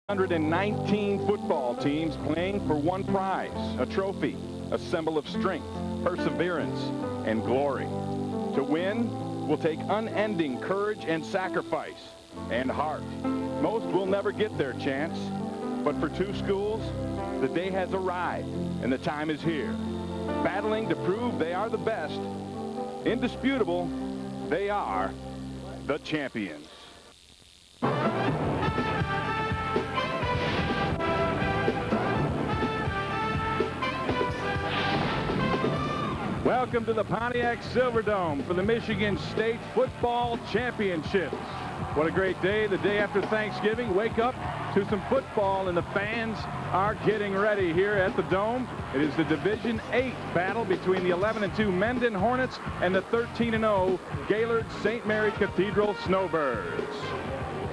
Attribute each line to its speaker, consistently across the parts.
Speaker 1: 119 football teams playing for one prize, a trophy, a symbol of strength, perseverance, and glory. To win will take unending courage and sacrifice and heart. Most will never get their chance, but for two schools, the day has arrived and the time is here. Battling to prove they are the best, indisputable, they are the champions. Welcome to the Pontiac Silverdome for the Michigan State Football Championships. What a great day, the day after Thanksgiving. Wake up to some football, and the fans are getting ready here at the Dome. It is the Division 8 battle between the 11-2 Mendon Hornets and the 13-0 Gaylord St. Mary Cathedral Snowbirds.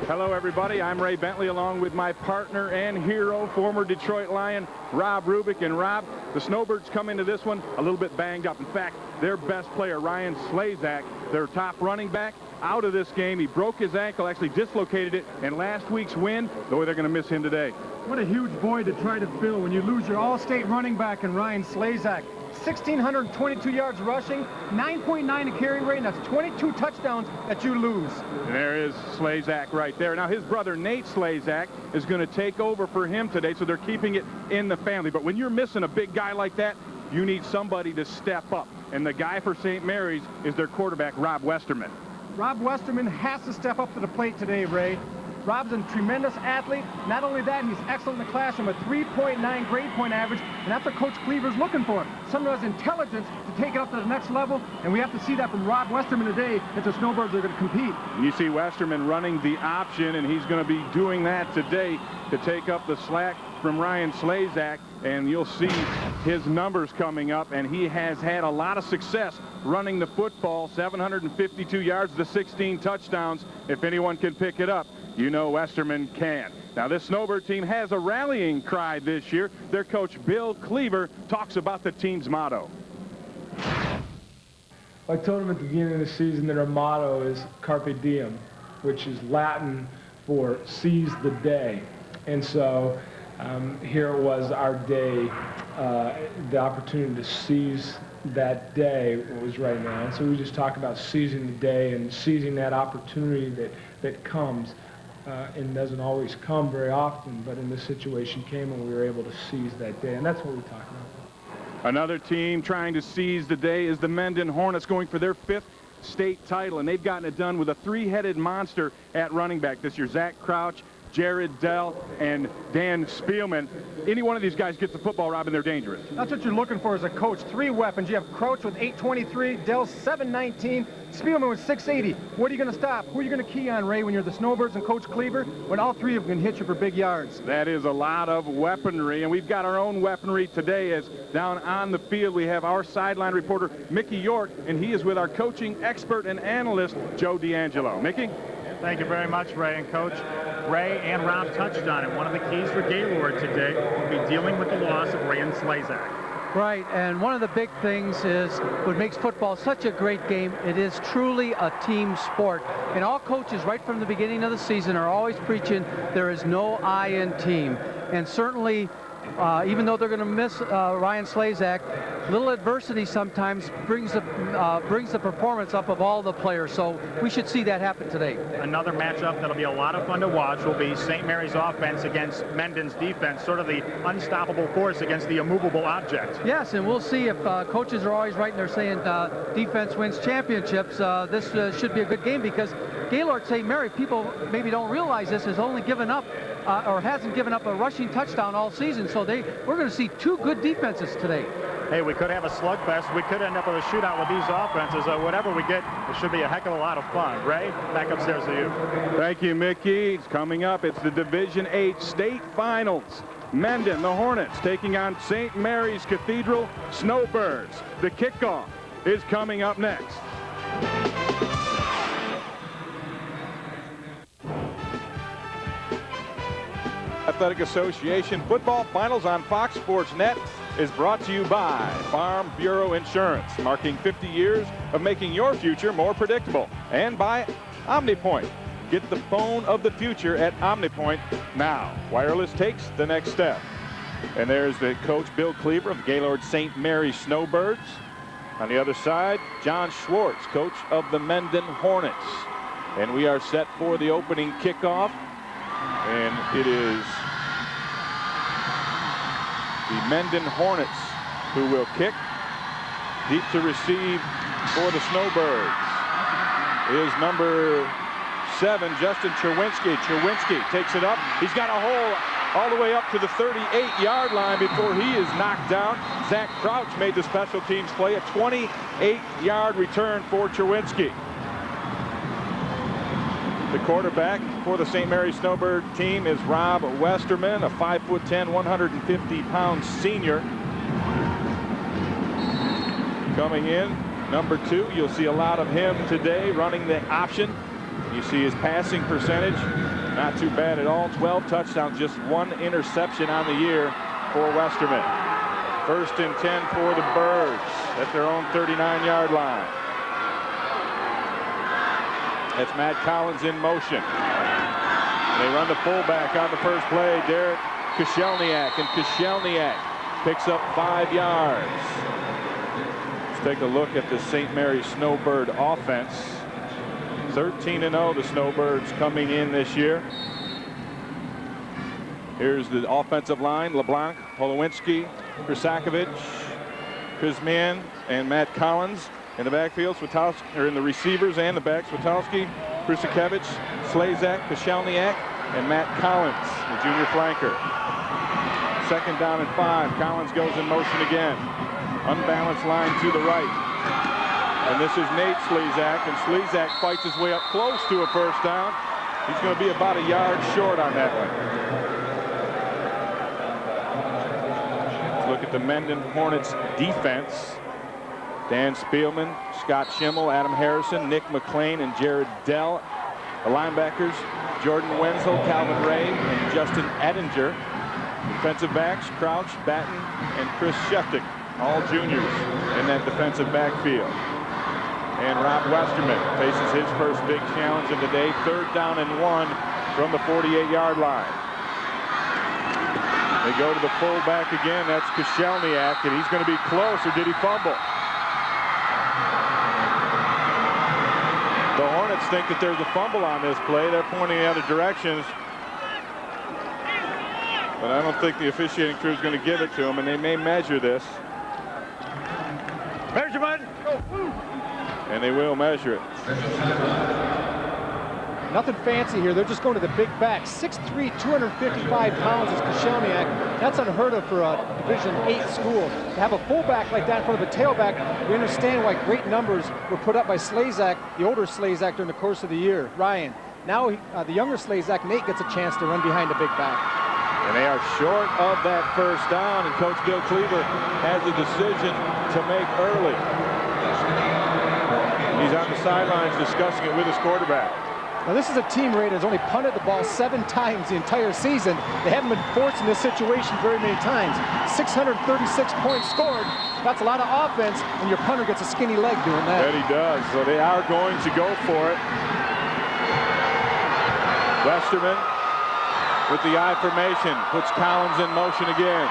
Speaker 1: Hello, everybody. I'm Ray Bentley, along with my partner and hero, former Detroit Lion, Rob Rubik. And Rob, the Snowbirds come into this one a little bit banged up. In fact, their best player, Ryan Slazak, their top running back, out of this game. He broke his ankle, actually dislocated it in last week's win. Though they're going to miss him today.
Speaker 2: What a huge void to try to fill when you lose your all-state running back in Ryan Slazak. 1,622 yards rushing, 9.9 in carry rate, and that's 22 touchdowns that you lose.
Speaker 1: And there is Slazak right there. Now his brother Nate Slazak is going to take over for him today, so they're keeping it in the family. But when you're missing a big guy like that, you need somebody to step up. And the guy for St. Mary's is their quarterback, Rob Westerman.
Speaker 2: Rob Westerman has to step up to the plate today, Ray. Rob's a tremendous athlete. Not only that, he's excellent in the classroom, a 3.9 grade point average, and that's what Coach Cleaver's looking for. Someone who has intelligence to take it up to the next level, and we have to see that from Rob Westerman today if the Snowbirds are going to compete.
Speaker 1: You see Westerman running the option, and he's going to be doing that today to take up the slack from Ryan Slazak, and you'll see his numbers coming up, and he has had a lot of success running the football, 752 yards to 16 touchdowns. If anyone can pick it up, you know Westerman can. Now this Snowbird team has a rallying cry this year. Their coach Bill Cleaver talks about the team's motto.
Speaker 3: I told them at the beginning of the season that our motto is Carpe Diem, which is Latin for seize the day. And so here it was our day, the opportunity to seize that day was right now. And so we just talk about seizing the day and seizing that opportunity that comes. And doesn't always come very often, but in this situation came and we were able to seize that day, and that's what we talk about.
Speaker 1: Another team trying to seize the day is the Mendon Hornets, going for their 5th state title, and they've gotten it done with a three-headed monster at running back this year. Zach Crouch, Jared Dell, and Dan Spielman. Any one of these guys gets the football, Rob, and they're dangerous.
Speaker 2: That's what you're looking for as a coach. 3 weapons. You have Crouch with 823, Dell 719, Spielman with 680. What are you going to stop? Who are you going to key on, Ray, when you're the Snowbirds and Coach Cleaver? When all 3 of them can hit you for big yards.
Speaker 1: That is a lot of weaponry, and we've got our own weaponry today as down on the field we have our sideline reporter, Mickey York, and he is with our coaching expert and analyst, Joe D'Angelo. Mickey?
Speaker 4: Thank you very much, Ray and Coach. Ray and Rob touched on it. One of the keys for Gaylord today will be dealing with the loss of Ryan Slazak.
Speaker 5: Right, and one of the big things is what makes football such a great game, it is truly a team sport. And all coaches right from the beginning of the season are always preaching there is no I in team. And certainly, even though they're going to miss Ryan Slazak, little adversity sometimes brings the performance up of all the players. So we should see that happen today.
Speaker 4: Another matchup that'll be a lot of fun to watch will be St. Mary's offense against Mendon's defense, sort of the unstoppable force against the immovable object.
Speaker 5: Yes, and we'll see if coaches are always right and they're saying defense wins championships. This should be a good game because Gaylord St. Mary, people maybe don't realize this, has only given up or hasn't given up a rushing touchdown all season. So we're going to see 2 good defenses today.
Speaker 4: Hey, we could have a slugfest. We could end up with a shootout with these offenses. Whatever we get, it should be a heck of a lot of fun. Ray, back upstairs to you.
Speaker 1: Thank you, Mickey. It's coming up. It's the Division 8 state finals. Mendon, the Hornets, taking on St. Mary's Cathedral Snowbirds. The kickoff is coming up next. Athletic Association football finals on Fox Sports Net is brought to you by Farm Bureau Insurance, marking 50 years of making your future more predictable, and by OmniPoint. Get the phone of the future at OmniPoint now. Wireless takes the next step. And there's the coach, Bill Cleaver of Gaylord St. Mary Snowbirds. On the other side, John Schwartz, coach of the Mendon Hornets. And we are set for the opening kickoff. And it is the Mendon Hornets who will kick. Deep to receive for the Snowbirds is number 7, Justin Cherwinski. Cherwinski takes it up. He's got a hole all the way up to the 38-yard line before he is knocked down. Zach Crouch made the special teams play. A 28-yard return for Cherwinski. The quarterback for the St. Mary Snowbird team is Rob Westerman, a 5'10", 150-pound senior. Coming in, number 2, you'll see a lot of him today running the option. You see his passing percentage, not too bad at all. 12 touchdowns, just 1 interception on the year for Westerman. 1st and 10 for the Birds at their own 39-yard line. That's Matt Collins in motion. They run the fullback on the first play, Derek Koshelniak, and Koshelniak picks up 5 yards. Let's take a look at the St. Mary Snowbird offense. 13-0, the Snowbirds coming in this year. Here's the offensive line: LeBlanc, Polowinski, Krisakovic, Kuzmian, and Matt Collins. In the backfield, Switowski, or in the receivers and the backs, Switowski, Krisakovic, Slazak, Koshelniak, and Matt Collins, the junior flanker. 2nd down and 5. Collins goes in motion again. Unbalanced line to the right. And this is Nate Slezak, and Slezak fights his way up close to a 1st down. He's going to be about a yard short on that one. Let's look at the Mendon Hornets defense. Dan Spielman, Scott Schimmel, Adam Harrison, Nick McLean, and Jared Dell. The linebackers, Jordan Wenzel, Calvin Ray, and Justin Ettinger. Defensive backs, Crouch, Batten, and Chris Sheftick, all juniors in that defensive backfield. And Rob Westerman faces his first big challenge of the day. 3rd down and 1 from the 48-yard line. They go to the fullback again. That's Koshelniak, and he's going to be close, or did he fumble? The Hornets think that there's a fumble on this play. They're pointing in other directions. But I don't think the officiating crew is going to give it to them, and they may measure this.
Speaker 2: Measurement.
Speaker 1: And they will measure it.
Speaker 2: Nothing fancy here. They're just going to the big back. 6'3", 255 pounds is Koshelniak. That's unheard of for a Division VIII school. To have a fullback like that in front of a tailback, we understand why great numbers were put up by Slezak, the older Slezak, during the course of the year. Ryan, now the younger Slezak, Nate, gets a chance to run behind the big back.
Speaker 1: And they are short of that 1st down, and Coach Bill Cleaver has a decision to make early. He's on the sidelines discussing it with his quarterback.
Speaker 2: Now this is a team, Ray, that's only punted the ball 7 times the entire season. They haven't been forced in this situation very many times. 636 points scored. That's a lot of offense, and your punter gets a skinny leg doing that.
Speaker 1: That he does. So they are going to go for it. Westerman with the I formation puts Collins in motion again.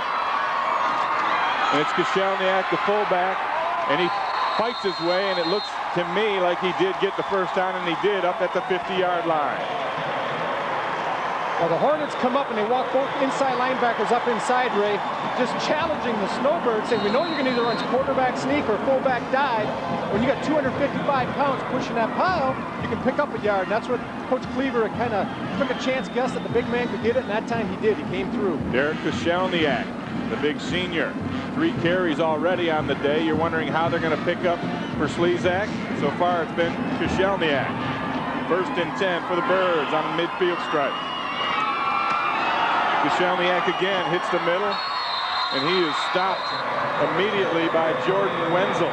Speaker 1: And it's Koshelniak, the fullback, and he fights his way, and it looks to me like he did get the 1st down, and he did, up at the 50-yard line.
Speaker 2: Well, the Hornets come up and they walk both inside linebackers up inside, Ray, just challenging the Snowbirds, saying, we know you're going to either run quarterback sneak or fullback dive. When you got 255 pounds pushing that pile, you can pick up a yard. And that's what Coach Cleaver kind of took a chance guess that the big man could get it, and that time he did. He came through.
Speaker 1: Derek Koshelniak, the big senior. 3 carries already on the day. You're wondering how they're going to pick up for Slezak. So far, it's been Koshelniak. 1st and 10 for the Birds on the midfield stripe. Koshelniak again hits the middle, and he is stopped immediately by Jordan Wenzel,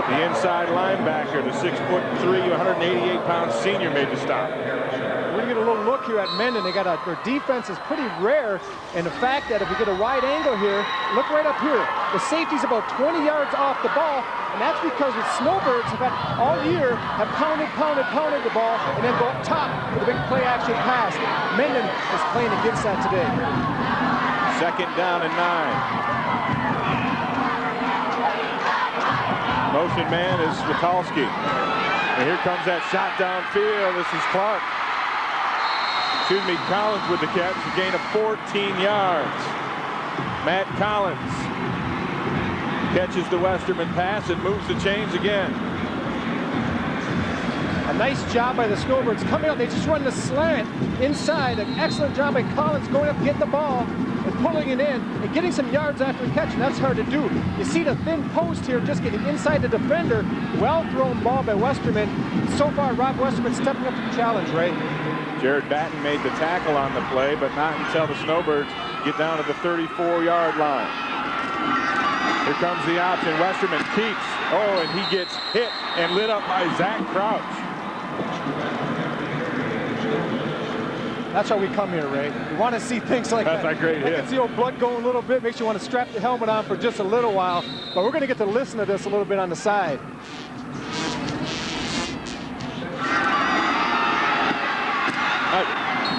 Speaker 1: the inside linebacker. The 6'3", 188-pound senior made the stop.
Speaker 2: We're going to get a little look look here at Mendon. Their defense is pretty rare, and the fact that if we get a wide angle here, look right up here, the safety's about 20 yards off the ball, and that's because the Snowbirds have had all year have pounded the ball and then go up top with a big play action pass. Mendon is playing against that today.
Speaker 1: 2nd down and 9. Motion man is Witalski. And here comes that shot downfield. This is Collins with the catch, a gain of 14 yards. Matt Collins catches the Westerman pass and moves the chains again.
Speaker 2: A nice job by the Snowbirds coming up. They just run the slant inside. An excellent job by Collins going up, getting the ball and pulling it in and getting some yards after the catch, and that's hard to do. You see the thin post here, just getting inside the defender. Well thrown ball by Westerman. So far, Rob Westerman stepping up to the challenge, Ray.
Speaker 1: Jared Batten made the tackle on the play, but not until the Snowbirds get down to the 34-yard line. Here comes the option. Westerman keeps. Oh, and he gets hit and lit up by Zach Crouch.
Speaker 2: That's how we come here, Ray. We want to see things like that.
Speaker 1: That's a great hit.
Speaker 2: I can see old blood going a little bit. Makes you want to strap the helmet on for just a little while. But we're going to get to listen to this a little bit on the side.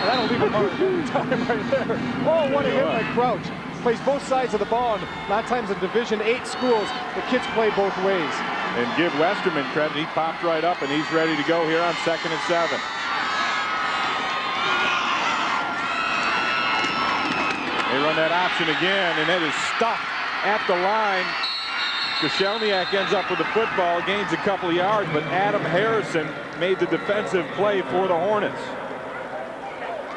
Speaker 2: That'll leave him on time right there. Oh, what a hit by Crouch. Plays both sides of the ball. And a lot of times in Division 8 schools, the kids play both ways.
Speaker 1: And give Westerman credit. He popped right up, and he's ready to go here on 2nd and 7. They run that option again, and it is stuck at the line. Koshelniak ends up with the football, gains a couple of yards, but Adam Harrison made the defensive play for the Hornets.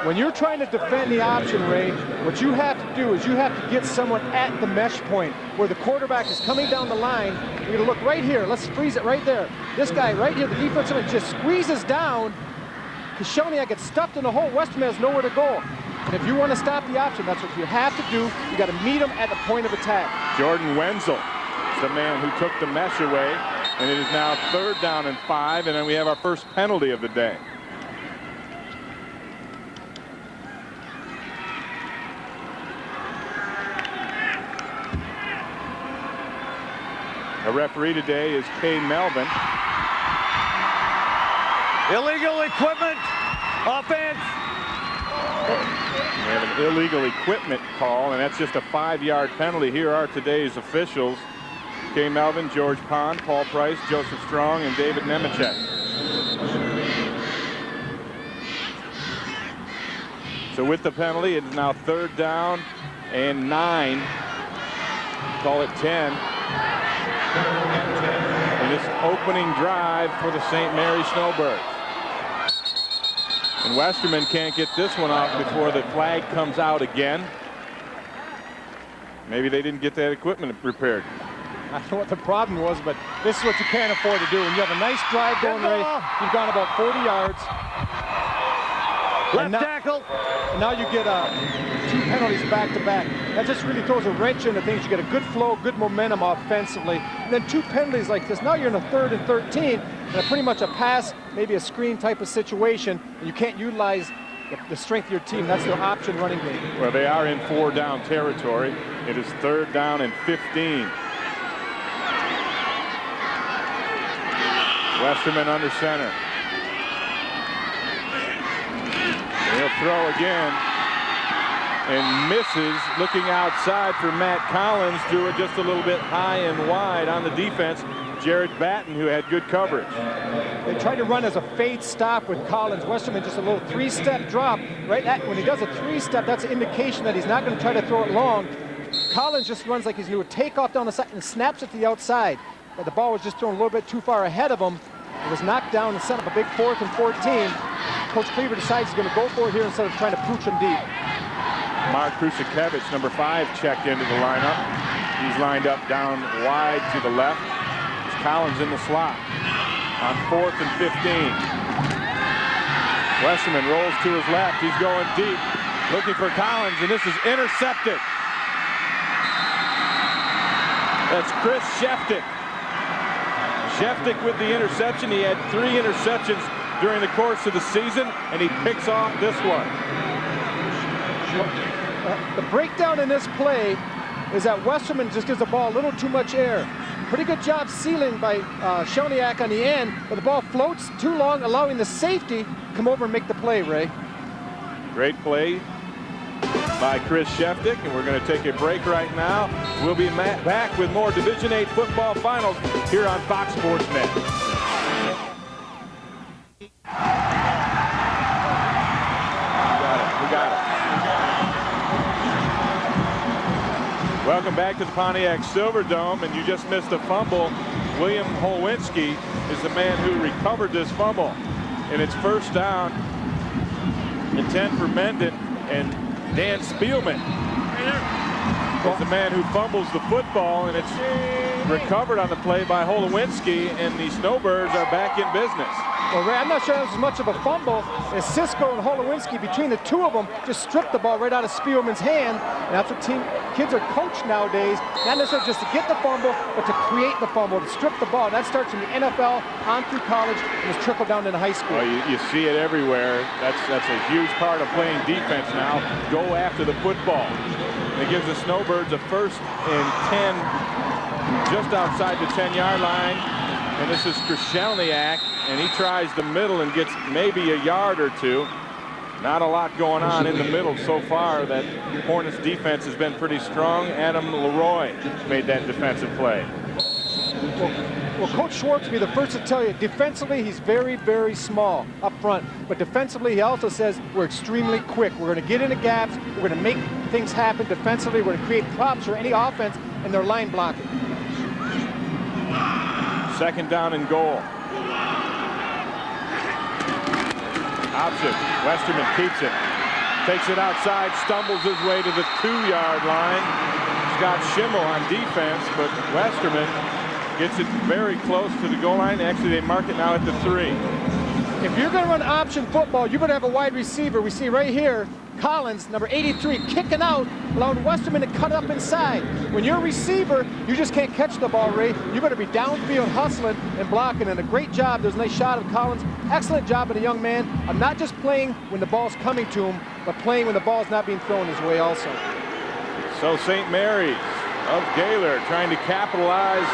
Speaker 2: When you're trying to defend the option, Ray, what you have to do is you have to get someone at the mesh point where the quarterback is coming down the line. You're going to look right here. Let's freeze it right there. This guy right here, the defensive end, just squeezes down. Koshelniak gets stuffed in the hole. Westerman has nowhere to go. And if you want to stop the option, that's what you have to do. You got to meet him at the point of attack.
Speaker 1: Jordan Wenzel is the man who took the mesh away, and it is now 3rd down and 5, and then we have our first penalty of the day. The referee today is Kay Melvin.
Speaker 6: Illegal equipment, offense.
Speaker 1: We have an illegal equipment call, and that's just a 5-yard penalty. Here are today's officials: Kay Melvin, George Pond, Paul Price, Joseph Strong, and David Nemechek. So with the penalty, it is now 3rd down and 9. Call it 10. In this opening drive for the St. Mary Snowbirds. And Westerman can't get this one off before the flag comes out again. Maybe they didn't get that equipment repaired.
Speaker 2: I don't know what the problem was, but this is what you can't afford to do. When you have a nice drive going, Ray, you've gone about 40 yards.
Speaker 6: Left tackle.
Speaker 2: And now you get 2 penalties back to back. That just really throws a wrench into things. You get a good flow, good momentum offensively. And then 2 penalties like this. Now you're in a 3rd and 13, and pretty much a pass, maybe a screen type of situation. And you can't utilize the strength of your team. That's their option running game.
Speaker 1: Well, they are in 4-down territory. It is 3rd down and 15. Westerman under center. He'll throw again and misses. Looking outside for Matt Collins, threw it just a little bit high and wide on the defense. Jared Batten, who had good coverage.
Speaker 2: They tried to run as a fade stop with Collins. Westerman just a little 3-step drop. Right when he does a 3-step, that's an indication that he's not going to try to throw it long. Collins just runs like he's going to take off down the side and snaps it to the outside. But the ball was just thrown a little bit too far ahead of him. It was knocked down and set up a big 4th and 14. Coach Cleaver decides he's going to go for it here instead of trying to pooch him deep.
Speaker 1: Mark Krusakevich, number 5, checked into the lineup. He's lined up down wide to the left. It's Collins in the slot on 4th and 15. Westerman rolls to his left. He's going deep, looking for Collins, and this is intercepted. That's Chris Sheftick. Sheftick with the interception. He had 3 interceptions during the course of the season, and he picks off this one.
Speaker 2: The breakdown in this play is that Westerman just gives the ball a little too much air. Pretty good job sealing by Shelniak on the end, but the ball floats too long, allowing the safety to come over and make the play, Ray.
Speaker 1: Great play by Chris Sheftick, and we're going to take a break right now. We'll be back with more Division VIII football finals here on Fox Sports Net. We got it. Welcome back to the Pontiac Silverdome, and you just missed a fumble. William Holwinski is the man who recovered this fumble, and it's first down and 10 for Mendon, and Dan Spielman is the man who fumbles the football, and it's recovered on the play by Holowinski, and the Snowbirds are back in business.
Speaker 2: Well, Ray, I'm not sure it was much of a fumble as Cisco and Holowinski, between the two of them, just stripped the ball right out of Spielman's hand. And that's what kids are coached nowadays, not necessarily just to get the fumble, but to create the fumble, to strip the ball. And that starts from the NFL on through college and has trickled down into high school.
Speaker 1: Well, you see it everywhere. That's a huge part of playing defense now. Go after the football. And it gives the Snowbirds a 1st and 10 just outside the 10-yard line. And this is Krashelniak, and he tries the middle and gets maybe a yard or two. Not a lot going on in the middle so far. That Hornets defense has been pretty strong. Adam Leroy made that defensive play.
Speaker 2: Well, Coach Schwartz will be the first to tell you, defensively, he's very, very small up front. But defensively, he also says we're extremely quick. We're going to get into gaps. We're going to make things happen defensively. We're going to create problems for any offense in their line blocking.
Speaker 1: 2nd down and goal. Option. Westerman keeps it. Takes it outside, stumbles his way to the 2-yard line. Scott Schimmel on defense, but Westerman gets it very close to the goal line. Actually, they mark it now at the 3.
Speaker 2: If you're going to run option football, you better have a wide receiver. We see right here, Collins, number 83, kicking out, allowing Westerman to cut up inside. When you're a receiver, you just can't catch the ball, Ray. You better be downfield hustling and blocking. And a great job. There's a nice shot of Collins. Excellent job of the young man. I'm not just playing when the ball's coming to him, but playing when the ball's not being thrown his way also.
Speaker 1: So St. Mary's of Gaylord trying to capitalize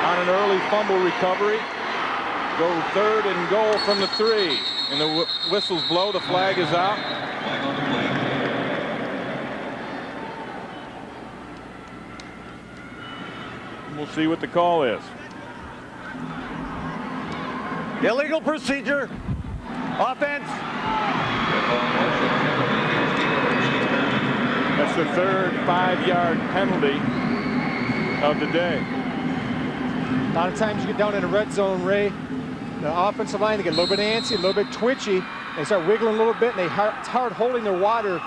Speaker 1: on an early fumble recovery. Go 3rd and goal from the 3. And the whistles blow. The flag is out. We'll see what the call is.
Speaker 6: Illegal procedure. Offense.
Speaker 1: That's the 3rd 5-yard penalty of the day.
Speaker 2: A lot of times you get down in the red zone, Ray. The offensive line, they get a little bit antsy, a little bit twitchy. They start wiggling a little bit, and it's hard holding their water.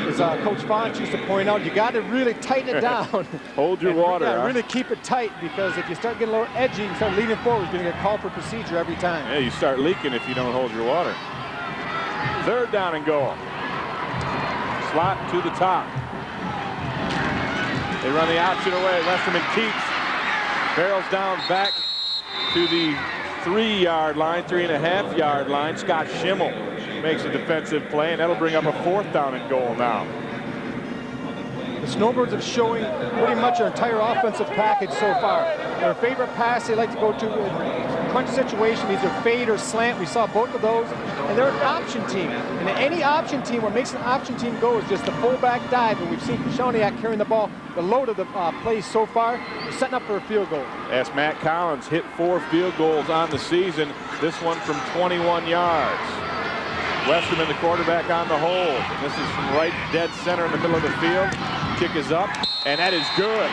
Speaker 2: As Coach Fonch used to point out, you got to really tighten it down.
Speaker 1: Hold your water.
Speaker 2: Yeah, really keep it tight, because if you start getting a little edgy and start leaning forward, you're going to get called for procedure every time.
Speaker 1: Yeah, you start leaking if you don't hold your water. 3rd down and goal. Slot to the top. They run the option away. Westerman keeps. Barrels down back to the 3-yard line, 3.5-yard line. Scott Schimmel makes a defensive play, and that'll bring up a 4th down and goal now.
Speaker 2: The Snowbirds are showing pretty much their entire offensive package so far. Their favorite pass they like to go to in crunch situation, either fade or slant. We saw both of those. And they're an option team. And any option team, what makes an option team go is just the fullback dive. And we've seen Krashelniak carrying the ball, the load of the plays so far. They're setting up for a field goal.
Speaker 1: As Matt Collins hit 4 field goals on the season, this one from 21 yards. Westerman, the quarterback, on the hold. This is from right dead center in the middle of the field. Kick is up, and that is good.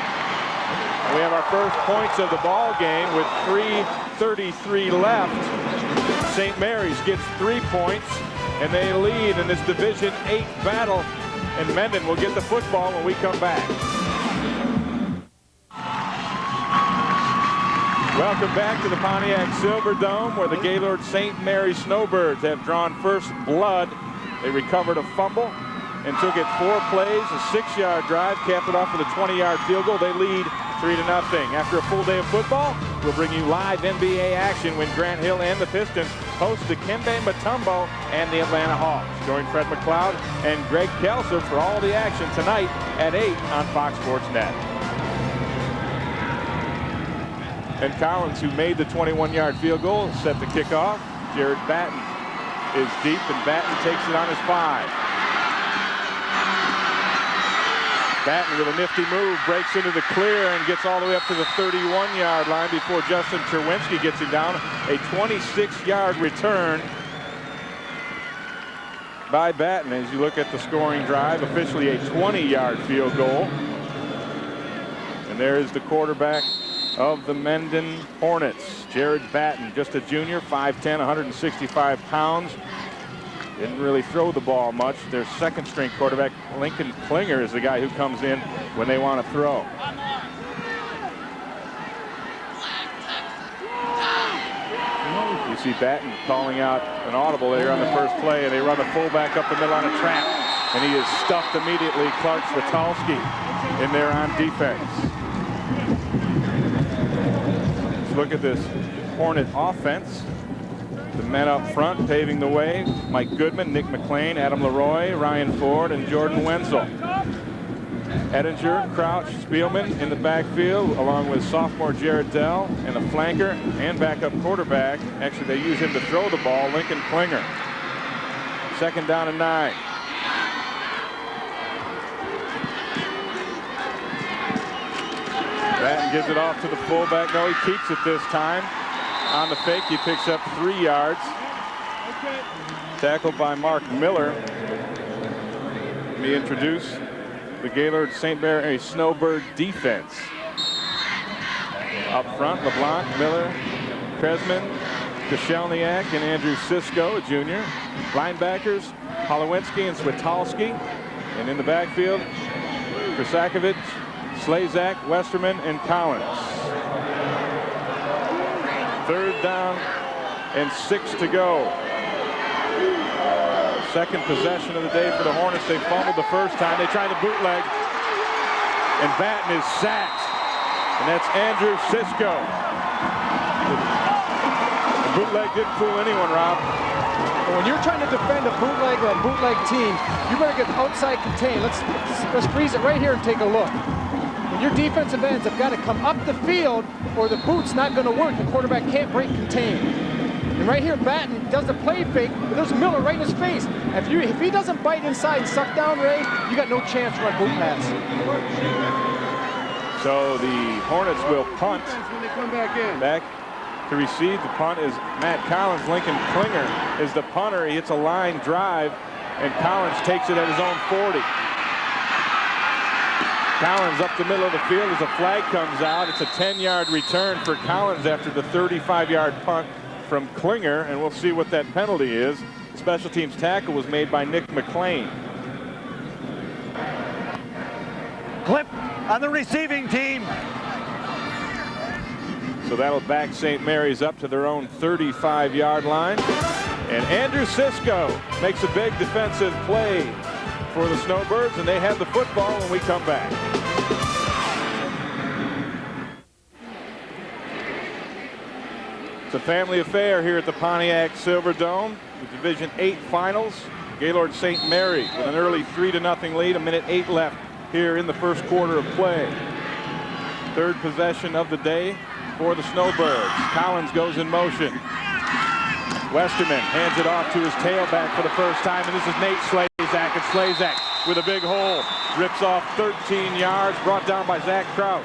Speaker 1: We have our first points of the ball game with 3:33 left. St. Mary's gets 3 points, and they lead in this Division VIII battle. And Mendon will get the football when we come back. Welcome back to the Pontiac Silverdome, where the Gaylord St. Mary Snowbirds have drawn first blood. They recovered a fumble and took it 4 plays, a 6-yard drive, capped it off with a 20-yard field goal. They lead 3-0. After a full day of football, we'll bring you live NBA action when Grant Hill and the Pistons host the Dikembe Mutombo and the Atlanta Hawks. Join Fred McLeod and Greg Kelser for all the action tonight at 8 on Fox Sports Net. And Collins, who made the 21-yard field goal, set the kickoff. Jared Batten is deep, and Batten takes it on his 5. Batten with a nifty move, breaks into the clear and gets all the way up to the 31-yard line before Justin Cherwinski gets him down. A 26-yard return by Batten as you look at the scoring drive. Officially a 20-yard field goal. And there is the quarterback of the Mendon Hornets, Jared Batten, just a junior, 5'10", 165 pounds. Didn't really throw the ball much. Their second-string quarterback, Lincoln Klinger, is the guy who comes in when they want to throw. You see Batten calling out an audible there on the first play, and they run the fullback up the middle on a trap, and he is stuffed immediately. Clark Switalski in there on defense. Let's look at this Hornet offense. The men up front paving the way: Mike Goodman, Nick McLean, Adam Leroy, Ryan Ford, and Jordan Wenzel. Edinger, Crouch, Spielman in the backfield, along with sophomore Jared Dell, and a flanker and backup quarterback. Actually, they use him to throw the ball, Lincoln Klinger. 2nd down and 9. Batten gives it off to the fullback. No, he keeps it this time. On the fake, he picks up 3 yards. Tackled by Mark Miller. Let me introduce the Gaylord St. Mary Snowbird defense. Up front, LeBlanc, Miller, Kresman, Koshelniak, and Andrew Sisko, a junior. Linebackers, Holowinski and Switalski. And in the backfield, Krasakovic, Slazak, Westerman, and Collins. 3rd down and 6 to go. Second possession of the day for the Hornets. They fumbled the first time. They tried to bootleg, and Batten is sacked. And that's Andrew Sisko. The bootleg didn't fool anyone, Rob.
Speaker 2: When you're trying to defend a bootleg or a bootleg team, you better get outside contained. Let's freeze it right here and take a look. When your defensive ends have got to come up the field, or the boot's not going to work. The quarterback can't break contain. And right here, Batten does the play fake, but there's Miller right in his face. If he doesn't bite inside and suck down, Ray, you got no chance to run boot pass.
Speaker 1: So the Hornets will punt.
Speaker 2: When they come back in.
Speaker 1: Back to receive the punt is Matt Collins. Lincoln Klinger is the punter. He hits a line drive, and Collins takes it at his own 40. Collins up the middle of the field as a flag comes out. It's a 10-yard return for Collins after the 35-yard punt from Klinger, and we'll see what that penalty is. The special teams tackle was made by Nick McLean.
Speaker 6: Clip on the receiving team.
Speaker 1: So that'll back St. Mary's up to their own 35-yard line. And Andrew Sisko makes a big defensive play for the Snowbirds, and they have the football when we come back. It's a family affair here at the Pontiac Silverdome. The Division 8 finals. Gaylord St. Mary with an early 3-0 lead. 1:08 left here in the first quarter of play. 3rd possession of the day for the Snowbirds. Collins goes in motion. Westerman hands it off to his tailback for the first time, and this is Nate Slazak. And Slazak with a big hole. Rips off 13 yards, brought down by Zach Crouch.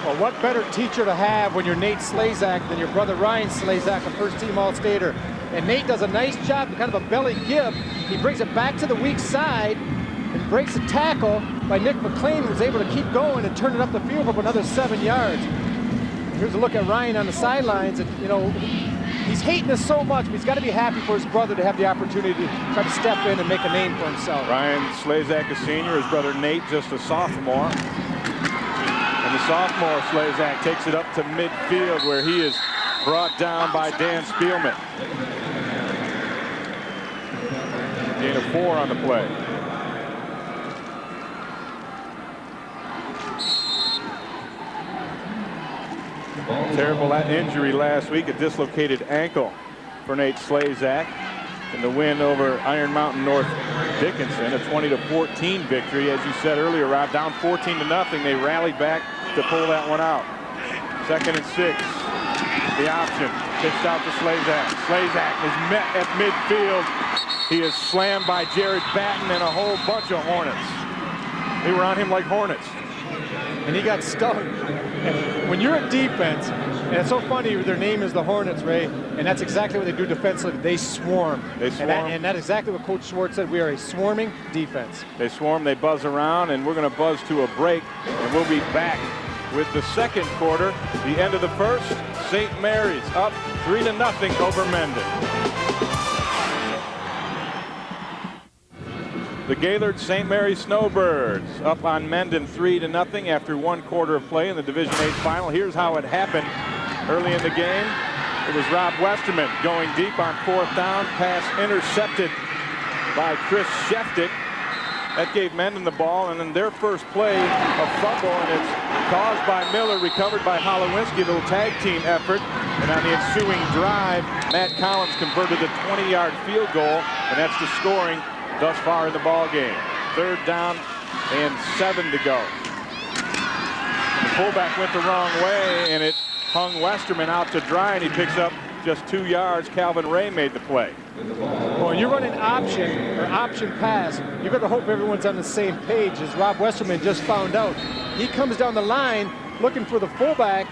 Speaker 2: Well, what better teacher to have when you're Nate Slazak than your brother Ryan Slazak, a first-team All-Stater. And Nate does a nice job, kind of a belly give. He brings it back to the weak side and breaks a tackle by Nick McLean, who was able to keep going and turn it up the field for another 7 yards. Here's a look at Ryan on the sidelines, and you know, he's hating us so much, but he's got to be happy for his brother to have the opportunity to try to step in and make a name for himself.
Speaker 1: Ryan Slazak, a senior, his brother Nate, just a sophomore. And the sophomore Slazak takes it up to midfield, where he is brought down by Dan Spielman. Gain of 4 on the play. Terrible injury last week, a dislocated ankle for Nate Slazak in the win over Iron Mountain North Dickinson, a 20-14 victory. As you said earlier, Rob, down 14-0. They rallied back to pull that one out. 2nd and 6. The option pitched out to Slazak. Slazak is met at midfield. He is slammed by Jared Batten and a whole bunch of Hornets. They were on him like hornets.
Speaker 2: And he got stung. And when you're a defense, and it's so funny, their name is the Hornets, Ray, and that's exactly what they do defensively. They swarm.
Speaker 1: They swarm.
Speaker 2: And that's exactly what Coach Schwartz said. We are a swarming defense.
Speaker 1: They swarm, they buzz around, and we're going to buzz to a break, and we'll be back with the second quarter. The end of the first, St. Mary's up 3-0 over Mendon. The Gaylord St. Mary's Snowbirds up on Mendon 3-0 after 1 quarter of play in the Division 8 final. Here's how it happened early in the game. It was Rob Westerman going deep on 4th down. Pass intercepted by Chris Sheftick. That gave Mendon the ball, and in their first play, a fumble, and it's caused by Miller, recovered by Holowinski, a little tag team effort. And on the ensuing drive, Matt Collins converted a 20-yard field goal, and that's the scoring thus far in the ball game. 3rd down and 7 to go. The fullback went the wrong way, and it hung Westerman out to dry, and he picks up just 2 yards. Calvin Ray made the play.
Speaker 2: Well, when you run an option pass, you've got to hope everyone's on the same page, as Rob Westerman just found out. He comes down the line looking for the fullback.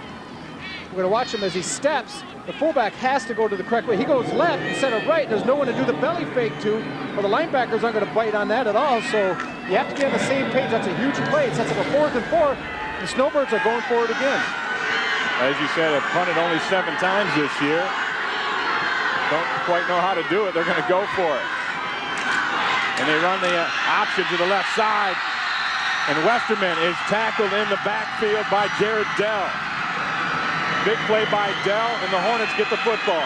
Speaker 2: We're going to watch him as he steps. The fullback has to go to the correct way. He goes left instead of right. There's no one to do the belly fake to. Well, the linebackers aren't going to bite on that at all, so you have to be on the same page. That's a huge play. It sets up a 4th and 4. The Snowbirds are going for it again.
Speaker 1: As you said, have punted only 7 times this year. Don't quite know how to do it. They're going to go for it. And they run the option to the left side. And Westerman is tackled in the backfield by Jared Dell. Big play by Dell, and the Hornets get the football.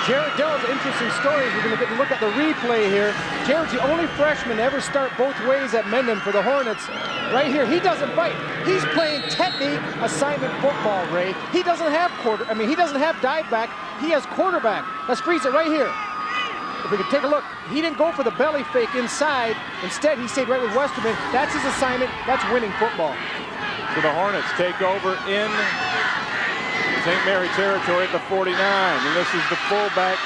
Speaker 2: Jared Dell's interesting story. We're going to get to look at the replay here. Jared's the only freshman to ever start both ways at Mendon for the Hornets. Right here, he doesn't bite. He's playing technique assignment football, Ray. He doesn't have he doesn't have dive back. He has quarterback. Let's freeze it right here. If we can take a look, he didn't go for the belly fake inside. Instead, he stayed right with Westerman. That's his assignment. That's winning football.
Speaker 1: So the Hornets take over in St. Mary territory at the 49, and this is the fullback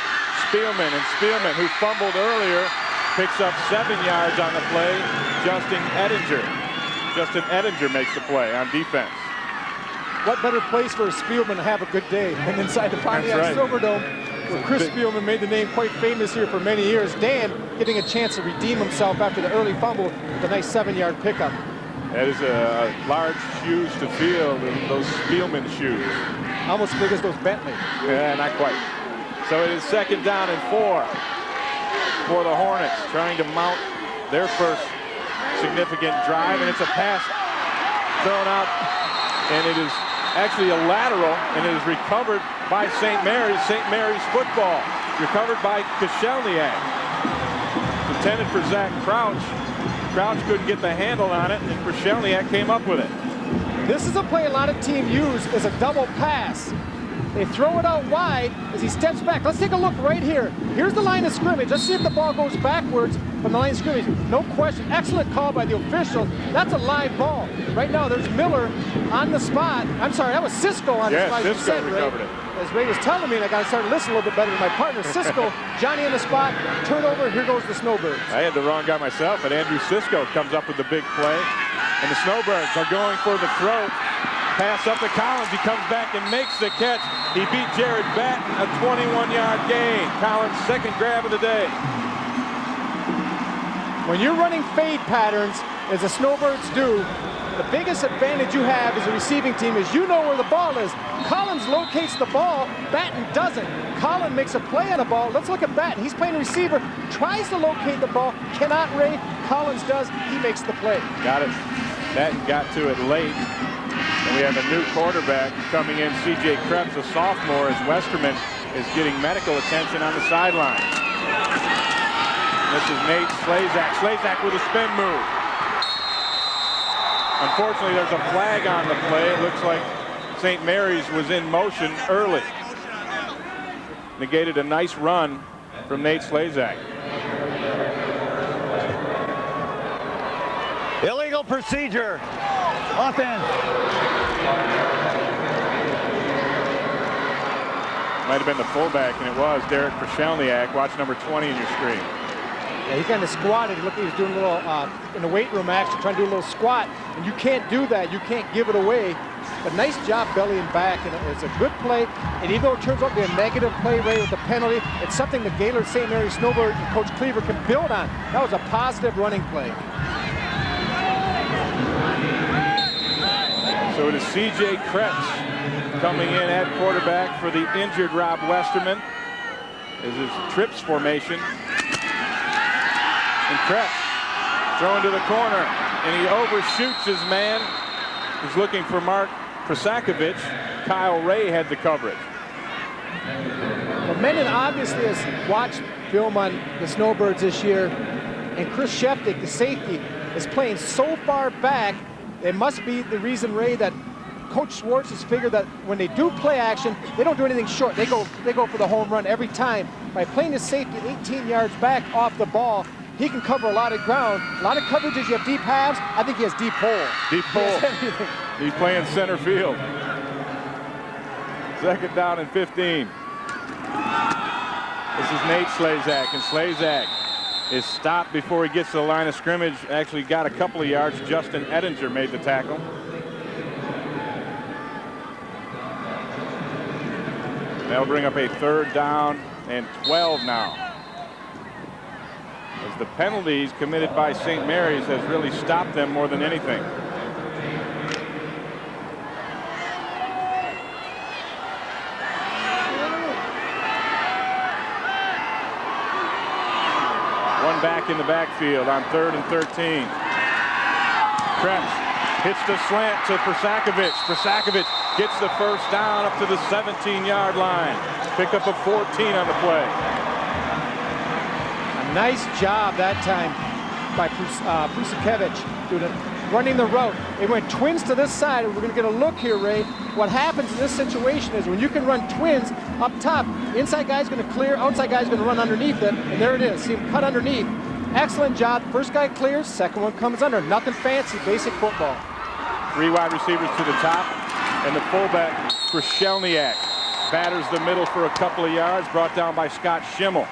Speaker 1: Spielman, and Spielman, who fumbled earlier, picks up 7 yards on the play. Justin Ettinger makes the play on defense.
Speaker 2: What better place for a Spielman to have a good day than inside the Pontiac Silverdome, where Chris Spielman made the name quite famous here for many years. Dan getting a chance to redeem himself after the early fumble with a nice 7-yard pickup.
Speaker 1: That is a large shoes to fill, those Spielman shoes.
Speaker 2: Almost as big as those Bentley.
Speaker 1: Yeah, not quite. So it is 2nd down and 4 for the Hornets, trying to mount their first significant drive, and it's a pass thrown out, and it is actually a lateral, and it is recovered by St. Mary's. St. Mary's football, recovered by Koshelniak. Intended for Zach Crouch. Crouch couldn't get the handle on it, and Koshelniak came up with it.
Speaker 2: This is a play a lot of teams use as a double pass. They throw it out wide as he steps back. Let's take a look right here. Here's the line of scrimmage. Let's see if the ball goes backwards from the line of scrimmage. No question. Excellent call by the officials. That's a live ball. Right now, there's Miller on the spot. I'm sorry, that was Cisco on the spot.
Speaker 1: Cisco recovered it.
Speaker 2: As Ray was telling me, and I got to start to listen a little bit better to my partner, Cisco. Johnny on the spot. Turnover. Here goes the Snowbirds.
Speaker 1: I had the wrong guy myself, but Andrew Cisco comes up with the big play. And the Snowbirds are going for the throw. Pass up to Collins. He comes back and makes the catch. He beat Jared Batten, a 21-yard gain. Collins' 2nd grab of the day.
Speaker 2: When you're running fade patterns, as the Snowbirds do, the biggest advantage you have as a receiving team is you know where the ball is. Collins locates the ball. Batten doesn't. Collins makes a play on the ball. Let's look at Batten. He's playing receiver, tries to locate the ball, cannot Ray. Collins does. He makes the play.
Speaker 1: Got it. Batten got to it late. And we have a new quarterback coming in, C.J. Krebs, a sophomore, as Westerman is getting medical attention on the sideline. This is Nate Slazak. Slazak with a spin move. Unfortunately, there's a flag on the play. It looks like St. Mary's was in motion early. Negated a nice run from Nate Slazak.
Speaker 6: Illegal procedure. Offense.
Speaker 1: Might have been the fullback, and it was Derek Krashelniak. Watch number 20 in your screen.
Speaker 2: Yeah, he kind of squatted. Look, he was doing a little, in the weight room actually, trying to do a little squat. And you can't do that. You can't give it away. But nice job bellying back, and it's a good play. And even though it turns out to be a negative play, Ray, with the penalty, it's something that Gaylord St. Mary's Snowbird and Coach Cleaver can build on. That was a positive running play.
Speaker 1: So it is C.J. Krebs coming in at quarterback for the injured Rob Westerman. This is trips formation. And Krebs throwing to the corner, and he overshoots his man. He's looking for Mark Prasakovic. Kyle Ray had the coverage.
Speaker 2: Well, Mendon obviously has watched film on the Snowbirds this year, and Chris Sheftick, the safety, is playing so far back. It must be the reason, Ray, that Coach Schwartz has figured that when they do play action, they don't do anything short. They go for the home run every time. By playing his safety 18 yards back off the ball, he can cover a lot of ground. A lot of coverages. You have deep halves. I think he has deep hole.
Speaker 1: Deep hole. He's playing center field. Second down and 15. This is Nate Slazak, and Slazak is stopped before he gets to the line of scrimmage. Actually got a couple of yards. Justin Ettinger made the tackle. That'll bring up a 3rd down and 12 now. As the penalties committed by St. Mary's has really stopped them more than anything. One back in the backfield on 3rd and 13. Krebs hits the slant to Prasakovic. Prasakovic gets the first down up to the 17-yard line. Pick up a 14 on the play.
Speaker 2: A nice job that time by Prasakovic running the route. They went twins to this side. We're going to get a look here, Ray. What happens in this situation is when you can run twins up top, inside guy's going to clear, outside guy's going to run underneath it, and there it is. See him cut underneath. Excellent job. First guy clears, second one comes under. Nothing fancy, basic football.
Speaker 1: 3 wide receivers to the top, and the fullback, Krashelniak, batters the middle for a couple of yards, brought down by Scott Schimmel.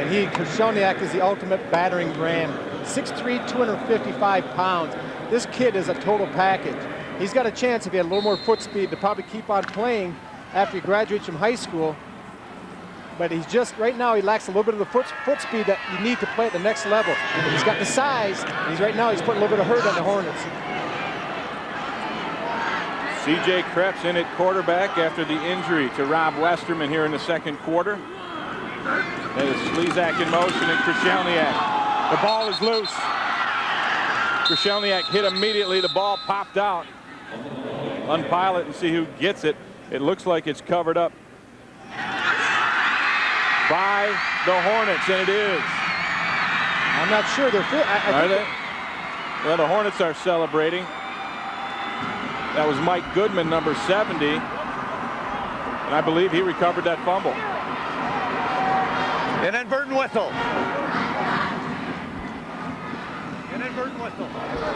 Speaker 2: And Krashelniak is the ultimate battering ram. 6'3", 255 pounds. This kid is a total package. He's got a chance, if he had a little more foot speed, to probably keep on playing after he graduates from high school. But he's just, right now, he lacks a little bit of the foot speed that you need to play at the next level. And he's got the size, and right now he's putting a little bit of hurt on the Hornets.
Speaker 1: C.J. Krebs in at quarterback after the injury to Rob Westerman here in the second quarter. That is Slezak in motion, and Krashelniak. The ball is loose. Krashelniak hit immediately. The ball popped out. Unpile it and see who gets it. It looks like it's covered up by the Hornets, and it is.
Speaker 2: I'm not sure.
Speaker 1: Are they? Well, the Hornets are celebrating. That was Mike Goodman, number 70. And I believe he recovered that fumble.
Speaker 6: Inadvertent whistle. Inadvertent whistle.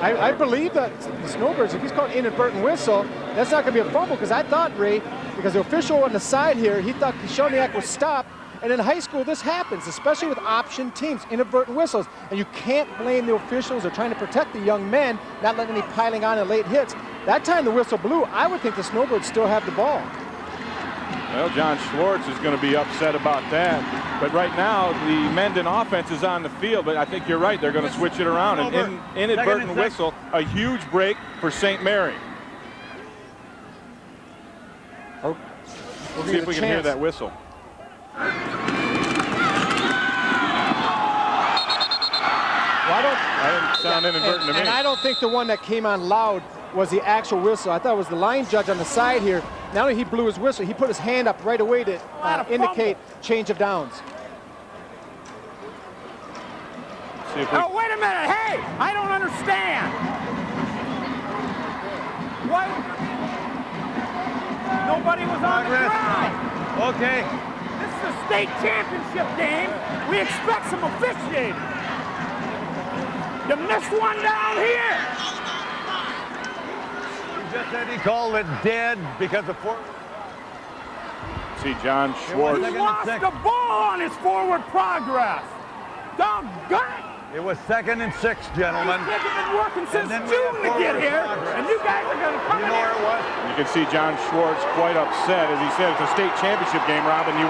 Speaker 2: I believe that the Snowbirds, if he's called inadvertent whistle, that's not going to be a fumble, because I thought, Ray, because the official on the side here, he thought Krashelniak was stopped. And in high school, this happens, especially with option teams, inadvertent whistles. And you can't blame the officials. They're trying to protect the young men, not letting any piling on and late hits. That time the whistle blew, I would think the Snowbirds still have the ball.
Speaker 1: Well, John Schwartz is going to be upset about that. But right now, the Mendon offense is on the field. But I think you're right. They're going to switch it around. An inadvertent whistle, a huge break for St. Mary.
Speaker 2: We'll
Speaker 1: see if we can hear that whistle.
Speaker 2: Well,
Speaker 1: I didn't sound inadvertent to me.
Speaker 2: And I don't think the one that came on loud was the actual whistle. I thought it was the line judge on the side here. Not only he blew his whistle, he put his hand up right away to indicate change of downs.
Speaker 7: Oh, wait a minute. Hey, I don't understand. Nobody was on the ground.
Speaker 6: Okay.
Speaker 7: This is a state championship game. We expect some officiating. You missed one down here.
Speaker 6: He just said he called it dead because of forward.
Speaker 1: See John Schwartz.
Speaker 7: He lost the ball on his forward progress. Doggone.
Speaker 6: It was 2nd and 6, gentlemen.
Speaker 7: These kids have been working since June to get here, and you guys are going to come in here.
Speaker 6: Where it was?
Speaker 1: You can see John Schwartz quite upset. As he said, it's a state championship game, Robin. You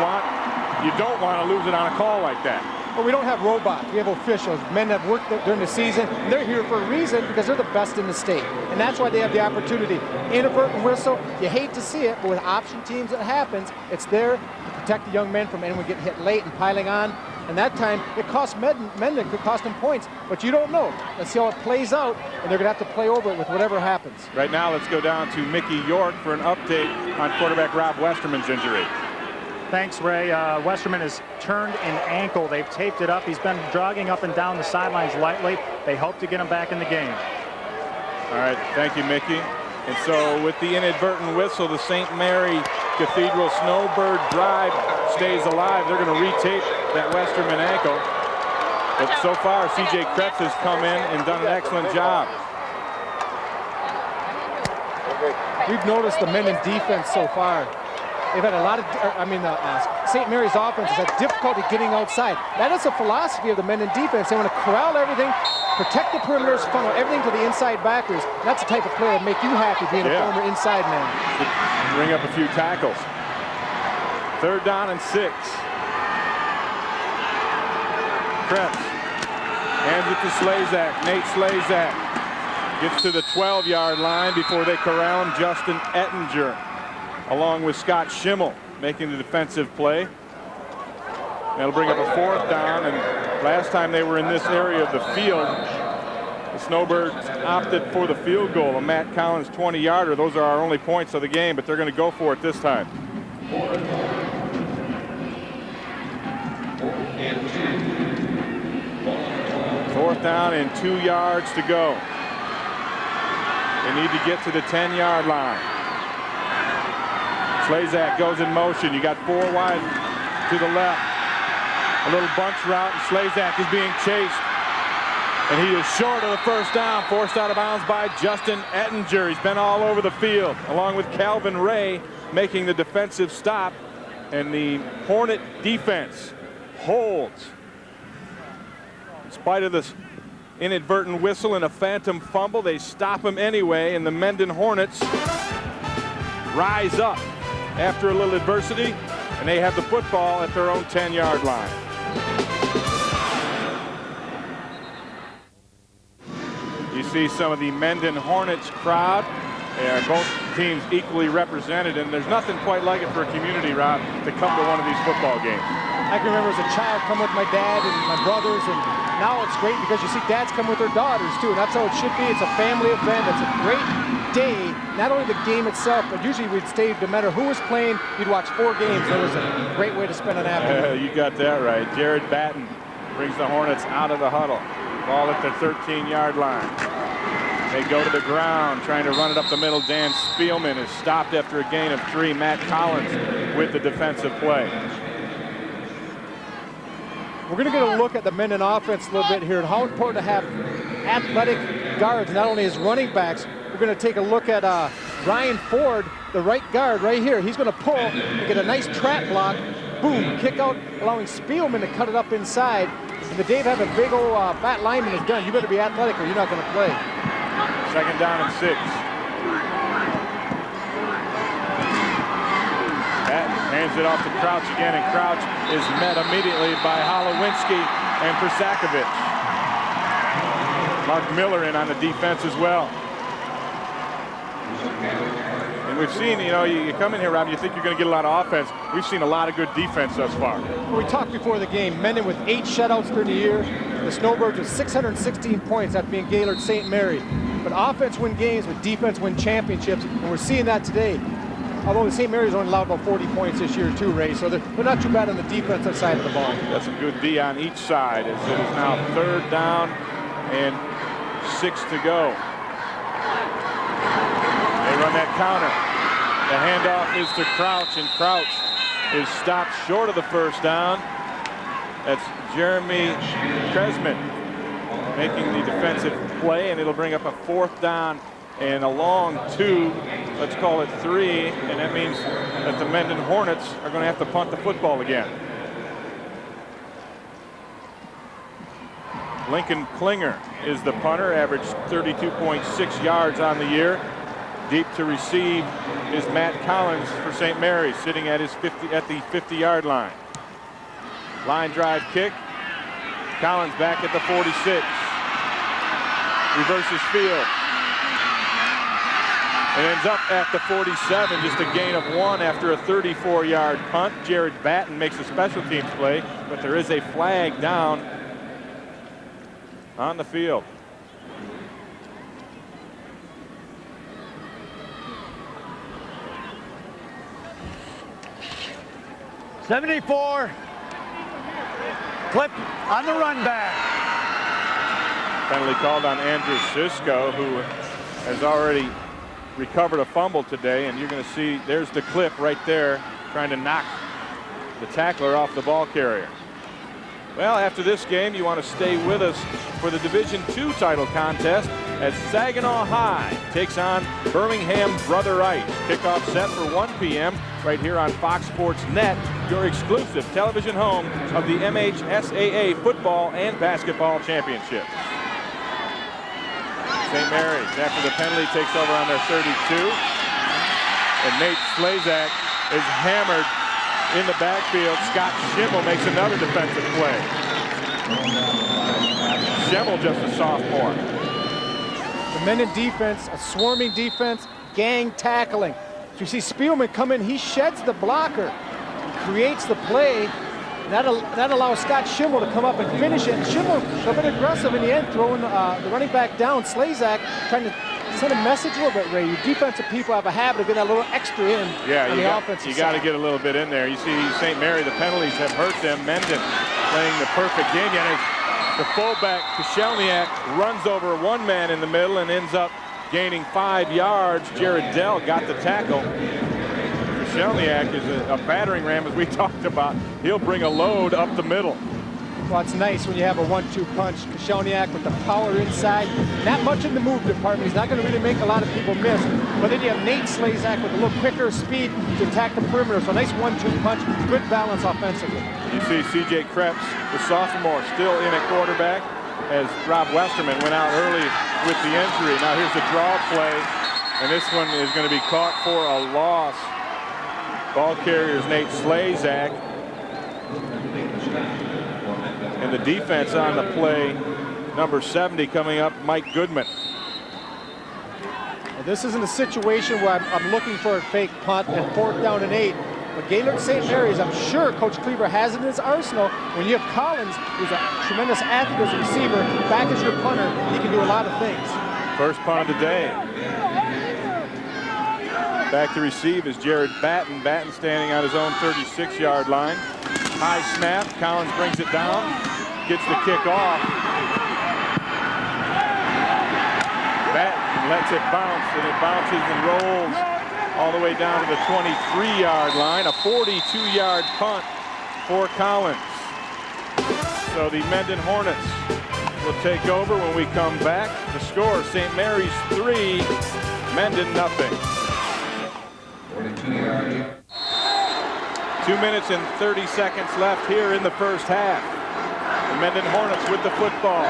Speaker 1: don't want to lose it on a call like that.
Speaker 2: Well, we don't have robots. We have officials, men that work during the season. They're here for a reason because they're the best in the state. And that's why they have the opportunity. Inadvertent whistle, you hate to see it, but with option teams it happens. It's there to protect the young men from anyone getting hit late and piling on. And that time, it cost Mendon, could cost them points, but you don't know. Let's see how it plays out, and they're going to have to play over it with whatever happens.
Speaker 1: Right now, let's go down to Mickey York for an update on quarterback Rob Westerman's injury.
Speaker 4: Thanks, Ray. Westerman has turned an ankle. They've taped it up. He's been jogging up and down the sidelines lightly. They hope to get him back in the game.
Speaker 1: All right, thank you, Mickey. And so with the inadvertent whistle, the St. Mary Cathedral Snowbird Drive stays alive. They're going to retape that Westerman ankle. But so far, C.J. Kretz has come in and done an excellent job.
Speaker 2: We've noticed the Mendon defense so far. They've had a lot of, St. Mary's offense has had difficulty getting outside. That is a philosophy of the Mendon defense. They want to corral everything, protect the perimeters, funnel everything to the inside backers. That's the type of play that make you happy being a former inside man.
Speaker 1: Bring up a few tackles. 3rd down and 6. Kretz hands it to Slazak. Nate Slazak gets to the 12-yard line before they corral him. Justin Ettinger, along with Scott Schimmel, making the defensive play. That'll bring up a 4th down, and last time they were in this area of the field, the Snowbirds opted for the field goal, a Matt Collins 20-yarder. Those are our only points of the game, but they're going to go for it this time. 4th down and 2 yards to go. They need to get to the 10-yard line. Slazak goes in motion. You got 4 wide to the left. A little bunch route, and Slazak is being chased. And he is short of the 1st down, forced out of bounds by Justin Ettinger. He's been all over the field, along with Calvin Ray making the defensive stop. And the Hornet defense holds. In spite of this inadvertent whistle and a phantom fumble, they stop him anyway, and the Mendon Hornets rise up after a little adversity, and they have the football at their own 10-yard line. You see some of the Mendon Hornets crowd. They are both teams equally represented, and there's nothing quite like it for a community, Rob, to come to one of these football games.
Speaker 2: I can remember as a child come with my dad and my brothers, and now it's great because you see dads come with their daughters too, and that's how it should be. It's a family event. It's a great day, not only the game itself, but usually we'd stay, no matter who was playing, you'd watch 4 games. That was a great way to spend an afternoon.
Speaker 1: You got that right. Jared Batten brings the Hornets out of the huddle. Ball at the 13-yard line. They go to the ground, trying to run it up the middle. Dan Spielman is stopped after a gain of 3. Matt Collins with the defensive play.
Speaker 2: We're going to get a look at the Mendon offense a little bit here and how important to have athletic guards, not only as running backs. We're going to take a look at Ryan Ford, the right guard right here. He's going to pull and get a nice trap block. Boom, kick out, allowing Spielman to cut it up inside. And the Dave have a big old fat lineman is done. You better be athletic or you're not going to play.
Speaker 1: 2nd down and 6. Batten hands it off to Crouch again, and Crouch is met immediately by Holowinski and Prsakovich. Mark Miller in on the defense as well. And we've seen, you come in here, Rob, you think you're going to get a lot of offense. We've seen a lot of good defense thus far.
Speaker 2: We talked before the game, Mendon with 8 shutouts during the year. The Snowbirds with 616 points after being Gaylord St. Mary. But offense win games, but defense win championships, and we're seeing that today. Although the St. Mary's only allowed about 40 points this year too, Ray, so they're not too bad on the defensive side of the ball.
Speaker 1: That's a good D on each side, as it is now 3rd down and 6 to go. They run that counter. The handoff is to Crouch, and Crouch is stopped short of the first down. That's Jeremy Kresman making the defensive play, and it'll bring up a 4th down and a long 2, let's call it 3, and that means that the Mendon Hornets are going to have to punt the football again. Lincoln Klinger is the punter, averaged 32.6 yards on the year. Deep to receive is Matt Collins for St. Mary's, sitting at the 50-yard line. Line drive kick. Collins back at the 46. Reverses field. It ends up at the 47, just a gain of 1 after a 34-yard punt. Jared Batten makes a special teams play, but there is a flag down on the field.
Speaker 6: '74. Clip on the run back.
Speaker 1: Penalty called on Andrew Sisko, who has already recovered a fumble today, and you're going to see there's the clip right there trying to knock the tackler off the ball carrier. Well, after this game, you want to stay with us for the Division II title contest as Saginaw High takes on Birmingham Brother Rice. Kickoff set for 1 p.m. right here on Fox Sports Net, your exclusive television home of the MHSAA football and basketball championships. St. Mary's, after the penalty, takes over on their 32. And Nate Slazak is hammered in the backfield. Scott Schimmel makes another defensive play. Schimmel, just a sophomore.
Speaker 2: The Mendon defense, a swarming defense, gang tackling. So you see Spielman come in, he sheds the blocker, creates the play. That allows Scott Schimmel to come up and finish it. And Schimmel a bit aggressive in the end, throwing the running back down. Slazak trying to send a message a little bit, Ray. You defensive people have a habit of getting that little extra in on the offensive
Speaker 1: side. You got to get a little bit in there. You see St. Mary, the penalties have hurt them. Mendon playing the perfect game. The fullback, Koshelniak, runs over one man in the middle and ends up gaining 5 yards. Jared Dell got the tackle. Koshelniak is a battering ram, as we talked about. He'll bring a load up the middle.
Speaker 2: Well, it's nice when you have a 1-2 punch. Koshelniak with the power inside. Not much in the move department. He's not going to really make a lot of people miss. But then you have Nate Slazak with a little quicker speed to attack the perimeter. So a nice 1-2 punch. Good balance offensively.
Speaker 1: You see C.J. Krebs, the sophomore, still in at quarterback as Rob Westerman went out early with the injury. Now here's the draw play, and this one is going to be caught for a loss. Ball carrier is Nate Slazak. And the defense on the play, number 70 coming up, Mike Goodman.
Speaker 2: Well, this isn't a situation where I'm looking for a fake punt and 4th down and 8. But Gaylord St. Mary's, I'm sure Coach Cleaver has it in his arsenal. When you have Collins, who's a tremendous athlete as a receiver, back as your punter, he can do a lot of things.
Speaker 1: First punt of the day. Back to receive is Jared Batten. Batten standing on his own 36-yard line. High snap. Collins brings it down. Gets the kick off. Batten lets it bounce, and it bounces and rolls all the way down to the 23-yard line. A 42-yard punt for Collins. So the Mendon Hornets will take over when we come back. The score, St. Mary's 3, Mendon nothing. 2 minutes and 30 seconds left here in the first half. The Mendon Hornets with the football.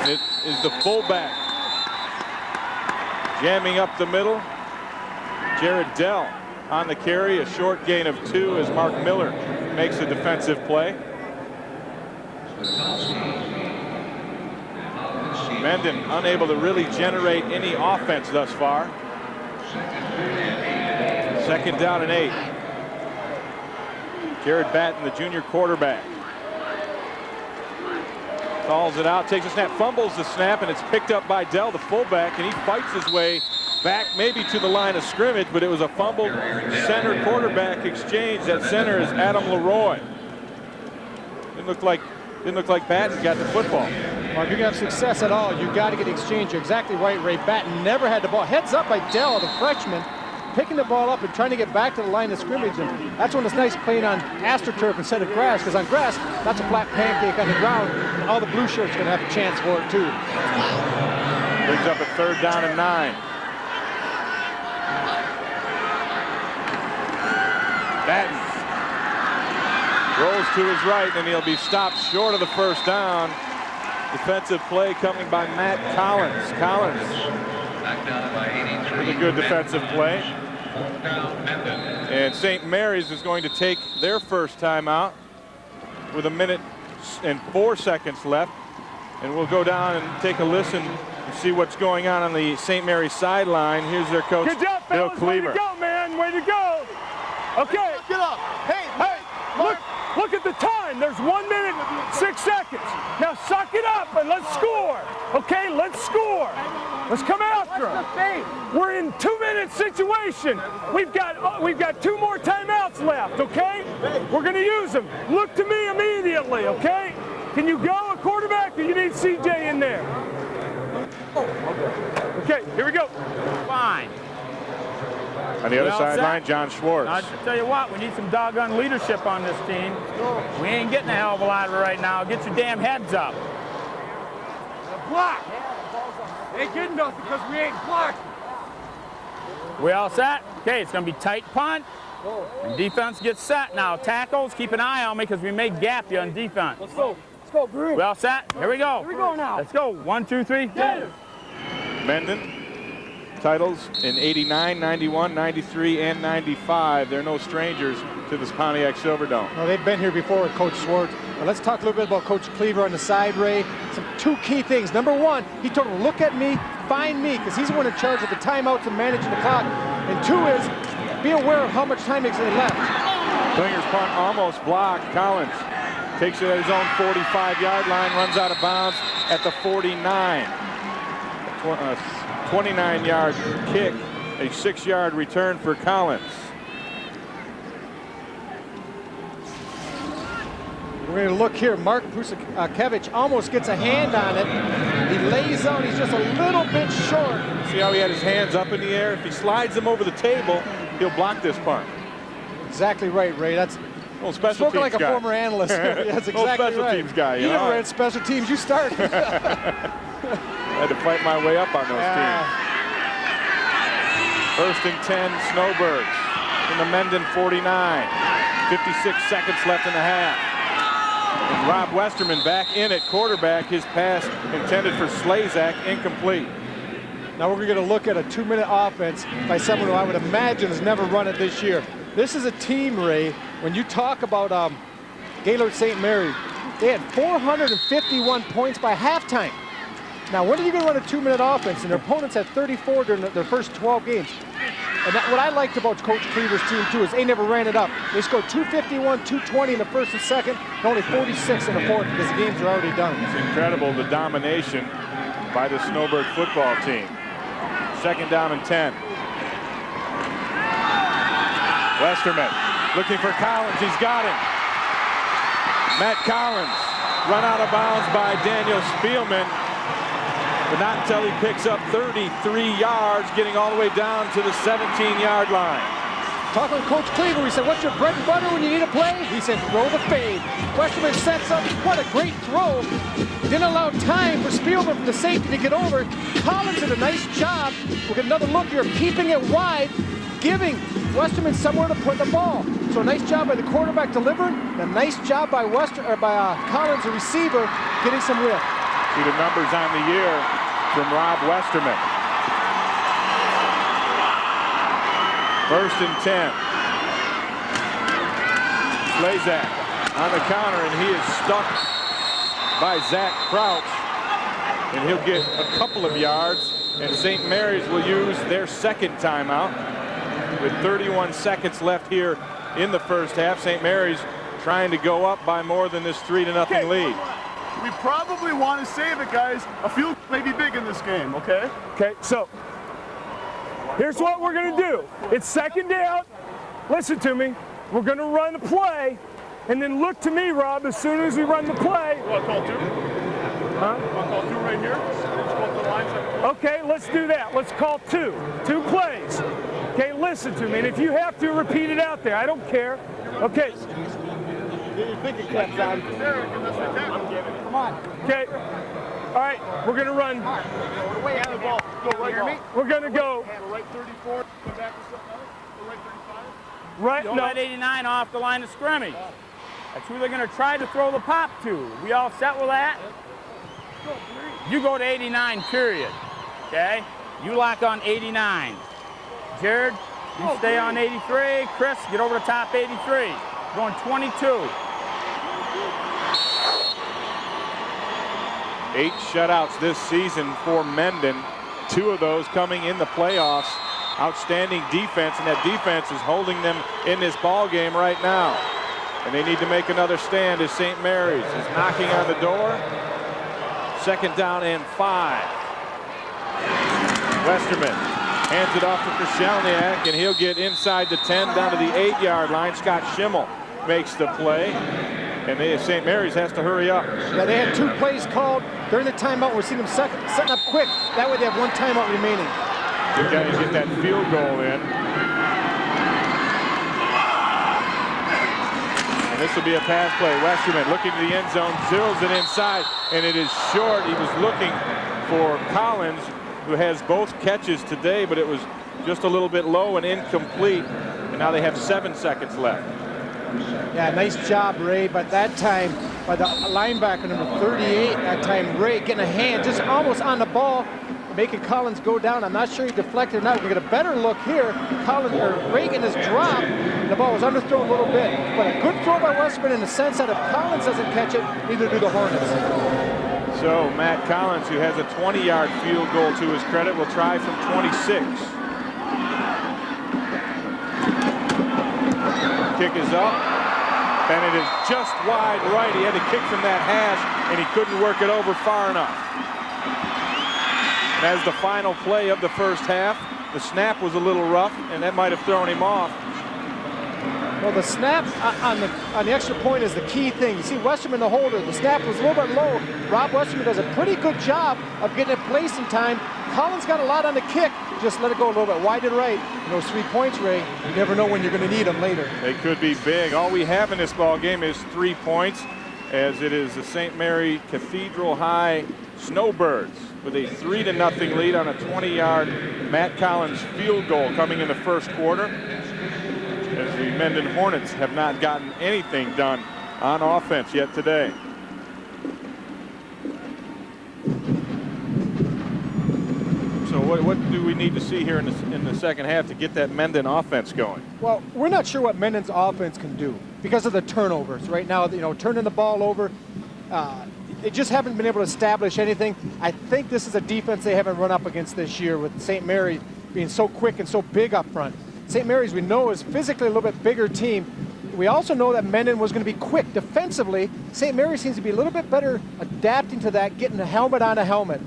Speaker 1: It is the fullback jamming up the middle. Jared Dell on the carry, a short gain of 2 as Mark Miller makes a defensive play. Mendon unable to really generate any offense thus far. 2nd down and 8. Jared Batten, the junior quarterback. Calls it out, takes a snap, fumbles the snap, and it's picked up by Dell, the fullback, and he fights his way back maybe to the line of scrimmage, but it was a fumbled center quarterback exchange. That center is Adam Leroy. Didn't look like Batten got the football.
Speaker 2: Well, if you're going to have success at all, you've got to get exchange. You're exactly right, Ray. Batten never had the ball. Heads up by Dell, the freshman. picking the ball up and trying to get back to the line of scrimmage. And that's when it's nice playing on AstroTurf instead of grass, because on grass, that's a flat pancake on the ground, and all the blue shirts are going to have a chance for it too.
Speaker 1: Brings up a 3rd down and 9. Batten rolls to his right, and he'll be stopped short of the 1st down. Defensive play coming by Matt Collins. Collins with a good defensive play. And St. Mary's is going to take their 1st timeout with 1 minute and 4 seconds left. And we'll go down and take a listen and see what's going on the St. Mary's sideline. Here's their coach,
Speaker 7: Good job,
Speaker 1: Bill
Speaker 7: fellas.
Speaker 1: Cleaver.
Speaker 7: Way to go, man. Way to go. Okay.
Speaker 6: Get up. Hey,
Speaker 7: Look at the time. There's 1 minute, 6 seconds. Now suck it up and let's score. Okay, let's score. Let's come after them. We're in 2-minute situation. We've got 2 more timeouts left. Okay, we're going to use them. Look to me immediately. Okay, can you go a quarterback, or you need CJ in there? Okay, here we go. Fine.
Speaker 1: On the other sideline, John Schwartz.
Speaker 7: I'll tell you what, we need some doggone leadership on this team. We ain't getting a hell of a lot of it right now. Get your damn heads up. Block. They ain't getting us because we ain't blocked. We all set? Okay, it's going to be tight punt. And defense gets set now. Tackles, keep an eye on me because we may gap you on defense. Let's go. Let's go, Green. We all set? Here we go. Here we go now. Let's go. 1, 2, 3. Get it.
Speaker 1: Mendon. Titles in 89, 91, 93, and 95. They're no strangers to this Pontiac Silverdome.
Speaker 2: Well, they've been here before with Coach Schwartz. But let's talk a little bit about Coach Cleaver on the side, Ray. Some 2 key things. Number 1, he told him, look at me, find me, because he's the one in charge of the timeouts and managing the clock. And 2 is, be aware of how much time is left.
Speaker 1: Klinger's punt almost blocked. Collins takes it at his own 45-yard line, runs out of bounds at the 49. 29-yard kick, a 6-yard return for Collins.
Speaker 2: We're going to look here. Mark Pusakevich almost gets a hand on it. He lays out. He's just a little bit short.
Speaker 1: See how he had his hands up in the air? If he slides them over the table, he'll block this punt.
Speaker 2: Exactly right, Ray. That's
Speaker 1: special
Speaker 2: spoken
Speaker 1: teams
Speaker 2: like
Speaker 1: guy.
Speaker 2: A former analyst. That's exactly
Speaker 1: special
Speaker 2: right.
Speaker 1: teams guy.
Speaker 2: You never ran special teams. You started.
Speaker 1: I had to fight my way up on those teams. 1st and 10, Snowbirds in the Mendon 49. 56 seconds left in the half. And Rob Westerman back in at quarterback. His pass intended for Slazak, incomplete.
Speaker 2: Now we're going to look at a 2-minute offense by someone who I would imagine has never run it this year. This is a team, Ray, when you talk about Gaylord St. Mary, they had 451 points by halftime. Now, when are you going to run a 2-minute offense? And their opponents had 34 during their first 12 games. And what I liked about Coach Cleaver's team, too, is they never ran it up. They scored 251, 220 in the 1st and 2nd, and only 46 in the 4th because the games are already done.
Speaker 1: It's incredible, the domination by the Snowbird football team. 2nd down and 10. Westerman looking for Collins. He's got him. Matt Collins run out of bounds by Daniel Spielman. But not until he picks up 33 yards, getting all the way down to the 17-yard line.
Speaker 2: Talking with Coach Cleaver, we said, what's your bread and butter when you need a play? He said, throw the fade. Westerman sets up. What a great throw. Didn't allow time for Spielman from the safety to get over. Collins did a nice job. We'll get another look here, keeping it wide, giving Westerman somewhere to put the ball. So a nice job by the quarterback delivering, and a nice job by Collins, the receiver, getting some width.
Speaker 1: See the numbers on the year from Rob Westerman. 1st and 10. Slazak on the counter, and he is stuck by Zach Crouch. And he'll get a couple of yards. And St. Mary's will use their 2nd timeout with 31 seconds left here in the 1st half. St. Mary's trying to go up by more than this 3-0 lead.
Speaker 8: We probably want to save it, guys. A field may be big in this game, okay?
Speaker 7: Okay, so here's what we're going to do. It's 2nd down. Listen to me. We're going to run the play, and then look to me, Rob, as soon as we run the play.
Speaker 8: You want to call 2?
Speaker 7: Huh?
Speaker 8: You want to call 2 right here? Just go up the line.
Speaker 7: Okay, let's do that. Let's call 2. 2 plays. Okay, listen to me, and if you have to, repeat it out there. I don't care. Okay.
Speaker 2: Come on.
Speaker 7: Okay. All right, we're going to run.
Speaker 8: Way out of the ball. Go right ball.
Speaker 7: We're going to go.
Speaker 8: Right 34. Come back to something else. Go right 35.
Speaker 7: Right.
Speaker 9: Don't
Speaker 7: No.
Speaker 9: let 89 off the line of scrimmage. That's who they're going to try to throw the pop to. We all set with that? You go to 89, period. Okay? You lock on 89. Jared, you stay on 83. Chris, get over the top 83. Going 22.
Speaker 1: 8 shutouts this season for Mendon. 2 of those coming in the playoffs. Outstanding defense, and that defense is holding them in this ball game right now. And they need to make another stand as St. Mary's is knocking on the door. 2nd down and 5. Westerman hands it off to Krashelniak, and he'll get inside the 10 down to the 8-yard line. Scott Schimmel makes the play, and St. Mary's has to hurry up.
Speaker 2: Yeah, they had 2 plays called during the timeout. We're seeing them setting up quick. That way they have 1 timeout remaining.
Speaker 1: They've got to get that field goal in. And this will be a pass play. Westerman looking to the end zone, zeroes it inside, and it is short. He was looking for Collins, who has both catches today, but it was just a little bit low and incomplete. And now they have 7 seconds left.
Speaker 2: Yeah, nice job, Ray. But that time, by the linebacker, number 38, that time, Ray getting a hand just almost on the ball, making Collins go down. I'm not sure he deflected or not. We get a better look here. Ray getting his drop. The ball was underthrown a little bit. But a good throw by Westerman in the sense that if Collins doesn't catch it, neither do the Hornets.
Speaker 1: So Matt Collins, who has a 20-yard field goal to his credit, will try from 26. Kick is up, and it is just wide right. He had to kick from that hash, and he couldn't work it over far enough. And as the final play of the first half, the snap was a little rough, and that might have thrown him off.
Speaker 2: Well, the snap on the extra point is the key thing. You see Westerman, the holder, the snap was a little bit low. Rob Westerman does a pretty good job of getting it placed in time. Collins got a lot on the kick. Just let it go a little bit wide and right. And those 3 points, Ray, you never know when you're going to need them later.
Speaker 1: They could be big. All we have in this ball game is 3 points, as it is the St. Mary Cathedral High Snowbirds with a 3-0 lead on a 20-yard Matt Collins field goal coming in the first quarter, as the Mendon Hornets have not gotten anything done on offense yet today. So what do we need to see here in the second half to get that Mendon offense going?
Speaker 2: Well, we're not sure what Mendon's offense can do because of the turnovers. Right now, turning the ball over, they just haven't been able to establish anything. I think this is a defense they haven't run up against this year, with St. Mary being so quick and so big up front. St. Mary's, we know, is physically a little bit bigger team. We also know that Mendon was going to be quick defensively. St. Mary seems to be a little bit better adapting to that, getting a helmet on a helmet.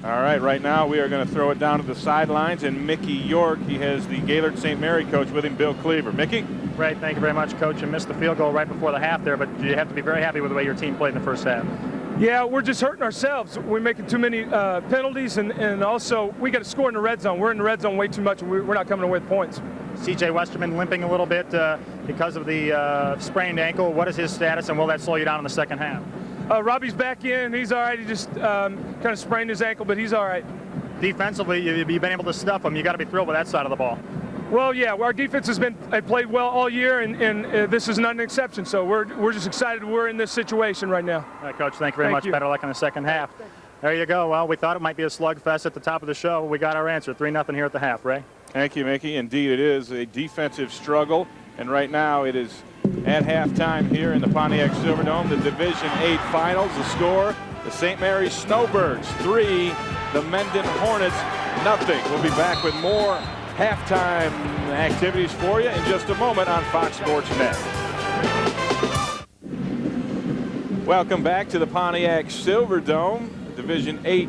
Speaker 1: All right, right now we are going to throw it down to the sidelines, and Mickey York, he has the Gaylord St. Mary coach with him, Bill Cleaver. Mickey?
Speaker 4: Right, thank you very much, Coach. You missed the field goal right before the half there, but you have to be very happy with the way your team played in the first half.
Speaker 7: Yeah, we're just hurting ourselves. We're making too many penalties, and also we got to score in the red zone. We're in the red zone way too much, and we're not coming away with points.
Speaker 4: C.J. Westerman limping a little bit because of the sprained ankle. What is his status, and will that slow you down in the second half?
Speaker 7: Robbie's back in. He's all right. He just kind of sprained his ankle, but he's all right.
Speaker 4: Defensively, you've been able to stuff him. You got to be thrilled with that side of the ball.
Speaker 7: Well, yeah, our defense has played well all year, and this is not an exception. So we're just excited we're in this situation right now.
Speaker 4: All right, Coach, thank you very much. Better luck in the second half. There you go. Well, we thought it might be a slugfest at the top of the show. We got our answer. 3-0 here at the half. Ray?
Speaker 1: Thank you, Mickey. Indeed, it is a defensive struggle, and right now it is at halftime here in the Pontiac Silverdome, the Division 8 finals. The score, the St. Mary's Snowbirds 3, the Mendon Hornets 0. We'll be back with more halftime activities for you in just a moment on Fox Sports Net. Welcome back to the Pontiac Silverdome, Division 8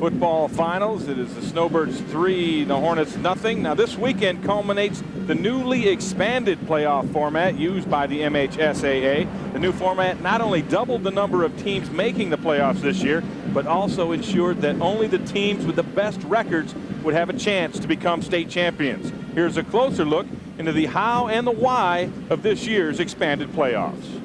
Speaker 1: football finals. It is the Snowbirds 3, the Hornets nothing. Now this weekend culminates the newly expanded playoff format used by the MHSAA. The new format not only doubled the number of teams making the playoffs this year, but also ensured that only the teams with the best records would have a chance to become state champions. Here's a closer look into the how and the why of this year's expanded playoffs.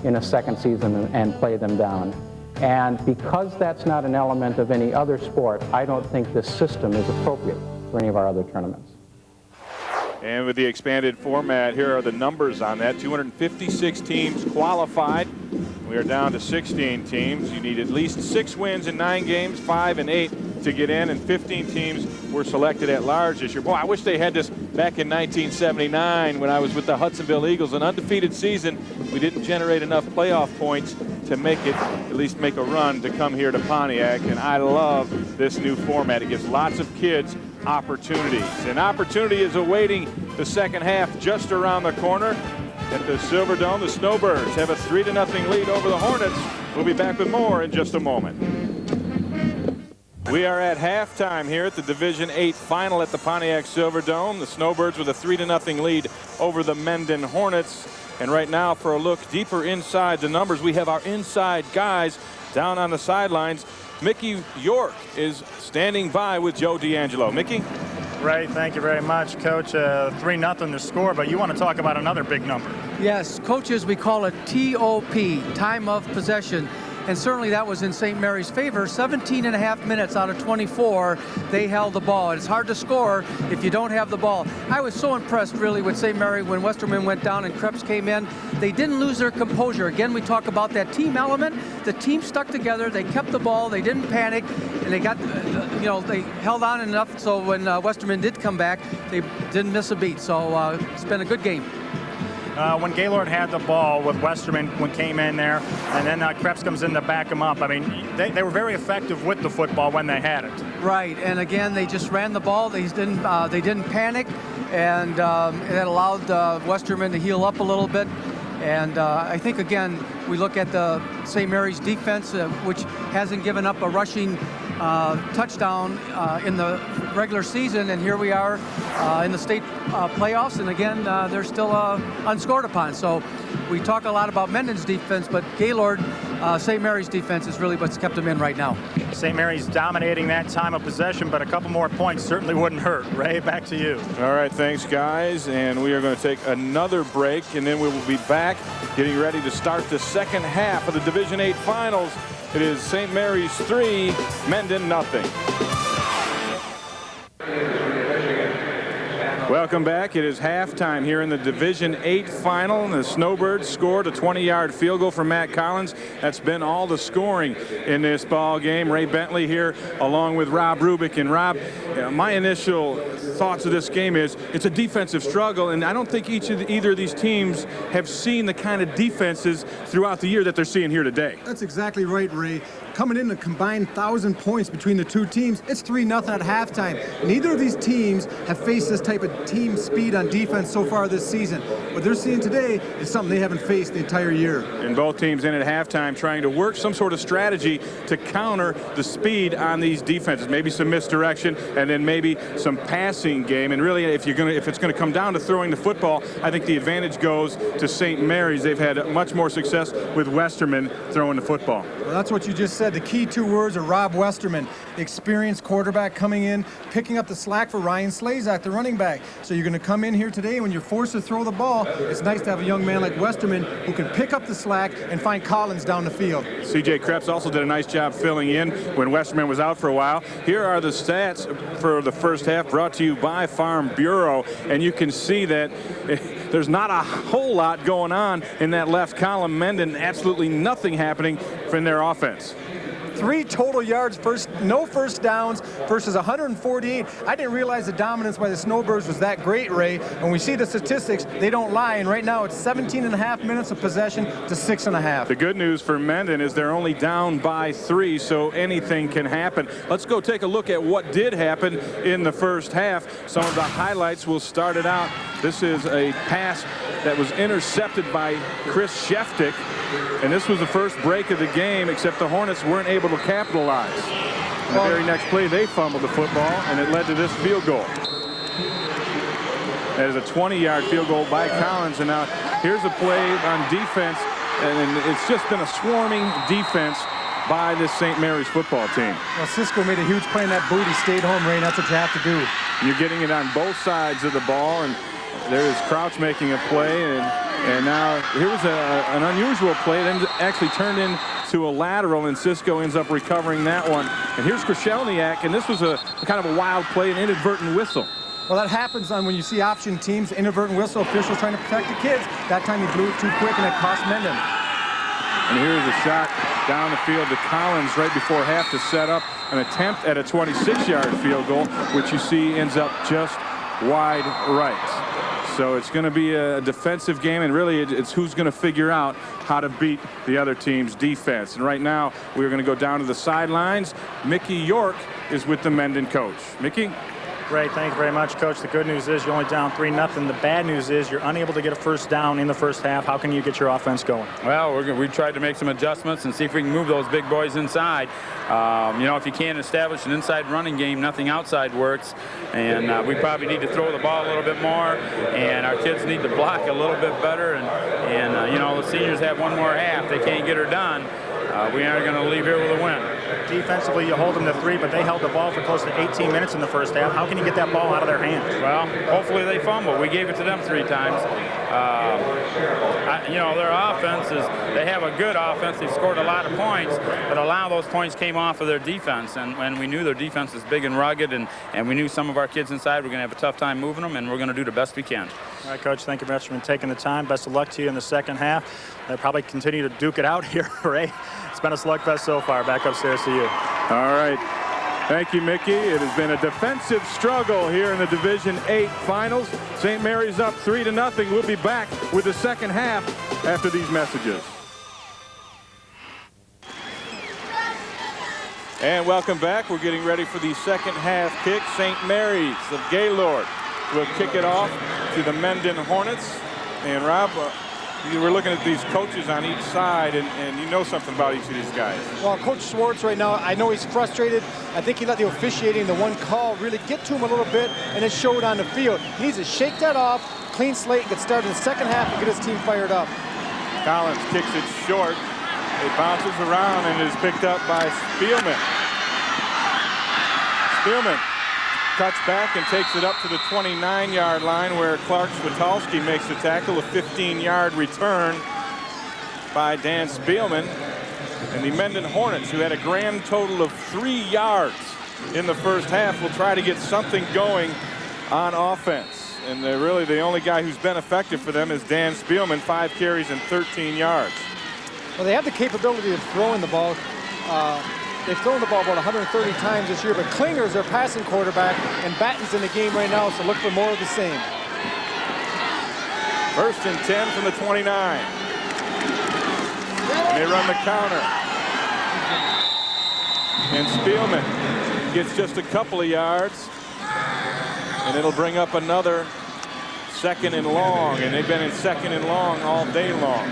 Speaker 10: in a second season and play them down. And because that's not an element of any other sport, I don't think this system is appropriate for any of our other tournaments.
Speaker 1: And with the expanded format, here are the numbers on that. 256 teams qualified. We are down to 16 teams. You need at least 6 wins in 9 games, 5 and 8 to get in, and 15 teams were selected at large this year. Boy, I wish they had this back in 1979 when I was with the Hudsonville Eagles. An undefeated season. We didn't generate enough playoff points to make it, at least make a run to come here to Pontiac, and I love this new format. It gives lots of kids opportunities. And opportunity is awaiting the second half just around the corner at the Silverdome. The Snowbirds have a 3-0 lead over the Hornets. We'll be back with more in just a moment. We are at halftime here at the Division 8 final at the Pontiac Silverdome. The Snowbirds with a 3-0 lead over the Mendon Hornets. And right now, for a look deeper inside the numbers, we have our inside guys down on the sidelines. Mickey York is standing by with Joe D'Angelo. Mickey?
Speaker 4: Ray, thank you very much, Coach. 3-0 to score, but you want to talk about another big number.
Speaker 5: Yes, coaches, we call it TOP, time of possession. And certainly that was in St. Mary's favor. 17.5 minutes out of 24, they held the ball. It's hard to score if you don't have the ball. I was so impressed, really, with St. Mary when Westerman went down and Krebs came in. They didn't lose their composure. Again, we talk about that team element. The team stuck together. They kept the ball. They didn't panic. And they got, they held on enough so when Westerman did come back, they didn't miss a beat. So it's been a good game.
Speaker 4: When Gaylord had the ball with Westerman when came in there, and then Krebs comes in to back him up. I mean, they were very effective with the football when they had it.
Speaker 5: Right, and again, they just ran the ball. They didn't panic, and that allowed Westerman to heal up a little bit. And I think, again, we look at the St. Mary's defense, which hasn't given up a rushing touchdown in the regular season, and here we are in the state playoffs, and again, they're still unscored upon. So we talk a lot about Mendon's defense, but Gaylord, St. Mary's defense is really what's kept them in right now.
Speaker 4: St. Mary's dominating that time of possession, but a couple more points certainly wouldn't hurt. Ray, back to you.
Speaker 1: All right, thanks, guys, and we are going to take another break, and then we will be back getting ready to start the second half of the Division 8 finals. It is St. Mary's 3, Mendon nothing. Welcome back. It is halftime here in the Division 8 final. The Snowbirds scored a 20-yard field goal from Matt Collins. That's been all the scoring in this ball game. Ray Bentley here along with Rob Rubik. And Rob, my initial thoughts of this game is it's a defensive struggle, and I don't think either of these teams have seen the kind of defenses throughout the year that they're seeing here today.
Speaker 2: That's exactly right, Ray. Coming in a combined 1,000 points between the two teams, it's 3-0 at halftime. Neither of these teams have faced this type of team speed on defense so far this season. What they're seeing today is something they haven't faced the entire year.
Speaker 1: And both teams in at halftime trying to work some sort of strategy to counter the speed on these defenses. Maybe some misdirection and then maybe some passing game. And really, if it's going to come down to throwing the football, I think the advantage goes to St. Mary's. They've had much more success with Westerman throwing the football.
Speaker 2: Well, that's what you just said. The key two words are Rob Westerman, the experienced quarterback coming in, picking up the slack for Ryan Slazak, the running back. So you're going to come in here today, when you're forced to throw the ball, it's nice to have a young man like Westerman who can pick up the slack and find Collins down the field.
Speaker 1: C.J. Krebs also did a nice job filling in when Westerman was out for a while. Here are the stats for the first half brought to you by Farm Bureau, and you can see that there's not a whole lot going on in that left column. Mendon, absolutely nothing happening from their offense.
Speaker 2: 3 total yards, no first downs versus 148. I didn't realize the dominance by the Snowbirds was that great, Ray. When we see the statistics, they don't lie, and right now it's 17.5 minutes of possession to 6.5.
Speaker 1: The good news for Mendon is they're only down by 3, so anything can happen. Let's go take a look at what did happen in the first half. Some of the highlights, will start it out. This is a pass that was intercepted by Chris Sheftick, and this was the first break of the game, except the Hornets weren't able to capitalize. In the very next play, they fumbled the football, and it led to this field goal. That is a 20-yard field goal by Collins, and now here's a play on defense, and it's just been a swarming defense by this St. Mary's football team.
Speaker 2: Well, Cisco made a huge play in that boot. He stayed home, Ray, and that's what you have to do.
Speaker 1: You're getting it on both sides of the ball, and there is Crouch making a play, and now here was an unusual play. Then actually turned into a lateral, and Cisco ends up recovering that one. And here's Krashelniak, and this was a kind of a wild play, an inadvertent whistle.
Speaker 2: Well, that happens when you see option teams, inadvertent whistle, officials trying to protect the kids. That time he blew it too quick, and it cost Mendon.
Speaker 1: And here's a shot down the field to Collins right before half to set up an attempt at a 26-yard field goal, which you see ends up just wide right. So it's going to be a defensive game, and really it's who's going to figure out how to beat the other team's defense. And right now we're going to go down to the sidelines. Mickey York is with the Mendon coach. Mickey?
Speaker 4: Ray, thank you very much, Coach. The good news is you're only down 3-0. The bad news is you're unable to get a first down in the first half. How can you get your offense going?
Speaker 9: Well, we tried to make some adjustments and see if we can move those big boys inside. If you can't establish an inside running game, nothing outside works. And we probably need to throw the ball a little bit more. And our kids need to block a little bit better. And the seniors have one more half. They can't get her done. We aren't going to leave here with a win.
Speaker 4: defensively, you hold them to 3, but they held the ball for close to 18 minutes in the first half. How can you get that ball out of their hands?
Speaker 9: Well, hopefully they fumble. We gave it to them 3 times. You know, their offense is, they have a good offense. They've scored a lot of points, but a lot of those points came off of their defense. And we knew their defense is big and rugged, and we knew some of our kids inside were going to have a tough time moving them, and we're going to do the best we can.
Speaker 4: All right, Coach, thank you very much for taking the time. Best of luck to you in the second half. They'll probably continue to duke it out here, Ray. It's been a slugfest so far. Back upstairs to you.
Speaker 1: All right. Thank you, Mickey. It has been a defensive struggle here in the Division 8 finals. St. Mary's up 3-0. We'll be back with the second half after these messages. And welcome back. We're getting ready for the second half kick. St. Mary's of Gaylord will kick it off to the Mendon Hornets. And Rob, you were looking at these coaches on each side, and you know something about each of these guys.
Speaker 11: Well, Coach Swartz right now, I know he's frustrated. I think he let the officiating, the one call, really get to him a little bit, and it showed on the field. He needs to shake that off, clean slate, and get started in the second half and get his team fired up.
Speaker 1: Collins kicks it short. It bounces around and is picked up by Spielman. Spielman cuts back and takes it up to the 29-yard line, where Clark Switalski makes the tackle. A 15-yard return by Dan Spielman. And the Mendon Hornets, who had a grand total of 3 yards in the first half, will try to get something going on offense. And they're really the only guy who's been effective for them is Dan Spielman, 5 carries and 13 yards.
Speaker 11: Well, they have the capability of throwing the ball. They've thrown the ball about 130 times this year, but Klinger is their passing quarterback, and Batten's in the game right now, so look for more of the same.
Speaker 1: 1st and 10 from the 29. And they run the counter. And Spielman gets just a couple of yards, and it'll bring up another 2nd and long, and they've been in 2nd and long all day long.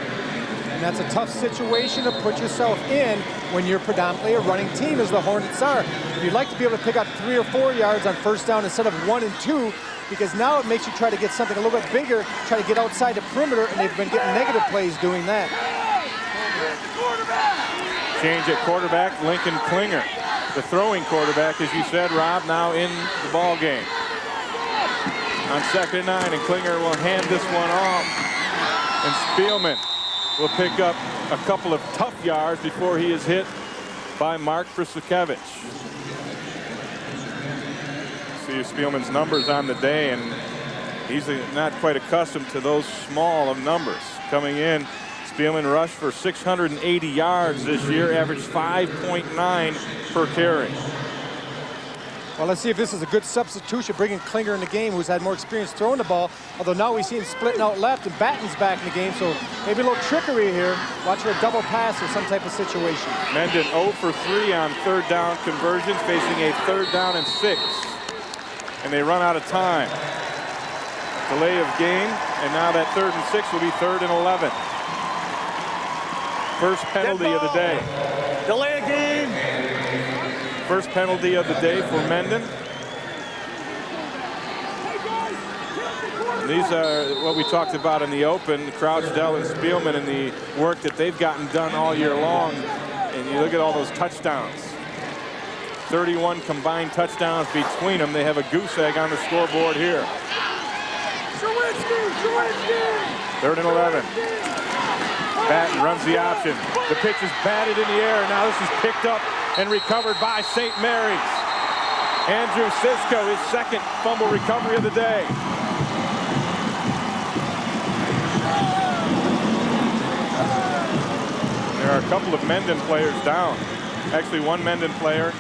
Speaker 11: And that's a tough situation to put yourself in when you're predominantly a running team, as the Hornets are. You'd like to be able to pick up 3 or 4 yards on first down instead of 1 and 2, because now it makes you try to get something a little bit bigger, try to get outside the perimeter, and they've been getting negative plays doing that.
Speaker 1: Change at quarterback, Lincoln Klinger, the throwing quarterback, as you said, Rob, now in the ball game. On 2nd and 9, and Klinger will hand this one off, and Spielman will pick up a couple of tough yards before he is hit by Mark Prusakevich. See Spielman's numbers on the day, and he's not quite accustomed to those small of numbers. Coming in, Spielman rushed for 680 yards this year, averaged 5.9 per carry.
Speaker 11: Well, let's see if this is a good substitution, bringing Klinger in the game, who's had more experience throwing the ball. Although now we see him splitting out left, and Batten's back in the game, so maybe a little trickery here. Watch for a double pass or some type of situation.
Speaker 1: Mendon 0 for 3 on 3rd down conversions, facing a 3rd down and 6. And they run out of time. Delay of game, and now that 3rd and 6 will be 3rd and 11. First penalty of the day.
Speaker 6: Delay of game.
Speaker 1: First penalty of the day for Mendon. And these are what we talked about in the open, Crouchdell and Spielman, and the work that they've gotten done all year long. And you look at all those touchdowns. 31 combined touchdowns between them. They have a goose egg on the scoreboard here. 3rd and 11. Batten runs the option. The pitch is batted in the air. Now this is picked up and recovered by St. Mary's. Andrew Sisko, his 2nd fumble recovery of the day. There are a couple of Mendon players down. Actually, one Mendon player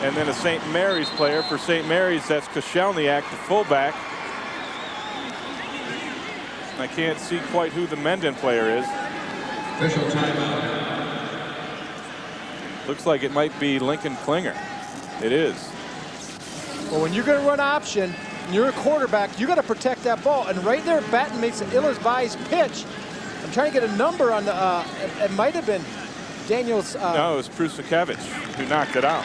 Speaker 1: and then a St. Mary's player. For St. Mary's, that's Koshelniak, the fullback. I can't see quite who the Mendon player is.
Speaker 12: Official timeout.
Speaker 1: Looks like it might be Lincoln Klinger. It is.
Speaker 11: Well, when you're going to run option, and you're a quarterback, you got to protect that ball. And right there, Batten makes an ill-advised pitch. I'm trying to get a number on the. It might have been Daniel's.
Speaker 1: No, it was Prusakevich who knocked it out.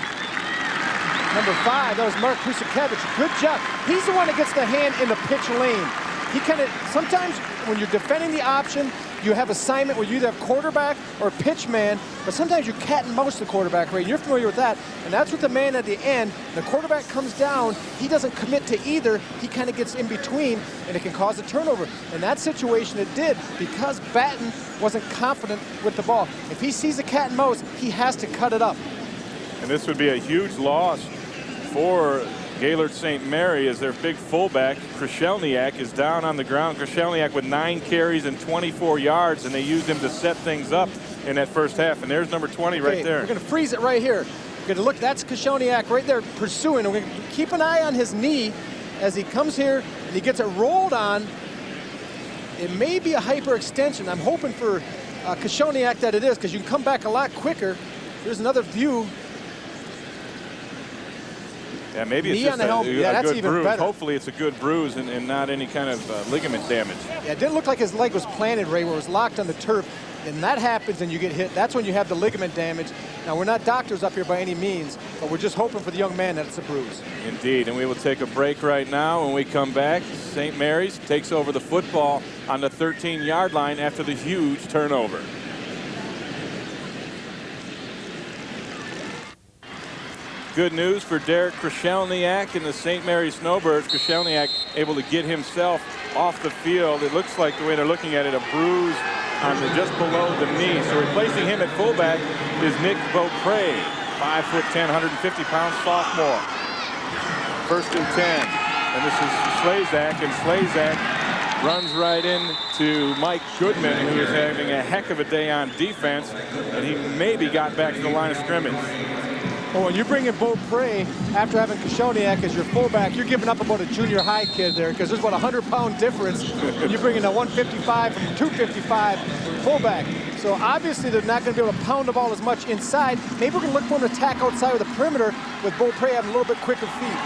Speaker 11: Number 5, that was Mark Prusakevich. Good job. He's the one that gets the hand in the pitch lane. He kind of, sometimes when you're defending the option, you have assignment where you either have quarterback or pitch man, but sometimes you cat and mouse the quarterback, right? You're familiar with that, and that's what the man at the end, the quarterback comes down, he doesn't commit to either, he kind of gets in between, and it can cause a turnover. In that situation, it did, because Batten wasn't confident with the ball. If he sees a cat and mouse, he has to cut it up.
Speaker 1: And this would be a huge loss for Gaylord St. Mary, as their big fullback, Krashelniak, is down on the ground. Krashelniak with 9 carries and 24 yards, and they used him to set things up in that first half. And there's number 20 right there.
Speaker 11: We're going to freeze it right here. We're going to look, that's Krashelniak right there pursuing. We're going to keep an eye on his knee as he comes here and he gets it rolled on. It may be a hyperextension. I'm hoping for Krashelniak that it is, because you can come back a lot quicker. Here's another view.
Speaker 1: Yeah, maybe it's just
Speaker 11: a
Speaker 1: good bruise.
Speaker 11: Better.
Speaker 1: Hopefully it's a good bruise and not any kind of ligament damage.
Speaker 11: Yeah, it didn't look like his leg was planted, Ray, where it was locked on the turf. And that happens and you get hit. That's when you have the ligament damage. Now, we're not doctors up here by any means, but we're just hoping for the young man that it's a bruise.
Speaker 1: Indeed, and we will take a break right now. When we come back, St. Mary's takes over the football on the 13-yard line after the huge turnover. Good news for Derek Krashelniak and the St. Mary's Snowbirds. Krashelniak able to get himself off the field. It looks like, the way they're looking at it, a bruise on just below the knee. So replacing him at fullback is Nick Beaupre, 5'10", 150-pound sophomore. 1st and 10, and this is Slazak, and Slazak runs right into Mike Goodman, who is having a heck of a day on defense, and he maybe got back to the line of scrimmage.
Speaker 11: Well, when you bring in Beaupre after having Krashelniak as your fullback, you're giving up about a junior high kid there, because there's about a 100-pound difference when you bring in a 155 from 255 fullback. So obviously they're not going to be able to pound the ball as much inside. Maybe we're going to look for an attack outside of the perimeter with Beaupre having a little bit quicker feet.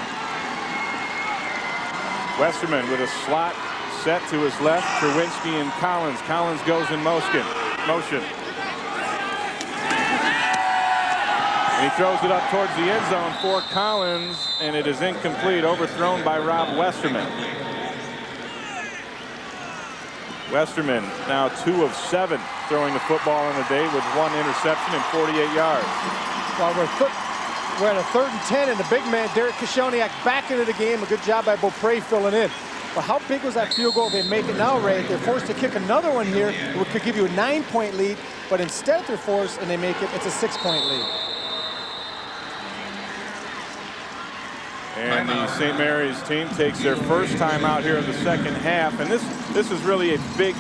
Speaker 1: Westerman with a slot set to his left. Trewinski and Collins. Collins goes in motion. And he throws it up towards the end zone for Collins, and it is incomplete, overthrown by Rob Westerman. Westerman now 2 of 7 throwing the football in a day with 1 interception and 48 yards.
Speaker 11: Well, we're at a 3rd and 10, and the big man, Derek Krashelniak, back into the game. A good job by Beaupre filling in. But how big was that field goal they make it now, Ray? If they're forced to kick another one here, it could give you a 9-point lead, but instead they're forced and they make it, it's a 6-point lead.
Speaker 1: And the St. Mary's team takes their first time out here in the second half. And this is really a big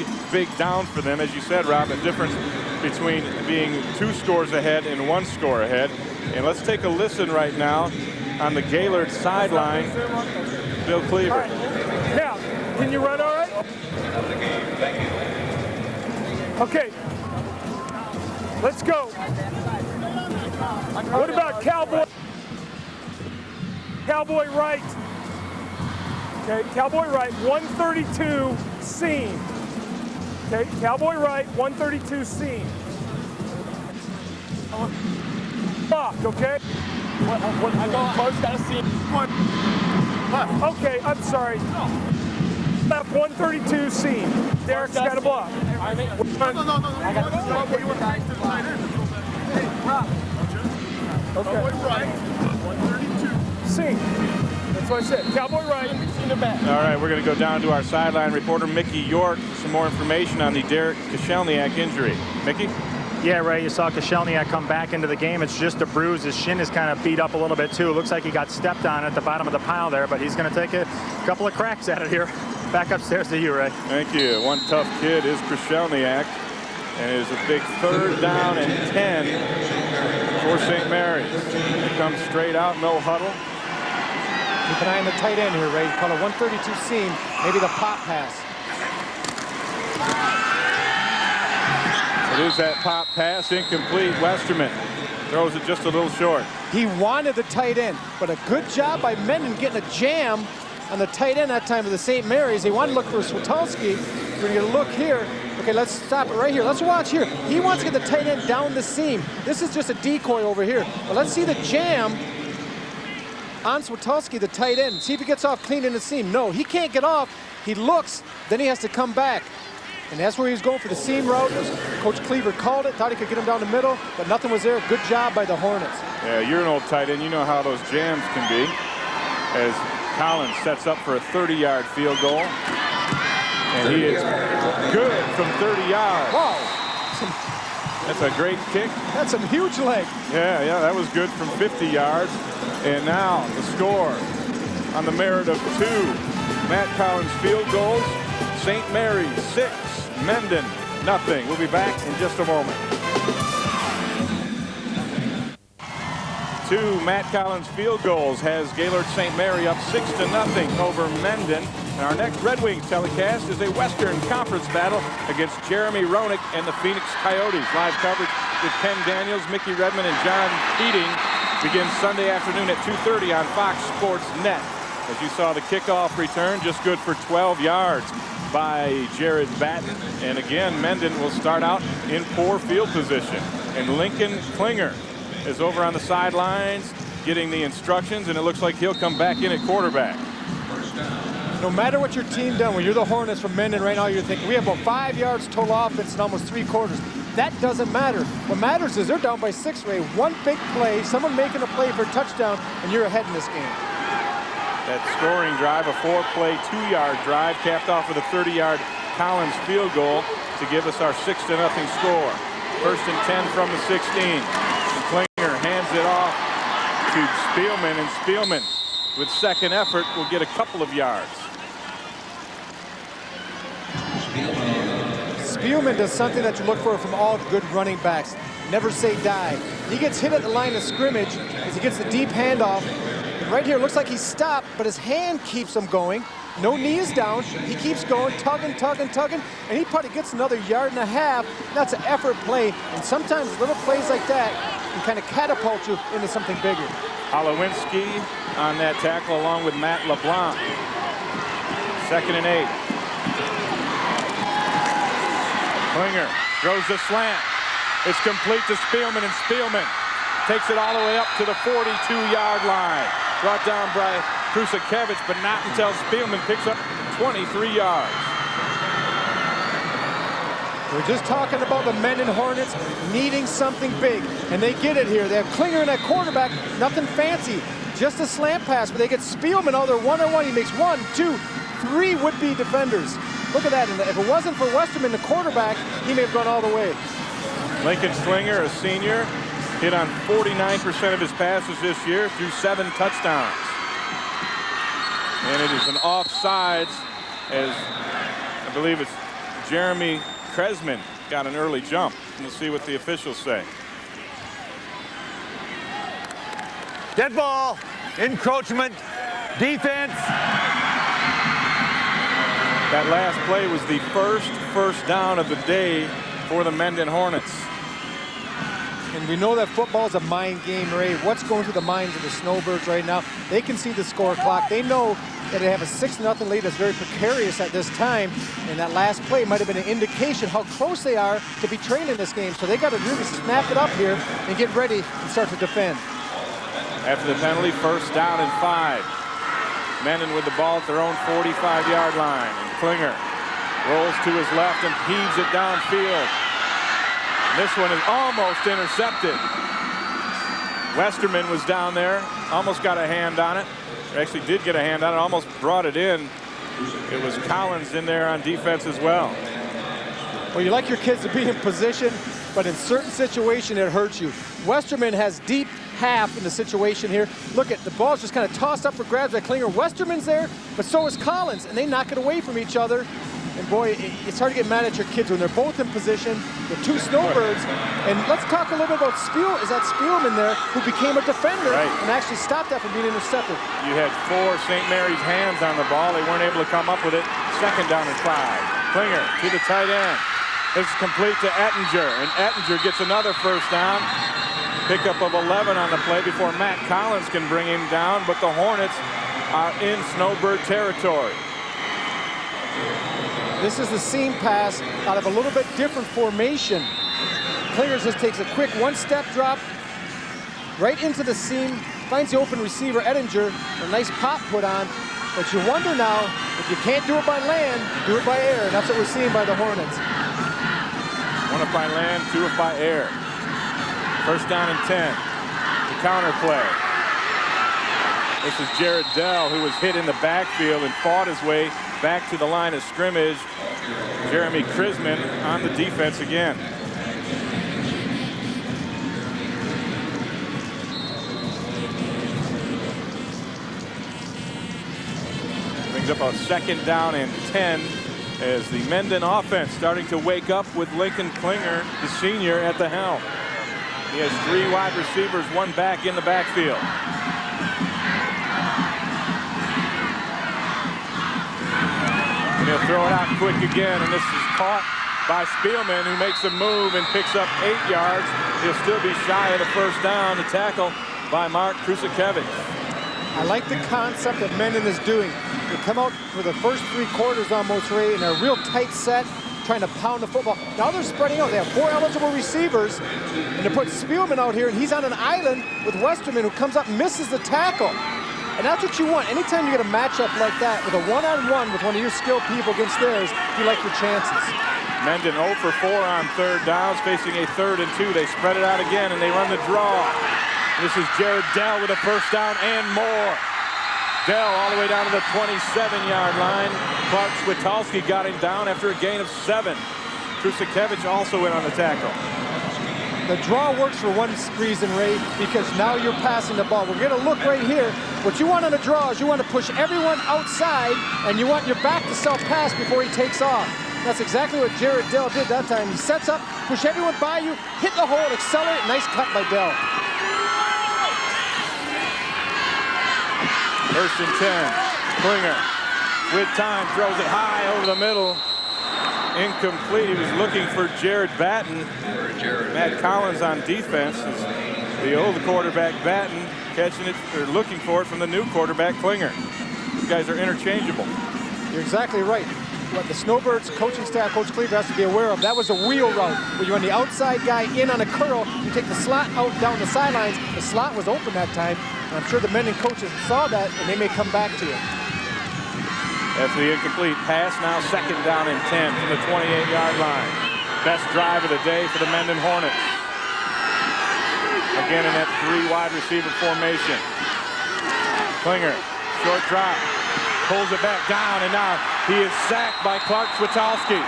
Speaker 1: down for them. As you said, Rob, a difference between being 2 scores ahead and 1 score ahead. And let's take a listen right now on the Gaylord sideline. Bill Cleaver.
Speaker 7: All right. Now, can you run all right? Okay. Let's go. What about Cowboy? Cowboy right. Okay, Cowboy right, 132 seam. Okay, Cowboy right, 132 seam. Block, okay?
Speaker 8: I go close, gotta see left.
Speaker 7: Okay, I'm sorry. Left 132 seam. Derek's got a block.
Speaker 8: No. I got you were back to the tight end. Hey, Rob. Okay. Cowboy right, 132
Speaker 7: seam. That's what I said. Cowboy right.
Speaker 1: All right, we're going to go down to our sideline reporter, Mickey York, for some more information on the Derek Krashelniak injury. Mickey?
Speaker 4: Yeah, Ray, you saw Krashelniak come back into the game. It's just a bruise. His shin is kind of beat up a little bit, too. It looks like he got stepped on at the bottom of the pile there, but he's going to take a couple of cracks at it here. Back upstairs to you, Ray.
Speaker 1: Thank you. One tough kid is Krashelniak, and it is a big 3rd down and 10 for St. Mary's. He comes straight out, no huddle.
Speaker 11: Keep an eye on the tight end here, Ray. Call a 132 seam, maybe the pop pass.
Speaker 1: It is that pop pass, incomplete. Westerman throws it just a little short.
Speaker 11: He wanted the tight end, but a good job by Mendon getting a jam on the tight end that time of the St. Mary's. They wanted to look for Switolski. We're going to get a look here. Okay, let's stop it right here. Let's watch here. He wants to get the tight end down the seam. This is just a decoy over here. But let's see the jam on Switolski, the tight end. See if he gets off clean in the seam. No, he can't get off. He looks, then he has to come back. And that's where he was going for the seam route. Coach Cleaver called it, thought he could get him down the middle, but nothing was there. Good job by the Hornets.
Speaker 1: Yeah, you're an old tight end. You know how those jams can be. As Collins sets up for a 30-yard field goal. And he is good from 30 yards.
Speaker 11: Wow.
Speaker 1: That's a great kick.
Speaker 11: That's some huge leg.
Speaker 1: Yeah, that was good from 50 yards. And now the score on the merit of 2 Matt Collins field goals. St. Mary's 6, Mendon nothing. We'll be back in just a moment. 2 Matt Collins field goals has Gaylord St. Mary up 6-0 over Mendon. And our next Red Wings telecast is a Western Conference battle against Jeremy Roenick and the Phoenix Coyotes. Live coverage with Ken Daniels, Mickey Redmond, and John Keating begins Sunday afternoon at 2:30 on Fox Sports Net. As you saw, the kickoff return just good for 12 yards by Jared Batten. And again, Mendon will start out in poor field position. And Lincoln Klinger is over on the sidelines getting the instructions, and it looks like he'll come back in at quarterback.
Speaker 11: No matter what your team done, when you're the Hornets from Mendon right now, you're thinking, we have about 5 yards total offense in almost 3 quarters. That doesn't matter. What matters is they're down by 6, Ray. One big play, someone making a play for a touchdown, and you're ahead in this game.
Speaker 1: That scoring drive, a 4-play, 2-yard drive, capped off with a 30-yard Collins field goal to give us our 6-0 score. 1st and 10 from the 16. And Klinger hands it off to Spielman, and Spielman, with second effort, will get a couple of yards.
Speaker 11: Spielman does something that you look for from all good running backs. Never say die. He gets hit at the line of scrimmage as he gets the deep handoff. And right here, it looks like he's stopped, but his hand keeps him going. No knees down. He keeps going, tugging, and he probably gets another 1.5 yards. That's an effort play. And sometimes little plays like that can kind of catapult you into something bigger.
Speaker 1: Holowinski on that tackle along with Matt LeBlanc. 2nd and 8. Klinger throws the slant. It's complete to Spielman, and Spielman takes it all the way up to the 42-yard line. Brought down by Krusakevich, but not until Spielman picks up 23 yards.
Speaker 11: We're just talking about the Mendon Hornets needing something big, and they get it here. They have Klinger in at quarterback, nothing fancy, just a slant pass, but they get Spielman out there one-on-one. He makes 1, 2, 3 would-be defenders. Look at that. And if it wasn't for Westerman, the quarterback, he may have gone all the way.
Speaker 1: Lincoln Klinger, a senior, hit on 49% of his passes this year through 7 touchdowns. And it is an offsides, as I believe it's Jeremy Kresman got an early jump. We'll see what the officials say.
Speaker 6: Dead ball, encroachment, defense.
Speaker 1: That last play was the first down of the day for the Mendon Hornets.
Speaker 11: And we know that football is a mind game, Ray. What's going through the minds of the Snowbirds right now? They can see the score clock. They know that they have a 6-0 lead that's very precarious at this time. And that last play might have been an indication how close they are to be trained in this game. So they got to really snap it up here and get ready and start to defend.
Speaker 1: After the penalty, 1st down and 5. Mendon with the ball at their own 45-yard line. And Klinger rolls to his left and heaves it downfield. This one is almost intercepted. Westerman was down there, almost got a hand on it. Actually did get a hand on it, almost brought it in. It was Collins in there on defense as well.
Speaker 11: Well, you like your kids to be in position, but in certain situations it hurts you. Westerman has deep half in the situation here. Look at the ball's just kind of tossed up for grabs by Klinger. Westerman's there, but so is Collins, and they knock it away from each other. And boy, it's hard to get mad at your kids when they're both in position. The 2 Snowbirds. And let's talk a little bit about Spielman there, who became a defender and actually stopped that from being intercepted.
Speaker 1: You had 4 St. Mary's hands on the ball. They weren't able to come up with it. 2nd down and 5. Klinger to the tight end. This is complete to Ettinger, and Ettinger gets another 1st down. Pickup of 11 on the play before Matt Collins can bring him down, but the Hornets are in Snowbird territory.
Speaker 11: This is the seam pass out of a little bit different formation. Klinger just takes a quick 1-step drop right into the seam, finds the open receiver, Ettinger, a nice pop put on. But you wonder now, if you can't do it by land, do it by air. And that's what we're seeing by the Hornets.
Speaker 1: 1 if by land, 2 if by air. First down and 10. The counter play. This is Jared Dell, who was hit in the backfield and fought his way back to the line of scrimmage. Jeremy Chrisman on the defense again. Brings up a second down and 10 as the Mendon offense starting to wake up with Lincoln Klinger, the senior, at the helm. He has 3 wide receivers, 1 back in the backfield. And he'll throw it out quick again, and this is caught by Spielman, who makes a move and picks up 8 yards. He'll still be shy of the first down. The tackle by Mark Krusakevich.
Speaker 11: I like the concept that Mendon is doing. They come out for the first 3 quarters almost, Ray, in a real tight set, trying to pound the football. Now they're spreading out. They have 4 eligible receivers, and they put Spielman out here, and he's on an island with Westerman, who comes up and misses the tackle. And that's what you want. Anytime you get a matchup like that with a one-on-one with one of your skilled people against theirs, you like your chances.
Speaker 1: Mendon 0 for 4 on 3rd downs, facing a 3rd and 2. They spread it out again, and they run the draw. This is Jared Dell with a first down and more. Dell all the way down to the 27-yard line. Clark Switalski got him down after a gain of 7. Krusakevich also in on the tackle.
Speaker 11: The draw works for one reason, Ray, because now you're passing the ball. We're going to look right here. What you want on a draw is you want to push everyone outside, and you want your back to self-pass before he takes off. That's exactly what Jared Dell did that time. He sets up, push everyone by you, hit the hole, accelerate. Nice cut by Dell.
Speaker 1: First and 10. Klinger with time throws it high over the middle. Incomplete. He was looking for Jared Batten. Matt Collins on defense. The old quarterback Batten catching it, or looking for it from the new quarterback Klinger. These guys are interchangeable.
Speaker 11: You're exactly right. What the Snowbirds coaching staff, Coach Cleaver, has to be aware of, that was a wheel route where you run the outside guy in on a curl, you take the slot out down the sidelines. The slot was open that time, and I'm sure the Mendon coaches saw that, and they may come back to you.
Speaker 1: After the incomplete pass, now second down and 10 from the 28-yard line. Best drive of the day for the Mendon Hornets. Again in that 3 wide receiver formation. Klinger, short drop, pulls it back down, and now he is sacked by Clark Switalski.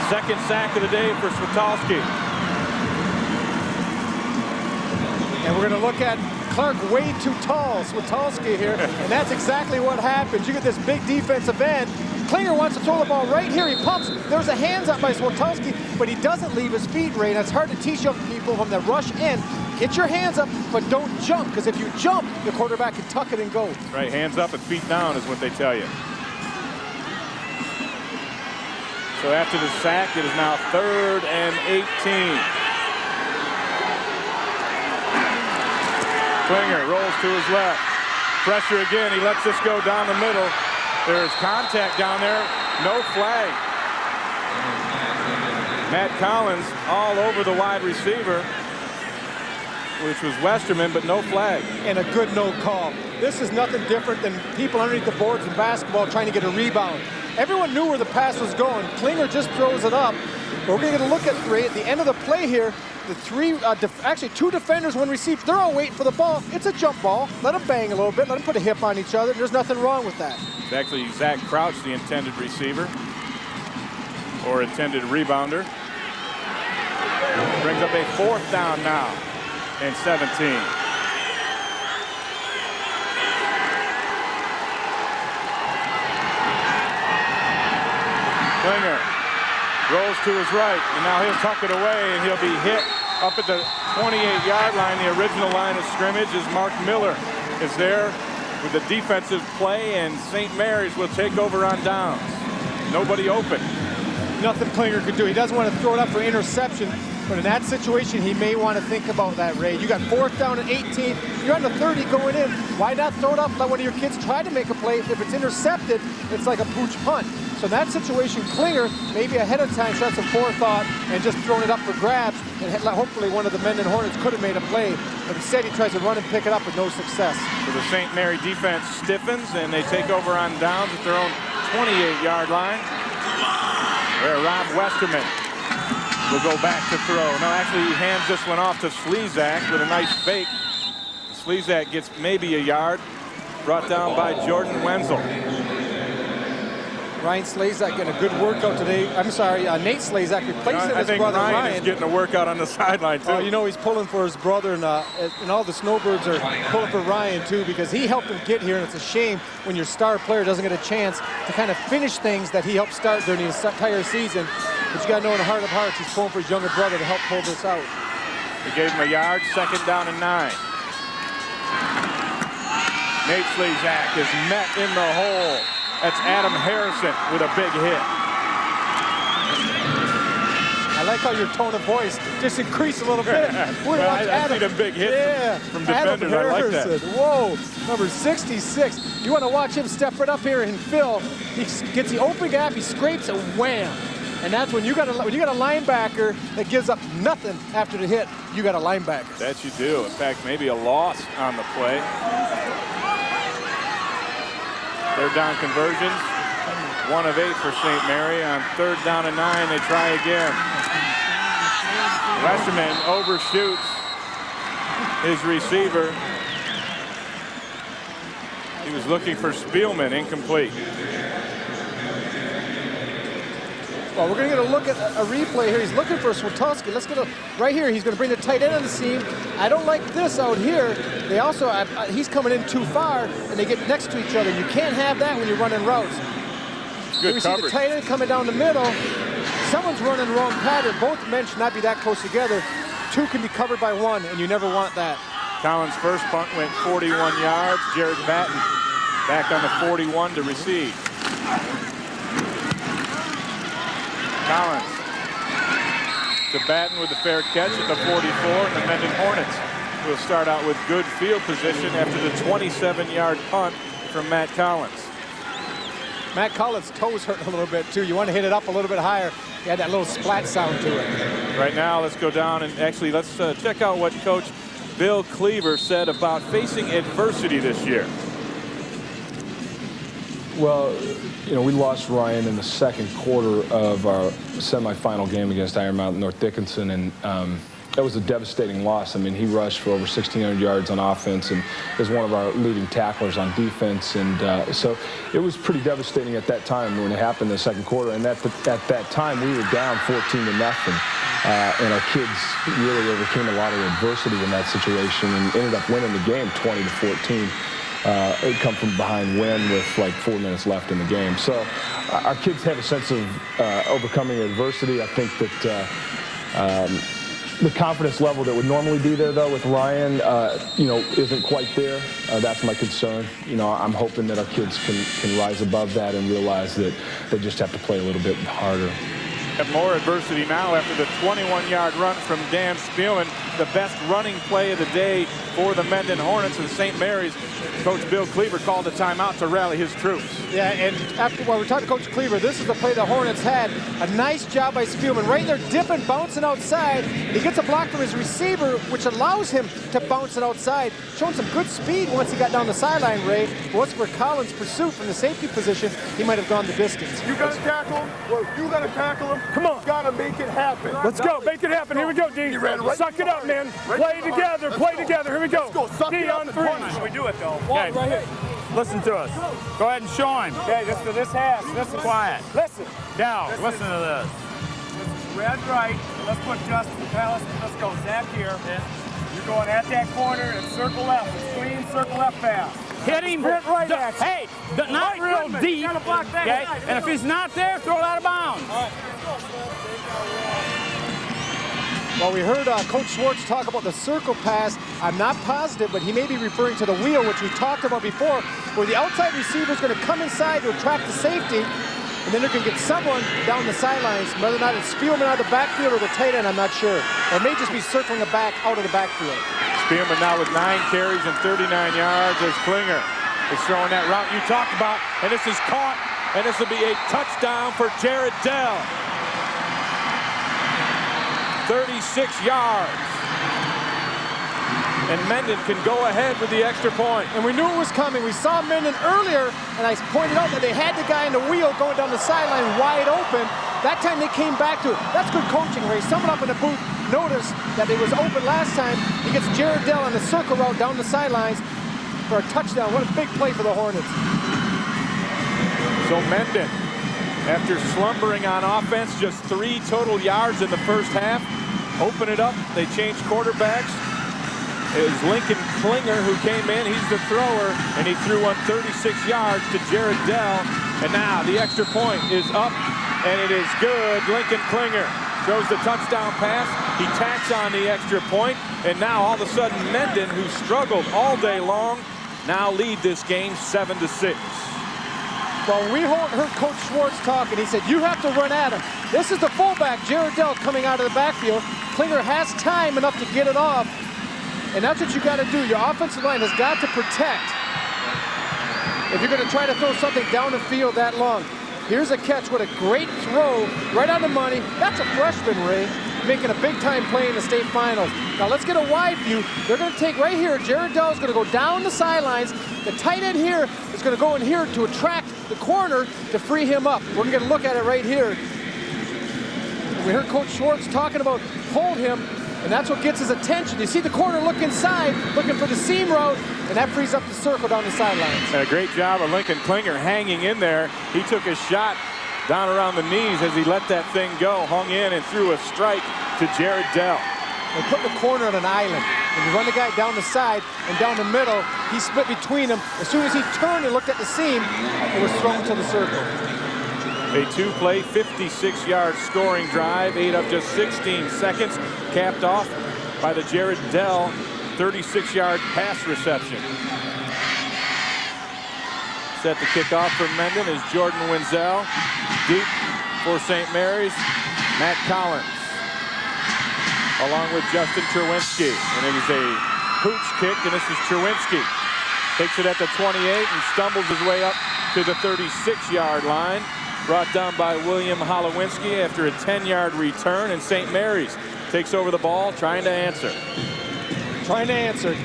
Speaker 1: Second sack of the day for Switalski.
Speaker 11: And we're going to look at Clark way too tall, Switalski here, and that's exactly what happens. You get this big defensive end. Klinger wants to throw the ball right here. He pumps. There's a hands up by Switalski, but he doesn't leave his feet, Ray. And it's hard to teach young people from the rush in. Get your hands up, but don't jump, because if you jump, the quarterback can tuck it and go.
Speaker 1: Right, hands up and feet down is what they tell you. So after the sack, it is now 3rd and 18. Klinger rolls to his left. Pressure again. He lets this go down the middle. There's contact down there. No flag. Matt Collins all over the wide receiver, which was Westerman, but no flag.
Speaker 11: And a good no call. This is nothing different than people underneath the boards in basketball trying to get a rebound. Everyone knew where the pass was going. Klinger just throws it up. But we're going to get a look at, Ray, at the end of the play here. The actually 2 defenders, 1 receiver, they're all waiting for the ball. It's a jump ball. Let them bang a little bit. Let them put a hip on each other. There's nothing wrong with that.
Speaker 1: It's actually Zach Crouch, the intended receiver, or intended rebounder. Brings up a 4th down now and 17. Klinger rolls to his right, and now he'll tuck it away, and he'll be hit up at the 28-yard line. The original line of scrimmage is Mark Miller is there with the defensive play, and St. Mary's will take over on downs. Nobody open.
Speaker 11: Nothing Klinger could do. He doesn't want to throw it up for interception. But in that situation, he may want to think about that, Ray. You got 4th down and 18. You're on the 30 going in. Why not throw it up? Let one of your kids try to make a play. If it's intercepted, it's like a pooch punt. So in that situation, Klinger maybe ahead of time showed some forethought and just thrown it up for grabs. And hopefully one of the Mendon Hornets could have made a play. But instead, he tries to run and pick it up with no success.
Speaker 1: So the St. Mary defense stiffens, and they take over on downs at their own 28-yard line. Where Rob Westerman will go back to throw. No, actually, he hands this one off to Slezak with a nice fake. Slezak gets maybe a yard. Brought down by Jordan Wenzel.
Speaker 11: Ryan Slezak getting a good workout today. I'm sorry, Nate Slezak replacing his brother Ryan.
Speaker 1: Ryan is getting a workout on the sideline, too.
Speaker 11: You know he's pulling for his brother, and all the Snowbirds are pulling for Ryan, too, because he helped him get here, and it's a shame when your star player doesn't get a chance to kind of finish things that he helped start during the entire season. But you got to know in the heart of hearts, he's pulling for his younger brother to help pull this out.
Speaker 1: He gave him a yard, 2nd down and 9. Nate Slezak is met in the hole. That's Adam Harrison with a big hit.
Speaker 11: I like how your tone of voice just increased a little bit.
Speaker 1: Well, I see them big hits from defenders.
Speaker 11: Adam
Speaker 1: I like that.
Speaker 11: Whoa, number 66. You want to watch him step right up here and fill. He gets the open gap, he scrapes and wham. And that's when you got a linebacker that gives up nothing after the hit. You got a linebacker.
Speaker 1: That you do. In fact, maybe a loss on the play. 3rd down conversions, 1 of 8 for St. Mary. On 3rd down and 9, they try again. Westerman overshoots his receiver. He was looking for Spielman, incomplete.
Speaker 11: Well, we're going to get a look at a replay here. He's looking for Swatowski. Let's get a right here. He's going to bring the tight end on the seam. I don't like this out here. They also, he's coming in too far, and they get next to each other. You can't have that when you're running routes.
Speaker 1: Good
Speaker 11: we
Speaker 1: coverage.
Speaker 11: See the tight end coming down the middle. Someone's running the wrong pattern. Both men should not be that close together. 2 can be covered by 1, and you never want that.
Speaker 1: Collins' first punt went 41 yards. Jared Batten back on the 41 to receive. Collins to Batten with the fair catch at the 44, and the Mendon Hornets will start out with good field position after the 27-yard punt from Matt Collins.
Speaker 11: Matt Collins' toes hurting a little bit, too. You want to hit it up a little bit higher. He had that little splat sound to it.
Speaker 1: Right now, let's go down and actually let's check out what Coach Bill Cleaver said about facing adversity this year.
Speaker 13: Well, you know, we lost Ryan in the 2nd quarter of our semifinal game against Iron Mountain North Dickinson, and that was a devastating loss. I mean, he rushed for over 1,600 yards on offense and is one of our leading tacklers on defense. And so it was pretty devastating at that time when it happened in the 2nd quarter. And at that time, we were down 14-0. And our kids really overcame a lot of adversity in that situation and ended up winning the game 20-14. It come from behind win with like 4 minutes left in the game. So our kids have a sense of overcoming adversity. I think that the confidence level that would normally be there, though, with Ryan, you know, isn't quite there. That's my concern. You know, I'm hoping that our kids can rise above that and realize that they just have to play a little bit harder.
Speaker 1: Have more adversity now after the 21-yard run from Dan Spielman, the best running play of the day for the Mendon Hornets, and St. Mary's. Coach Bill Cleaver called a timeout to rally his troops.
Speaker 11: Yeah, and while we're talking to Coach Cleaver, this is the play the Hornets had. A nice job by Spielman. Right there, dipping, bouncing outside. He gets a block from his receiver, which allows him to bounce it outside. Showing some good speed once he got down the sideline, Ray. But what's for Collins' pursuit from the safety position, he might have gone the distance.
Speaker 8: You got to tackle him. Well, you got to tackle him.
Speaker 7: Come on.
Speaker 8: You got to make it happen.
Speaker 7: Let's go. Make it happen. Here we go, D. Suck it up, man. Play together. Play together. Here we go.
Speaker 8: Let's go. Suck
Speaker 7: D
Speaker 8: it up
Speaker 7: on
Speaker 8: and
Speaker 7: 3.
Speaker 8: punish.
Speaker 9: We do it, though.
Speaker 7: Walk right here.
Speaker 9: Listen to us. Go ahead and show him.
Speaker 7: Okay, this half. Listen.
Speaker 9: Quiet.
Speaker 7: Listen.
Speaker 9: Down. Listen to this.
Speaker 7: Red right. Let's put Justin Palace. Let's go. Zach here. You're going at that corner and circle left. It's clean, circle left fast.
Speaker 9: Hit him.
Speaker 7: Right action.
Speaker 9: Hey, not real deep.
Speaker 7: You gotta block that
Speaker 9: Okay?
Speaker 7: side.
Speaker 9: And if he's not there, throw it out of bounds.
Speaker 7: All right.
Speaker 11: Well, we heard Coach Schwartz talk about the circle pass. I'm not positive, but he may be referring to the wheel, which we talked about before, where the outside receiver is going to come inside to attract the safety. and then they're going to get someone down the sidelines. Whether or not it's Spielman out of the backfield or the tight end, I'm not sure. Or it may just be circling a back out of the backfield.
Speaker 1: Spielman now with 9 carries and 39 yards as Klinger is throwing that route you talked about, and this is caught, and this will be a touchdown for Jared Dell. 36 yards. And Mendon can go ahead with the extra point.
Speaker 11: And we knew it was coming. We saw Mendon earlier, and I pointed out that they had the guy in the wheel going down the sideline wide open. That time they came back to it. That's good coaching, Ray. Someone up in the booth noticed that it was open last time. He gets Jared Dell on the circle route down the sidelines for a touchdown. What a big play for the Hornets.
Speaker 1: So Mendon, after slumbering on offense, just 3 total yards in the first half. Open it up. They changed quarterbacks. It was Lincoln Klinger who came in. He's the thrower, and he threw on 36 yards to Jared Dell. And now the extra point is up, and it is good. Lincoln Klinger throws the touchdown pass. He tacks on the extra point, and now all of a sudden Mendon, who struggled all day long, now lead this game 7-6.
Speaker 11: Well, we heard Coach Schwartz talking. He said, you have to run at him. This is the fullback, Jared Dell, coming out of the backfield. Klinger has time enough to get it off. And that's what you got to do. Your offensive line has got to protect if you're going to try to throw something down the field that long. Here's a catch. What a great throw. Right on the money. That's a freshman, Ray, making a big-time play in the state finals. Now let's get a wide view. They're going to take right here. Jared Dell is going to go down the sidelines. The tight end here is going to go in here to attract the corner to free him up. We're going to look at it right here. We heard Coach Schwartz talking about hold him. And that's what gets his attention. You see the corner look inside, looking for the seam route, and that frees up the circle down the sidelines.
Speaker 1: And a great job of Lincoln Klinger hanging in there. He took a shot down around the knees as he let that thing go, hung in and threw a strike to Jared Dell.
Speaker 11: They put the corner on an island. When you run the guy down the side and down the middle, he split between them. As soon as he turned and looked at the seam, it was thrown to the circle.
Speaker 1: A 2-play, 56-yard scoring drive, ate up just 16 seconds, capped off by the Jared Dell 36-yard pass reception. Set the kickoff for Mendon is Jordan Wenzel. Deep for St. Mary's, Matt Collins, along with Justin Cherwinski. And it is a pooch kick, and this is Cherwinski. Takes it at the 28 and stumbles his way up to the 36-yard line. Brought down by William Holowinski after a 10-yard return, and St. Mary's takes over the ball, trying to answer.
Speaker 11: Trying to answer.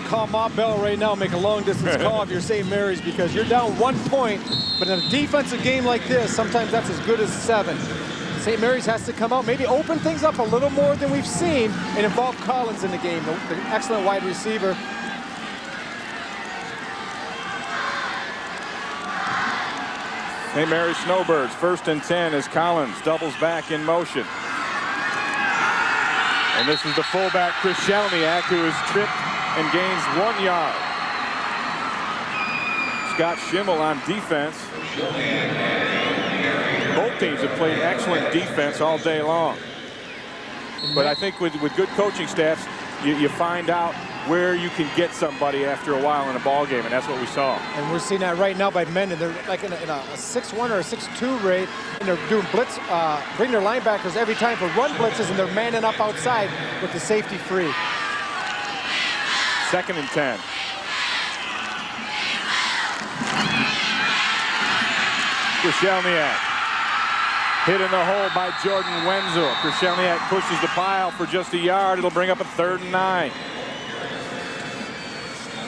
Speaker 11: Call Ma Bell right now, make a long-distance call if you're St. Mary's, because you're down 1 point, but in a defensive game like this, sometimes that's as good as 7. St. Mary's has to come out, maybe open things up a little more than we've seen, and involve Collins in the game, the excellent wide receiver.
Speaker 1: St. Mary's Snowbirds, 1st and 10 as Collins doubles back in motion. And this is the fullback, Chris Shelniak, who is tripped and gains 1 yard. Scott Schimmel on defense. Both teams have played excellent defense all day long. But I think with good coaching staffs, you find out where you can get somebody after a while in a ball game, and that's what we saw.
Speaker 11: And we're seeing that right now by Mendon. They're like in a 6-1 or a 6-2 rate, and they're doing blitz, bring their linebackers every time for run blitzes, and they're manning up outside with the safety free.
Speaker 1: 2nd and 10. Krashelniak hit in the hole by Jordan Wenzel. Krashelniak pushes the pile for just a yard. It'll bring up a 3rd and 9.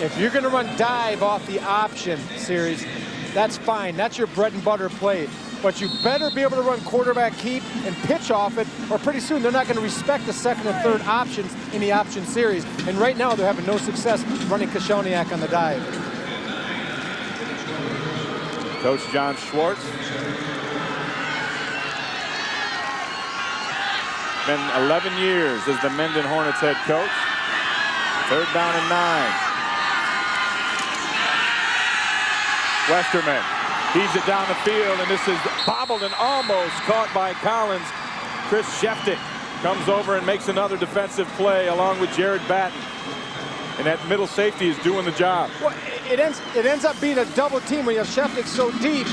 Speaker 11: If you're going to run dive off the option series, that's fine. That's your bread and butter play. But you better be able to run quarterback keep and pitch off it, or pretty soon they're not going to respect the 2nd and 3rd options in the option series. And right now they're having no success running Krashelniak on the dive.
Speaker 1: Coach John Schwartz. Been 11 years as the Mendon Hornets head coach. 3rd down and 9. Westerman, he's it down the field, and this is bobbled and almost caught by Collins. Chris Sheftick comes over and makes another defensive play along with Jared Batten. And that middle safety is doing the job.
Speaker 11: Well, it ends up being a double team when you have Sheftick so deep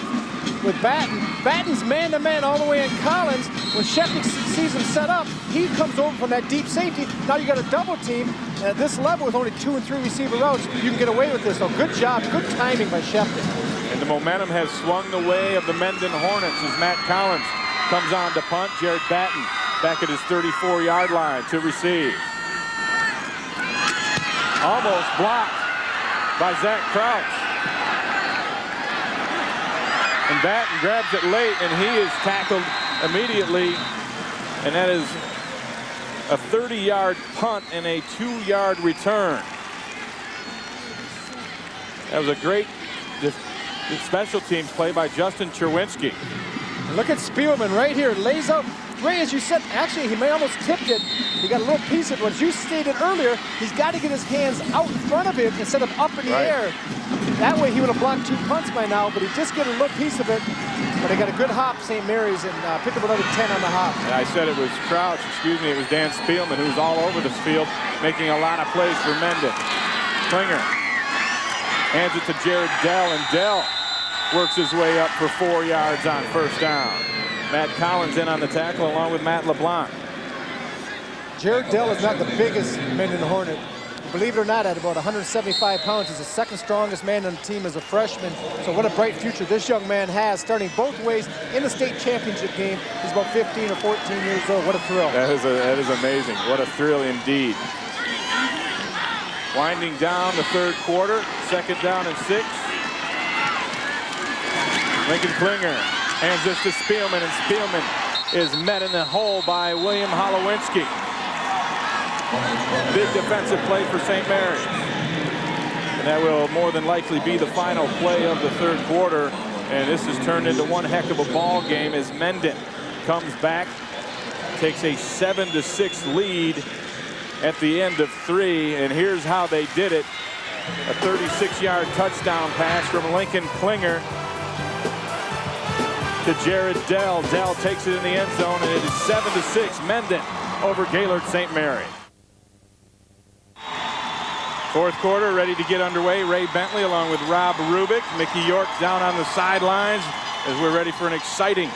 Speaker 11: with Batten. Batten's man-to-man all the way in Collins. When Sheffield sees him set up, he comes over from that deep safety. Now you got a double team. And at this level, with only 2 and 3 receiver routes, you can get away with this. So good job, good timing by Sheffield.
Speaker 1: And the momentum has swung the way of the Mendon Hornets as Matt Collins comes on to punt. Jared Batten back at his 34-yard line to receive. Almost blocked by Zach Crouch. And Batten grabs it late, and he is tackled immediately. And that is a 30-yard punt and a 2-yard return. That was a great special teams play by Justin Cherwinski.
Speaker 11: Look at Spielman right here, lays out. Ray, as you said, actually, he may almost tipped it. He got a little piece of it. As you stated earlier, he's got to get his hands out in front of him instead of up in the air. That way, he would have blocked 2 punts by now, but he just get a little piece of it. But he got a good hop, St. Mary's, and picked up another 10 on the hop.
Speaker 1: And I said it was Crouch, excuse me, it was Dan Spielman, who's all over this field, making a lot of plays for Mendon. Klinger hands it to Jared Dell, and Dell works his way up for 4 yards on first down. Matt Collins in on the tackle along with Matt LeBlanc.
Speaker 11: Jared Dell is not the biggest Mendon Hornet. Believe it or not, at about 175 pounds, he's the second strongest man on the team as a freshman. So what a bright future this young man has, starting both ways in the state championship game. He's about 15 or 14 years old. What a thrill.
Speaker 1: That is amazing. What a thrill indeed. Winding down the third quarter, second down and 6. Lincoln Klinger hands this to Spielman, and Spielman is met in the hole by William Holowinski. Big defensive play for St. Mary's. And that will more than likely be the final play of the third quarter. And this has turned into one heck of a ball game as Mendon comes back, takes a 7-6 lead at the end of 3. And here's how they did it. A 36-yard touchdown pass from Lincoln Klinger to Jared Dell. Dell takes it in the end zone, and it is 7-6 Mendon over Gaylord St. Mary. Fourth quarter ready to get underway. Ray Bentley along with Rob Rubik. Mickey York down on the sidelines as we're ready for an exciting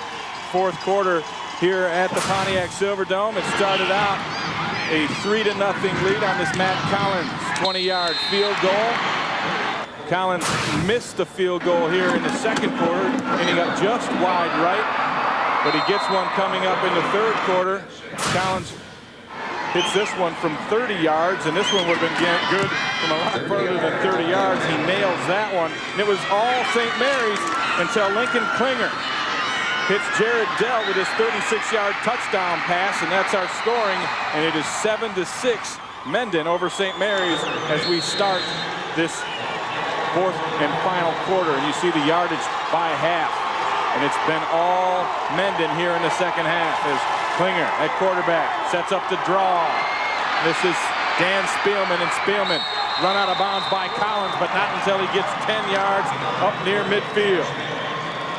Speaker 1: fourth quarter here at the Pontiac Silverdome. It started out a 3-0 lead on this Matt Collins 20-yard field goal. Collins missed the field goal here in the second quarter, ending up just wide right, but he gets one coming up in the third quarter. Collins hits this one from 30 yards, and this one would have been good from a lot further than 30 yards. He nails that one, and it was all St. Mary's until Lincoln Klinger hits Jared Dell with his 36-yard touchdown pass, and that's our scoring, and it is 7-6 Mendon over St. Mary's as we start this fourth and final quarter. And you see the yardage by half, and it's been all Mendon here in the second half as Klinger at quarterback sets up the draw. This is Dan Spielman, and Spielman run out of bounds by Collins, but not until he gets 10 yards up near midfield.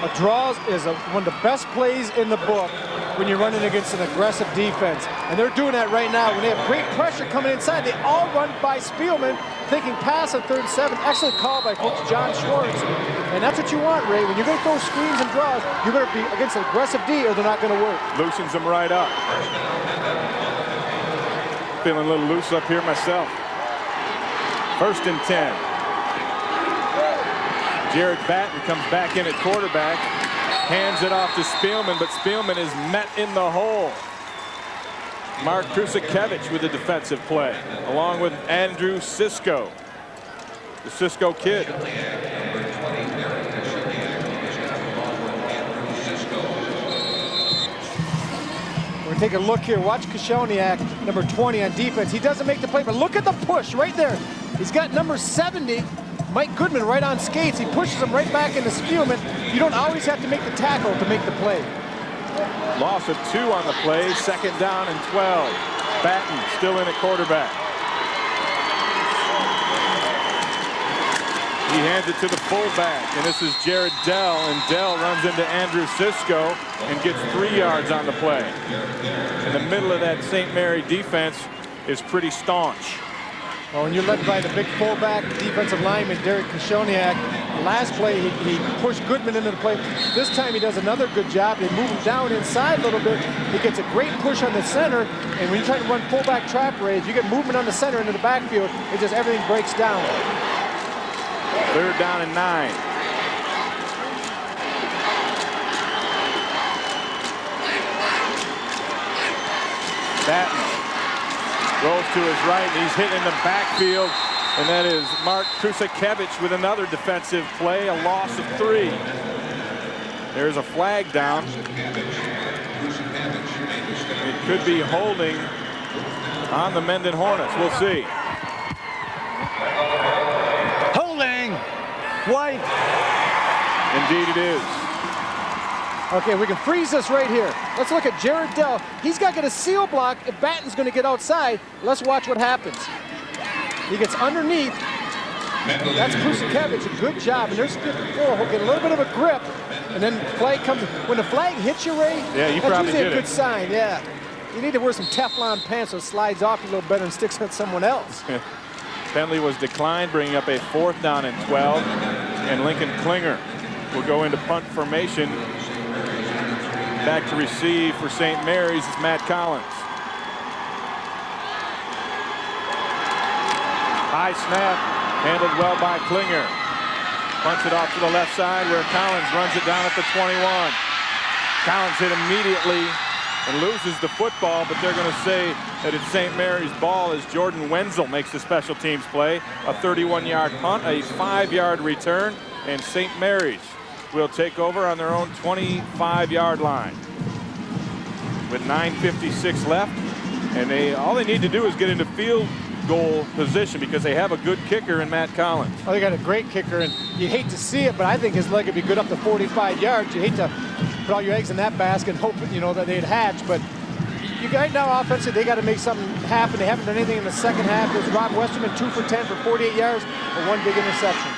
Speaker 11: A draw is one of the best plays in the book when you're running against an aggressive defense. And they're doing that right now. When they have great pressure coming inside, they all run by Spielman, thinking pass on 3rd and 7. Excellent call by Coach John Schwartz. And that's what you want, Ray. When you're going to throw screens and draws, you better be against an aggressive D or they're not going to work.
Speaker 1: Loosens them right up. Feeling a little loose up here myself. 1st and 10. Jared Batten comes back in at quarterback, hands it off to Spielman, but Spielman is met in the hole. Mark Krusakevich with a defensive play, along with Andrew Sisko, the Sisko kid.
Speaker 11: We're going to take a look here. Watch Koshelniak, number 20 on defense. He doesn't make the play, but look at the push right there. He's got number 70. Mike Goodman right on skates. He pushes him right back into Spielman. You don't always have to make the tackle to make the play.
Speaker 1: Loss of 2 on the play, 2nd down and 12. Batten still in at quarterback. He hands it to the fullback, and this is Jared Dell, and Dell runs into Andrew Sisko and gets 3 yards on the play. In the middle of that St. Mary defense is pretty staunch.
Speaker 11: Well, when you're led by the big fullback, defensive lineman, Derek Koshelniak, last play he pushed Goodman into the play. This time he does another good job. They move him down inside a little bit. He gets a great push on the center, and when you try to run fullback trap raids, you get movement on the center into the backfield. It just everything breaks down.
Speaker 1: 3rd down and 9. Batten rolls to his right, and he's hit in the backfield, and that is Mark Krusakevich with another defensive play, a loss of 3. There's a flag down. It could be holding on the Mendon Hornets. We'll see.
Speaker 6: Holding. White.
Speaker 1: Indeed it is.
Speaker 11: Okay, we can freeze this right here. Let's look at Jared Dell. He's got to get a seal block if Batten's going to get outside. Let's watch what happens. He gets underneath. That's Krusakevich, a good job. And there's 54. He'll get a little bit of a grip. And then flag comes. When the flag hits you, Ray,
Speaker 1: yeah, you
Speaker 11: that's
Speaker 1: probably
Speaker 11: usually
Speaker 1: did
Speaker 11: a good sign. Yeah. You need to wear some Teflon pants so it slides off you a little better and sticks on someone else.
Speaker 1: Penalty was declined, bringing up a 4th down and 12. And Lincoln Klinger will go into punt formation. Back to receive for St. Mary's is Matt Collins. High snap, handled well by Klinger. Punts it off to the left side where Collins runs it down at the 21. Collins hit immediately and loses the football, but they're going to say that it's St. Mary's ball as Jordan Wenzel makes the special teams play. A 31-yard punt, a 5-yard return, and St. Mary's will take over on their own 25-yard line with 9:56 left, and all they need to do is get into field goal position because they have a good kicker in Matt Collins.
Speaker 11: Oh, they got a great kicker, and you hate to see it, but I think his leg would be good up to 45 yards. You hate to put all your eggs in that basket and hope that they'd hatch, but you right now offensively they got to make something happen. They haven't done anything in the second half. There's Rob Westerman 2 for 10 for 48 yards, but 1 big interception.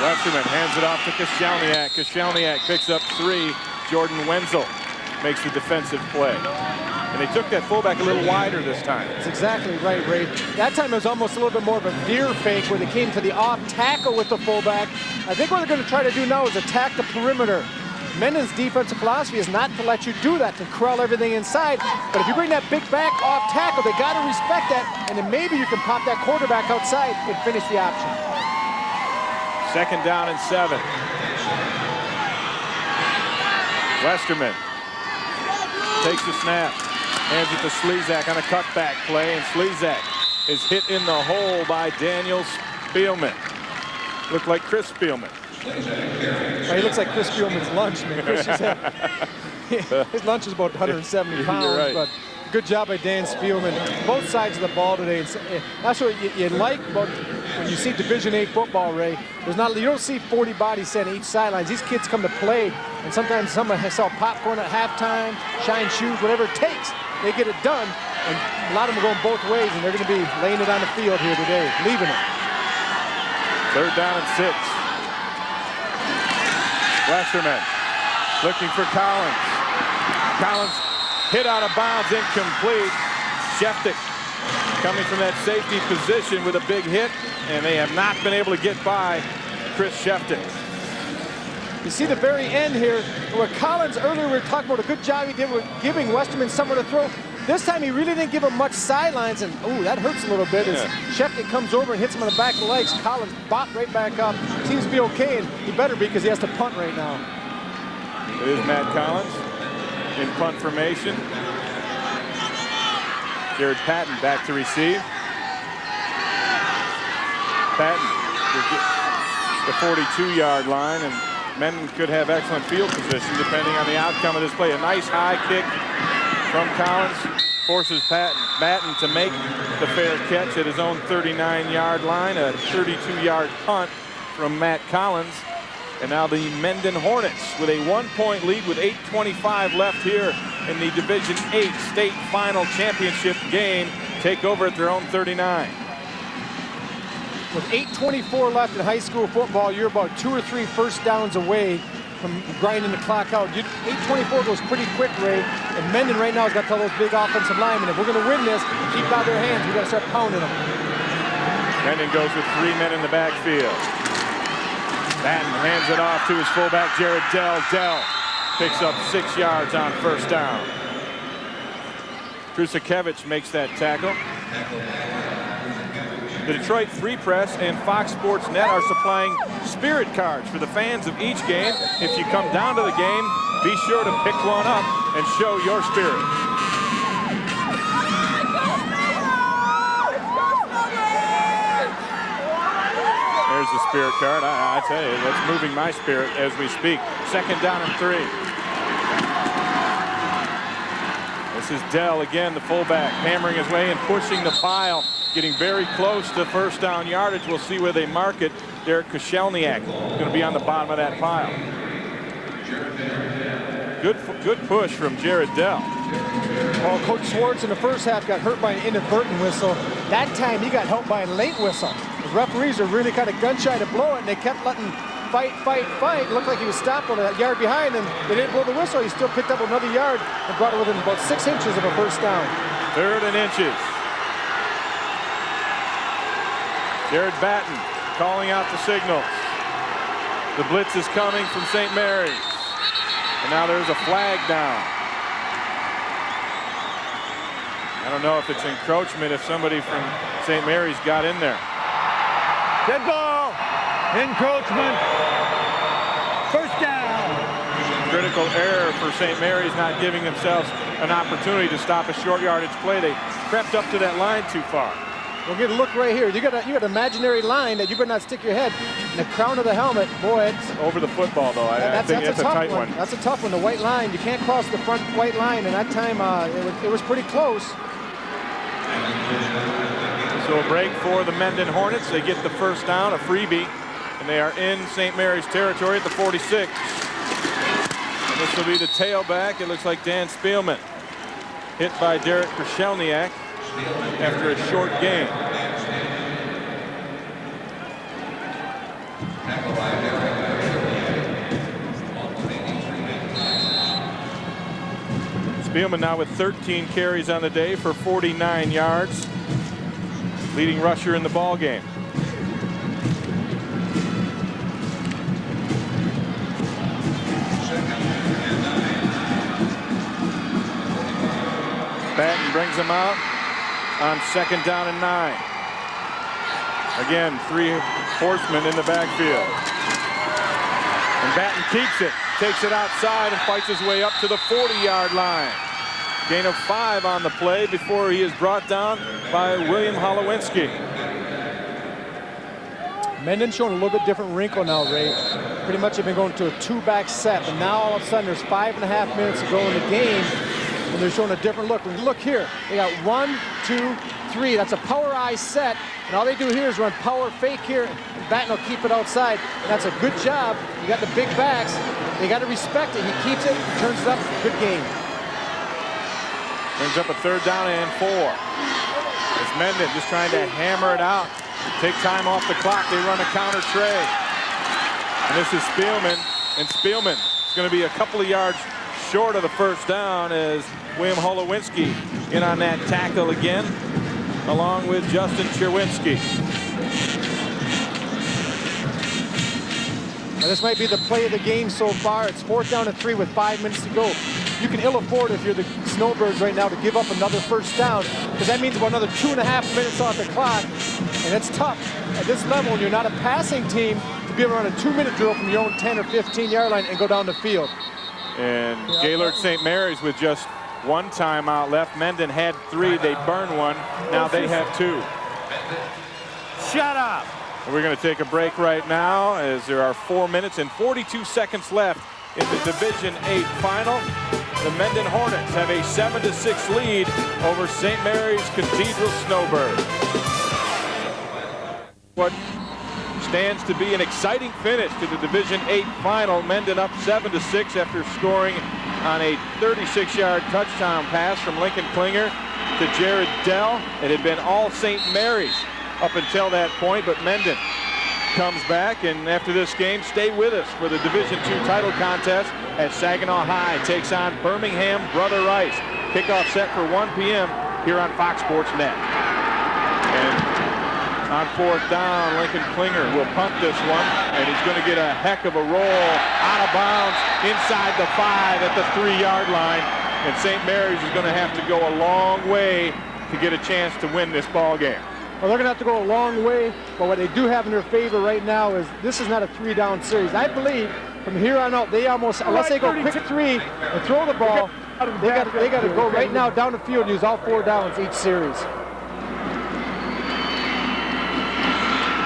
Speaker 1: Westerman hands it off to Koshelniak. Koshelniak picks up 3. Jordan Wenzel makes the defensive play. And they took that fullback a little wider this time.
Speaker 11: That's exactly right, Ray. That time it was almost a little bit more of a veer fake where they came to the off tackle with the fullback. I think what they're going to try to do now is attack the perimeter. Mendon's defensive philosophy is not to let you do that, to crawl everything inside. But if you bring that big back off tackle, they got to respect that, and then maybe you can pop that quarterback outside and finish the option.
Speaker 1: 2nd down and 7. Westerman takes the snap, hands it to Slezak on a cutback play, and Slezak is hit in the hole by Daniel Spielman. Looked like Chris Spielman.
Speaker 11: Well, he looks like Chris Spielman's lunch, man. His lunch is about 170 pounds,
Speaker 1: right.
Speaker 11: But good job by Dan Spielman. Both sides of the ball today. That's what you like about when you see Division VIII football, Ray. You don't see 40 bodies set on each sidelines. These kids come to play, and sometimes someone sell popcorn at halftime, shine shoes, whatever it takes. They get it done, and a lot of them are going both ways, and they're going to be laying it on the field here today, leaving it.
Speaker 1: 3rd down and 6. Westerman looking for Collins. Collins hit out of bounds, incomplete. Sheftick coming from that safety position with a big hit, and they have not been able to get by Chris Sheftick.
Speaker 11: You see the very end here where Collins earlier we were talking about a good job he did with giving Westerman somewhere to throw. This time he really didn't give him much sidelines, and ooh, that hurts a little bit as Sheftick comes over and hits him on the back of the legs. Collins bopped right back up. Seems to be okay, and he better be because he has to punt right now.
Speaker 1: It is Matt Collins in punt formation. Jared Patton back to receive. Patton the 42-yard line, and Mendon could have excellent field position depending on the outcome of this play. A nice high kick from Collins forces Patton to make the fair catch at his own 39-yard line. A 32-yard punt from Matt Collins. And now the Mendon Hornets with a 1-point lead with 8:25 left here in the Division VIII state final championship game take over at their own 39.
Speaker 11: With 8:24 left in high school football, you're about 2 or 3 first downs away from grinding the clock out. 8:24 goes pretty quick, Ray. And Mendon right now has got to tell those big offensive linemen, if we're going to win this, keep out their hands. We've got to start pounding them.
Speaker 1: Mendon goes with 3 men in the backfield. Batten hands it off to his fullback, Jared Dell. Dell picks up 6 yards on first down. Trusakevich makes that tackle. The Detroit Free Press and Fox Sports Net are supplying spirit cards for the fans of each game. If you come down to the game, be sure to pick one up and show your spirit. There's the spirit card. I tell you, that's moving my spirit as we speak. 2nd down and 3. This is Dell again, the fullback, hammering his way and pushing the pile, getting very close to first down yardage. We'll see where they mark it. Derek Koshelniak going to be on the bottom of that pile. Good push from Jared Dell.
Speaker 11: Well, Coach Schwartz in the first half got hurt by an inadvertent whistle. That time he got helped by a late whistle. The referees are really kind of gun-shy to blow it, and they kept letting fight. It looked like he was stopped on a yard behind, and they didn't blow the whistle. He still picked up another yard and brought it within about 6 inches of a first down.
Speaker 1: 3rd and inches. Jared Batten calling out the signals. The blitz is coming from St. Mary's. And now there's a flag down. I don't know if it's encroachment if somebody from St. Mary's got in there.
Speaker 6: Dead ball. Encroachment. First down.
Speaker 1: Critical error for St. Mary's, not giving themselves an opportunity to stop a short yardage play. They crept up to that line too far.
Speaker 11: We'll get a look right here. You got an imaginary line that you better not stick your head in the crown of the helmet. Boy, it's
Speaker 1: over the football, though. I think that's a tight one.
Speaker 11: That's a tough one. The white line. You can't cross the front white line, and that time it was pretty close.
Speaker 1: So a break for the Mendon Hornets. They get the first down, a freebie, and they are in St. Mary's territory at the 46. And this will be the tailback. It looks like Dan Spielman, hit by Derek Koshelniak after a short gain. Spielman now with 13 carries on the day for 49 yards. Leading rusher in the ball game. Batten brings him out on 2nd down and 9. Again, 3 horsemen in the backfield. And Batten keeps it, takes it outside and fights his way up to the 40-yard line. Gain of 5 on the play before he is brought down by William Holowinski.
Speaker 11: Mendon showing a little bit different wrinkle now, Ray. Pretty much have been going to a 2-back set, but now all of a sudden there's 5.5 minutes to go in the game, and they're showing a different look. When you look here, they got 1, 2, 3. That's a power eye set, and all they do here is run power fake here, and Batten will keep it outside, and that's a good job. You got the big backs. They got to respect it. He keeps it, turns it up. Good game.
Speaker 1: Brings up a 3rd down and 4. It's Mendon just trying to hammer it out. Take time off the clock. They run a counter tray. And this is Spielman. And Spielman is going to be a couple of yards short of the first down as William Holowinski in on that tackle again, along with Justin Cherwinski.
Speaker 11: Now, this might be the play of the game so far. It's 4th down and 3 with 5 minutes to go. You can ill afford, if you're the Snowbirds right now, to give up another first down, because that means about another 2.5 minutes off the clock, and it's tough at this level when you're not a passing team to be able to run a 2-minute drill from your own 10 or 15-yard line and go down the field.
Speaker 1: And Gaylord St. Mary's with just 1 timeout left. Mendon had 3. They burned 1. Now they have 2.
Speaker 6: Shut up.
Speaker 1: And we're going to take a break right now as there are 4 minutes and 42 seconds left in the Division 8 final. The Mendon Hornets have a 7-6 lead over St. Mary's Cathedral Snowbird. What stands to be an exciting finish to the Division 8 final. Mendon up 7-6 after scoring on a 36-yard touchdown pass from Lincoln Klinger to Jared Dell. It had been all St. Mary's up until that point, but Mendon comes back, and after this game, stay with us for the Division II title contest as Saginaw High takes on Birmingham Brother Rice. Kickoff set for 1 p.m. here on Fox Sports Net. And on 4th down, Lincoln Klinger will punt this one, and he's going to get a heck of a roll out of bounds inside the 5 at the 3-yard line. And St. Mary's is going to have to go a long way to get a chance to win this ball game.
Speaker 11: Well, they're going to have to go a long way, but what they do have in their favor right now is this is not a 3-down series. I believe from here on out, they almost, unless they go quick 3 and throw the ball, they got to go right now down the field and use all 4 downs each series.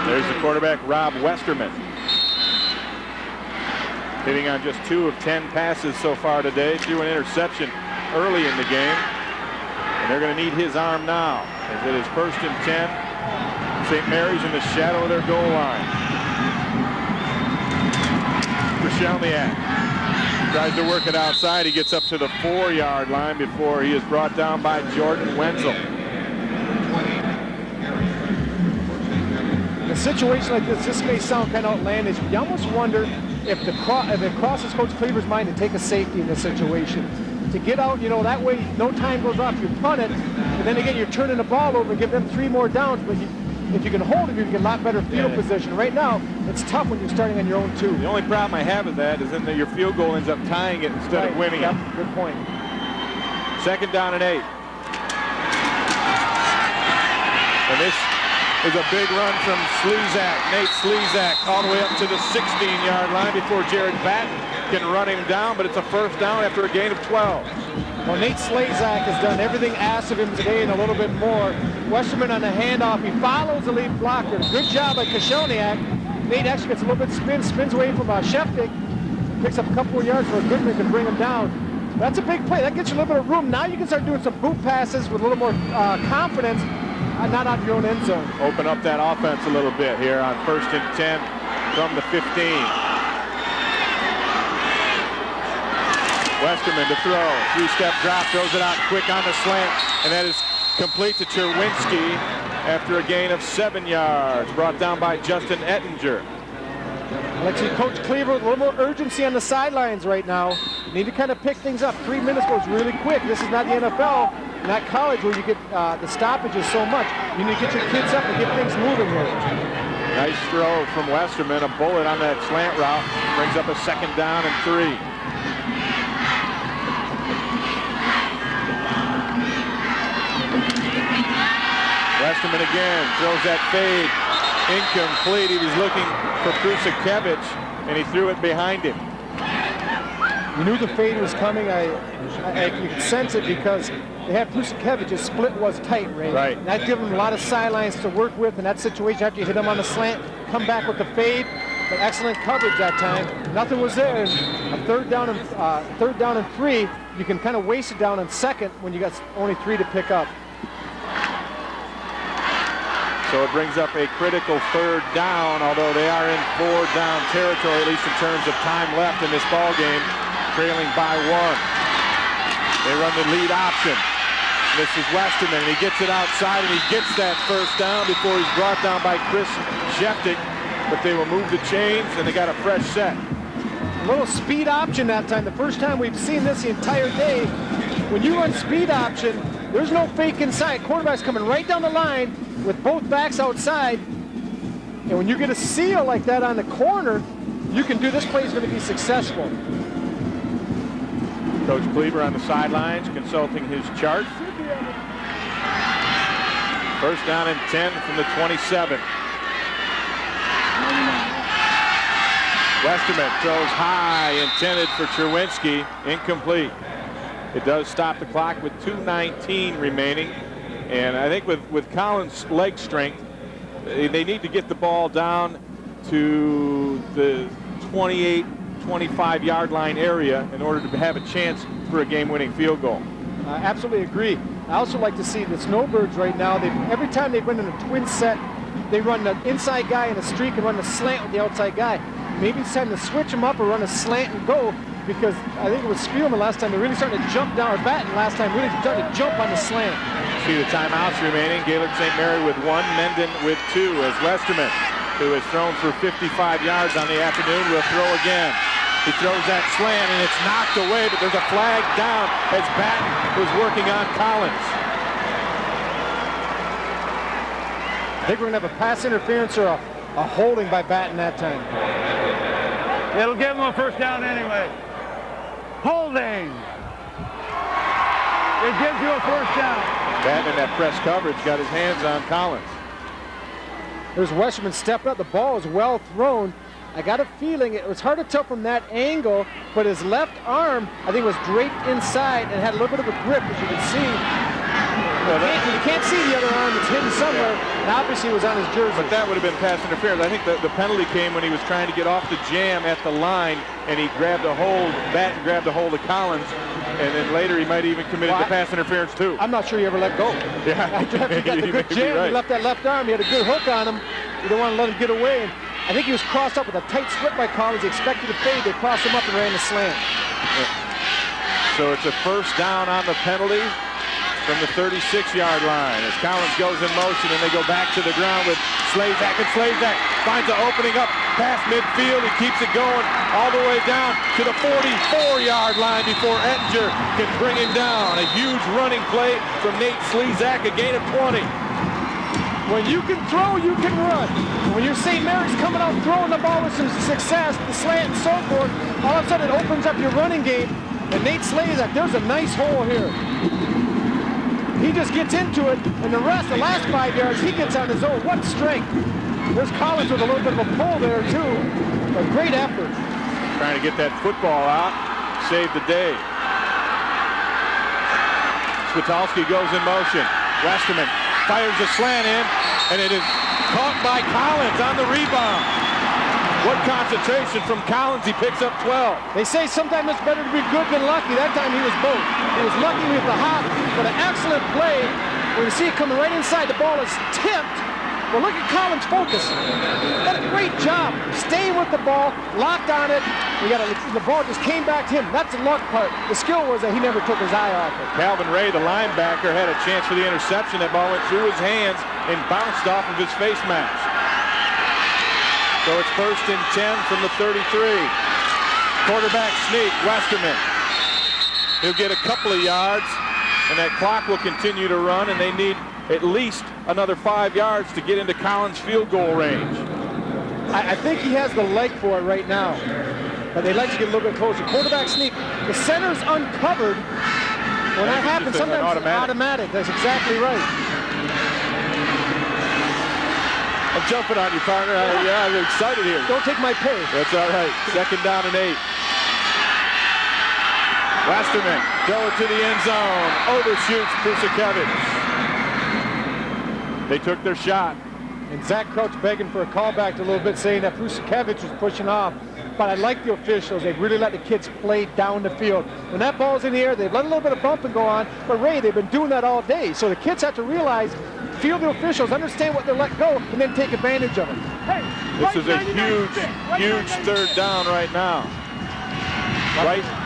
Speaker 1: There's the quarterback, Rob Westerman. Hitting on just 2 of 10 passes so far today. Threw an interception early in the game. And they're going to need his arm now as it is 1st and 10. St. Mary's in the shadow of their goal line. Krashelniak tries to work it outside. He gets up to the 4-yard line before he is brought down by Jordan Wenzel.
Speaker 11: In a situation like this may sound kind of outlandish, but you almost wonder if it crosses Coach Cleaver's mind to take a safety in this situation. To get out, you know, that way no time goes off, you punt it, and then again you're turning the ball over and give them 3 more downs, but if you can hold it, you get a lot better field position. Right now, it's tough when you're starting on your own 2.
Speaker 1: The only problem I have with that is then that your field goal ends up tying it instead of winning it.
Speaker 11: Good point.
Speaker 1: 2nd down and 8. And this is a big run from Slezak, Nate Slezak, all the way up to the 16-yard line before Jared Batten can run him down, but it's a 1st down after a gain of 12.
Speaker 11: Well, Nate Slezak has done everything asked of him today and a little bit more. Westerman on the handoff. He follows the lead blocker. Good job by Krashelniak. Nate actually gets a little bit spins away from Sheftik. Picks up a couple more yards where Goodman can bring him down. That's a big play. That gets you a little bit of room. Now you can start doing some boot passes with a little more confidence, not out of your own end zone.
Speaker 1: Open up that offense a little bit here on 1st and 10 from the 15. Westerman to throw. 3-step drop, throws it out quick on the slant, and that is complete to Cherwinski after a gain of 7 yards, brought down by Justin Ettinger.
Speaker 11: Let's see Coach Cleaver with a little more urgency on the sidelines right now. Need to kind of pick things up. 3 minutes goes really quick. This is not the NFL, not college where you get the stoppages so much. You need to get your kids up and get things moving here.
Speaker 1: Nice throw from Westerman, a bullet on that slant route, brings up a 2nd down and 3. Westerman again throws that fade, incomplete. He was looking for Prusakevich, and he threw it behind him.
Speaker 11: You knew the fade was coming. You could sense it because they had Prusakevich. His split was tight, Ray.
Speaker 1: Right.
Speaker 11: That gave him a lot of sidelines to work with in that situation. After you hit him on the slant, come back with the fade. But excellent coverage that time. Nothing was there. And a 3rd down and 3. You can kind of waste it down on 2nd when you got only 3 to pick up.
Speaker 1: So it brings up a critical 3rd down, although they are in 4-down territory, at least in terms of time left in this ball game, trailing by 1. They run the lead option. This is Westerman, and he gets it outside, and he gets that 1st down before he's brought down by Chris Sheftik, but they will move the chains, and they got a fresh set.
Speaker 11: A little speed option that time. The first time we've seen this the entire day. When you run speed option, there's no fake inside. Quarterback's coming right down the line with both backs outside. And when you get a seal like that on the corner, you can do, this play is going to be successful.
Speaker 1: Coach Cleaver on the sidelines consulting his chart. 1st down and 10 from the 27. Westerman throws high, intended for Cherwinski, incomplete. It does stop the clock with 2:19 remaining. And I think with Collins' leg strength, they need to get the ball down to the 28, 25-yard line area in order to have a chance for a game-winning field goal.
Speaker 11: I absolutely agree. I also like to see the Snowbirds right now. Every time they run in a twin set, they run the inside guy in a streak and run the slant with the outside guy. Maybe it's time to switch them up or run a slant and go, because I think it was Spielman last time. They're really starting to jump down, or Batten last time, really starting to jump on the slant.
Speaker 1: See the timeouts remaining. Gaylord St. Mary with 1, Mendon with 2 as Westerman who has thrown for 55 yards on the afternoon, will throw again. He throws that slant, and it's knocked away, but there's a flag down as Batten was working on Collins.
Speaker 11: I think we're going to have a pass interference or a holding by Batten that time.
Speaker 6: It'll give him a first down anyway. Holding. It gives you a first down.
Speaker 1: Batten in that press coverage got his hands on Collins.
Speaker 11: There's Westerman stepped up. The ball was well thrown. I got a feeling it was hard to tell from that angle, but his left arm, I think, was draped inside and had a little bit of a grip, as you can see. You can't see the other arm. It's hidden somewhere, and obviously it was on his jersey.
Speaker 1: But that would have been pass interference. I think the penalty came when he was trying to get off the jam at the line, and he grabbed a hold, Batten grabbed a hold of Collins, and then later he might even committed the pass interference too.
Speaker 11: I'm not sure he ever let go.
Speaker 1: Yeah.
Speaker 11: After he got the good jam, he left that left arm. He had a good hook on him. You don't want to let him get away. And I think he was crossed up with a tight slip by Collins. He expected to fade. They crossed him up and ran the slant.
Speaker 1: Yeah. So it's a first down on the penalty from the 36-yard line as Collins goes in motion, and they go back to the ground with Slazak, and Slazak finds an opening up past midfield. He keeps it going all the way down to the 44-yard line before Ettinger can bring him down. A huge running play from Nate Slazak, a gain of 20.
Speaker 11: When you can throw, you can run. When you're St. Mary's coming out throwing the ball with some success, the slant and so forth, all of a sudden it opens up your running game. And Nate Slazak, there's a nice hole here. He just gets into it, and the rest, the last 5 yards, he gets on his own. What strength. There's Collins with a little bit of a pull there, too. A great effort.
Speaker 1: Trying to get that football out, save the day. Switalski goes in motion. Westerman fires a slant in, and it is caught by Collins on the rebound. What concentration from Collins. He picks up 12.
Speaker 11: They say sometimes it's better to be good than lucky. That time he was both. He was lucky with the hop, but an excellent play. When you see it coming right inside, the ball is tipped. Well, look at Collins' focus. Did a great job staying with the ball, locked on it. The ball just came back to him. That's the luck part. The skill was that he never took his eye off it.
Speaker 1: Calvin Ray, the linebacker, had a chance for the interception. That ball went through his hands and bounced off of his face mask. So it's 1st and 10 from the 33. Quarterback sneak, Westerman. He'll get a couple of yards, and that clock will continue to run, and they need at least another 5 yards to get into Collins' field goal range.
Speaker 11: I think he has the leg for it right now, but they'd like to get a little bit closer. Quarterback sneak. The center's uncovered. When that happens, sometimes it's automatic. That's exactly right.
Speaker 1: I'm jumping on you, partner. Yeah, I'm excited here.
Speaker 11: Don't take my pay.
Speaker 1: That's all right. 2nd down and 8. Westerman, throw it to the end zone. Overshoots Prusakevich. They took their shot.
Speaker 11: And Zach Crouch begging for a callback a little bit, saying that Prusakevich was pushing off. But I like the officials. They really let the kids play down the field. When that ball's in the air, they've let a little bit of bumping go on. But, Ray, they've been doing that all day. So the kids have to realize, feel the officials, understand what they're let go, and then take advantage of it.
Speaker 1: Hey, this is a huge 3rd down right now.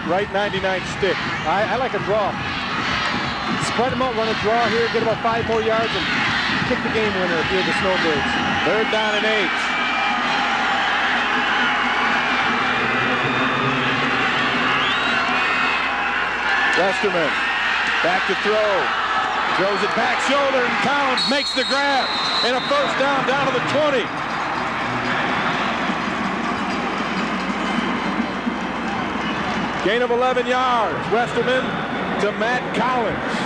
Speaker 1: Right 99 stick.
Speaker 11: I like a draw. Spread them out, run a draw here, get about 5 more yards, and kick the game winner if you're the Snowbirds.
Speaker 1: 3rd down and 8. Westerman, back to throw. Throws it back shoulder, and Collins makes the grab. And a 1st down to the 20. Gain of 11 yards. Westerman to Matt Collins.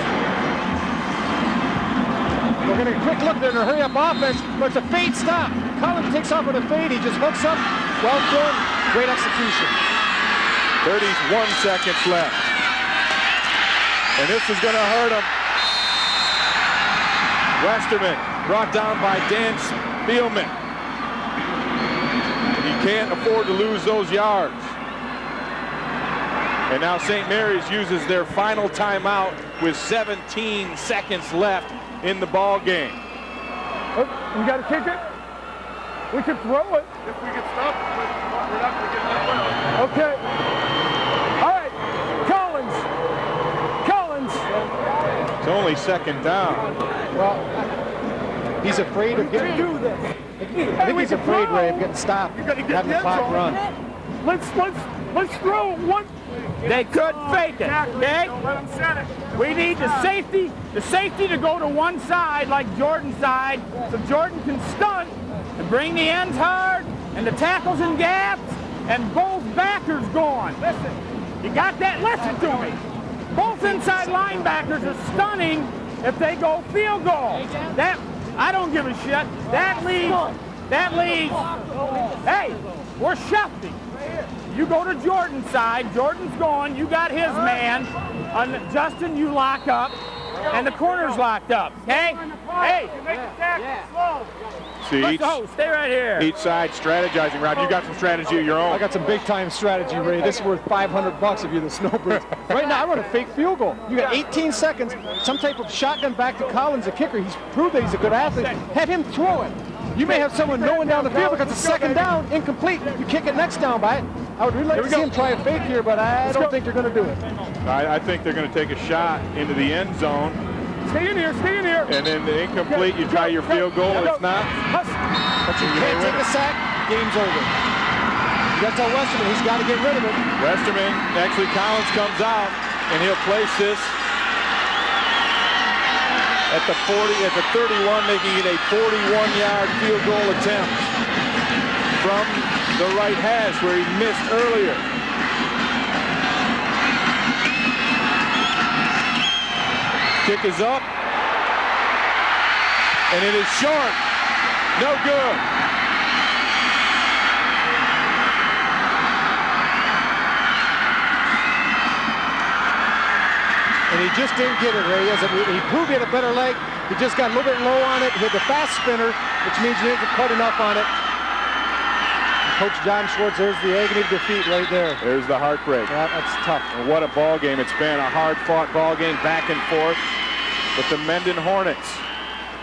Speaker 11: We're going to quick look there in a hurry-up offense, but it's a fade stop. Collins takes off with a fade. He just hooks up. Well done. Great execution.
Speaker 1: 31 seconds left. And this is going to hurt him. Westerman brought down by Dan Spielman. You can't afford to lose those yards. And now St. Mary's uses their final timeout with 17 seconds left in the ball game.
Speaker 7: Oh, we got to kick it? We can throw it.
Speaker 8: If we get stopped, we're not going to get that way.
Speaker 7: Okay. All right. Collins.
Speaker 1: It's only 2nd down.
Speaker 11: Well, He's afraid of getting. I think he's afraid, Ray, of getting stopped.
Speaker 7: You got to get
Speaker 11: having the clock run.
Speaker 7: Let's throw one.
Speaker 9: They could fake it. Okay?
Speaker 7: Don't let them set it.
Speaker 9: We need the safety to go to one side, like Jordan's side, so Jordan can stunt and bring the ends hard and the tackles and gaps and both backers going. Listen, you got that? Listen to me. Both inside linebackers are stunning if they go field goal. That I don't give a shit. That leaves. Hey, we're shifting. You go to Jordan's side. Jordan's going. You got his man. Justin, you lock up. And the corner's locked up. Okay? Hey.
Speaker 1: See,
Speaker 9: stay right here.
Speaker 1: Each side strategizing. Rob, you got some strategy of your own.
Speaker 11: I got some big-time strategy, Ray. This is worth $500 if you're the Snowbirds. Right now, I run a fake field goal. You got 18 seconds, some type of shotgun back to Collins, the kicker. He's proved that he's a good athlete. Have him throw it. You may have someone knowing down the field because it's second down, incomplete. You kick it next down by it. I would really like to see him try a fake here, but I don't think they're going to do it.
Speaker 1: I think they're going to take a shot into the end zone.
Speaker 7: Stay in here.
Speaker 1: And then the incomplete, you try your field goal, it's not.
Speaker 11: But you can't take a sack, game's over. You got to tell Westerman he's got to get rid of it.
Speaker 1: Westerman, actually Collins comes out, and he'll place this at the 31, making it a 41-yard field goal attempt from the right hash where he missed earlier. Kick is up, and it is short. No good.
Speaker 11: And he just didn't get it, Ray. He proved he had a better leg. He just got a little bit low on it. He had the fast spinner, which means you didn't get quite enough on it. And Coach John Schwartz, there's the agony of defeat right there.
Speaker 1: There's the heartbreak.
Speaker 11: Yeah, that's tough.
Speaker 1: And what a ball game it's been. A hard-fought ball game, back and forth. But the Mendon Hornets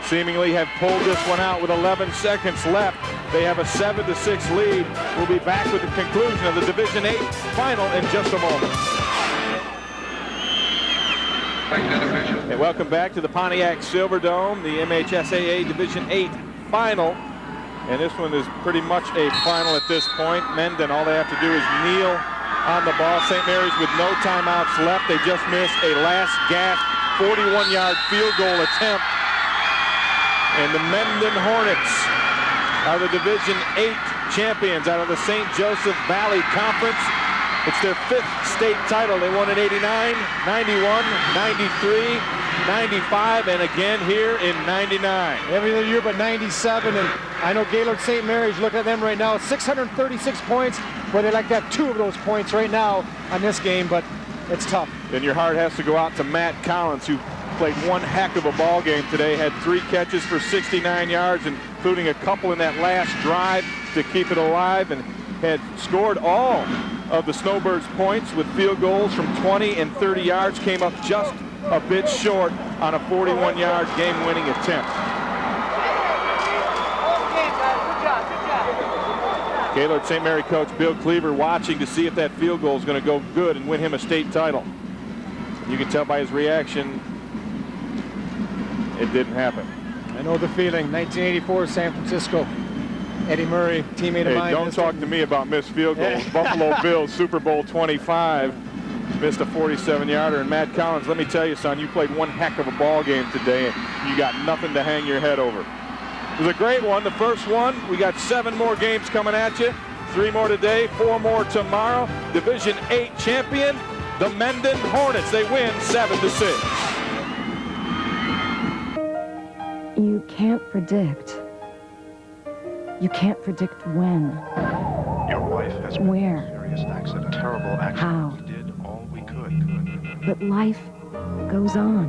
Speaker 1: seemingly have pulled this one out with 11 seconds left. They have a 7-6 lead. We'll be back with the conclusion of the Division 8 final in just a moment. And welcome back to the Pontiac Silverdome, the MHSAA Division 8 final. And this one is pretty much a final at this point. Mendon, all they have to do is kneel on the ball. St. Mary's with no timeouts left. They just missed a last gasp 41-yard field goal attempt. And the Mendon Hornets are the Division 8 champions out of the St. Joseph Valley Conference. It's their 5th state title. They won in 89, 91, 93, 95, and again here in 99.
Speaker 11: Every other year but 97, and I know Gaylord St. Mary's, look at them right now, 636 points, but they'd like to have 2 of those points right now on this game, but it's tough.
Speaker 1: And your heart has to go out to Matt Collins, who played one heck of a ball game today, had 3 catches for 69 yards, including a couple in that last drive to keep it alive, and had scored all of the Snowbirds' points with field goals from 20 and 30 yards, came up just a bit short on a 41-yard game-winning attempt. Gaylord St. Mary coach Bill Cleaver watching to see if that field goal is going to go good and win him a state title. You can tell by his reaction, it didn't happen.
Speaker 11: I know the feeling. 1984 San Francisco. Eddie Murray, teammate of mine.
Speaker 1: Don't talk to me about missed field goals. Buffalo Bills, Super Bowl 25, missed a 47-yarder. And Matt Collins, let me tell you, son, you played one heck of a ball game today, and you got nothing to hang your head over. It was a great one, the first one. We got 7 more games coming at you. 3 more today, 4 more tomorrow. Division 8 champion, the Mendon Hornets. They win 7-6.
Speaker 14: You can't predict. You can't predict when.
Speaker 15: Your wife has been
Speaker 14: where,
Speaker 15: in a serious accident. Terrible accident.
Speaker 14: how.
Speaker 15: We did all we could.
Speaker 14: But life goes on.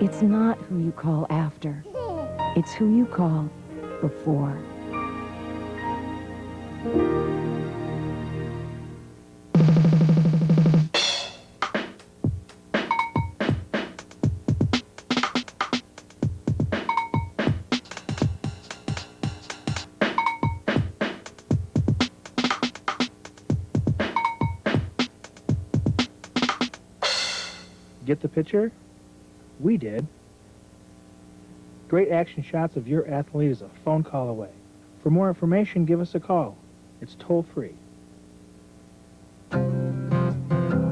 Speaker 14: It's not who you call after. It's who you call before.
Speaker 16: Get the picture? We did. Great action shots of your athlete is a phone call away. For more information, give us a call. It's toll-free.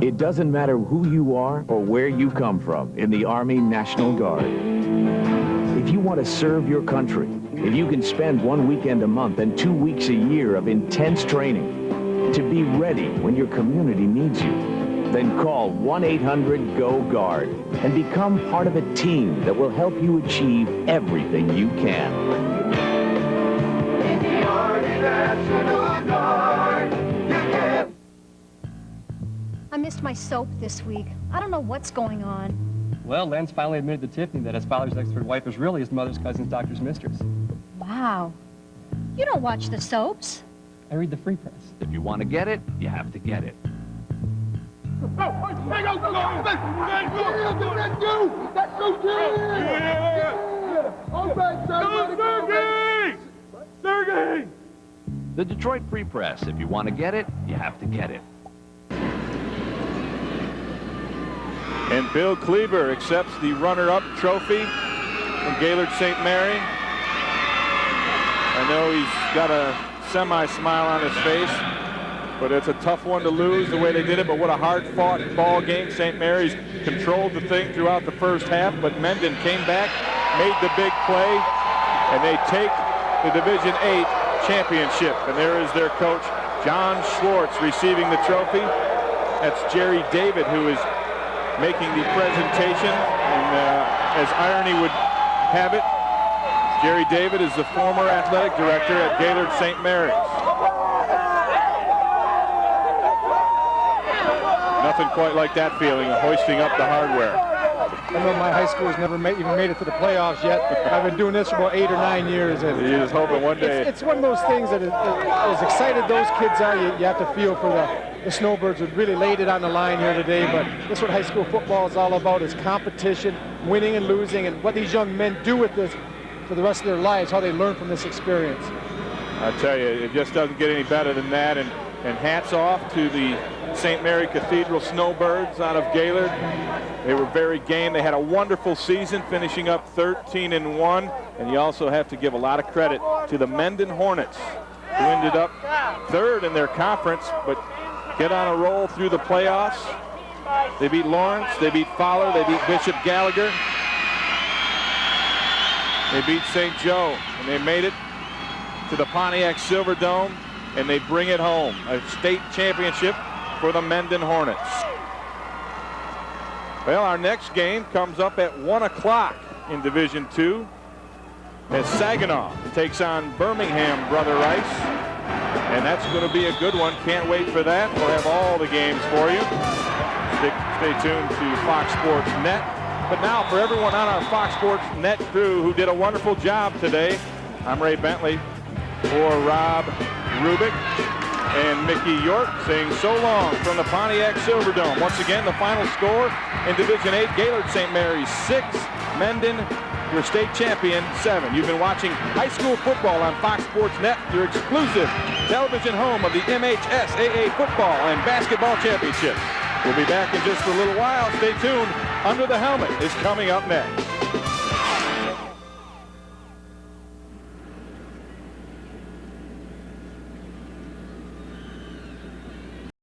Speaker 17: It doesn't matter who you are or where you come from in the Army National Guard. If you want to serve your country, if you can spend 1 weekend a month and 2 weeks a year of intense training to be ready when your community needs you, then call 1-800-GO-GUARD and become part of a team that will help you achieve everything you can.
Speaker 8: In the Army National Guard, you can.
Speaker 18: I missed my soap this week. I don't know what's going on.
Speaker 19: Well, Len's finally admitted to Tiffany that his father's ex-third wife is really his mother's cousin's doctor's mistress.
Speaker 18: Wow. You don't watch the soaps.
Speaker 19: I read the free press.
Speaker 20: If you want to get it, you have to get it. The Detroit Free Press. If you want to get it, you have to get it.
Speaker 1: And Bill Cleaver accepts the runner-up trophy from Gaylord St. Mary. I know he's got a semi-smile on his face, but it's a tough one to lose the way they did it. But what a hard-fought ball game. St. Mary's controlled the thing throughout the first half, but Mendon came back, made the big play, and they take the Division VIII championship. And there is their coach, John Schwartz, receiving the trophy. That's Jerry David, who is making the presentation, and as irony would have it, Jerry David is the former athletic director at Gaylord St. Mary's. Nothing quite like that feeling of hoisting up the hardware.
Speaker 11: I know my high school has never even made it to the playoffs yet. I've been doing this for about 8 or 9 years. And
Speaker 1: you just hoping one day.
Speaker 11: It's one of those things that as excited those kids are, you have to feel for the Snowbirds who really laid it on the line here today. But that's what high school football is all about, is competition, winning and losing, and what these young men do with this for the rest of their lives, how they learn from this experience.
Speaker 1: I tell you, it just doesn't get any better than that. And hats off to the St. Mary Cathedral Snowbirds out of Gaylord. They were very game. They had a wonderful season, finishing up 13-1. And you also have to give a lot of credit to the Mendon Hornets, who ended up third in their conference, but get on a roll through the playoffs. They beat Lawrence, they beat Fowler, they beat Bishop Gallagher. They beat St. Joe, and they made it to the Pontiac Silverdome, and they bring it home. A state championship for the Mendon Hornets. Well, our next game comes up at 1 o'clock in Division II as Saginaw takes on Birmingham Brother Rice. And that's going to be a good one. Can't wait for that. We'll have all the games for you. Stay tuned to Fox Sports Net. But now for everyone on our Fox Sports Net crew who did a wonderful job today, I'm Ray Bentley for Rob Rubik and Mickey York saying so long from the Pontiac Silverdome. Once again, the final score in Division VIII, Gaylord St. Mary's 6, Mendon, your state champion, 7. You've been watching high school football on Fox Sports Net, your exclusive television home of the MHSAA football and basketball championships. We'll be back in just a little while. Stay tuned. Under the Helmet is coming up next.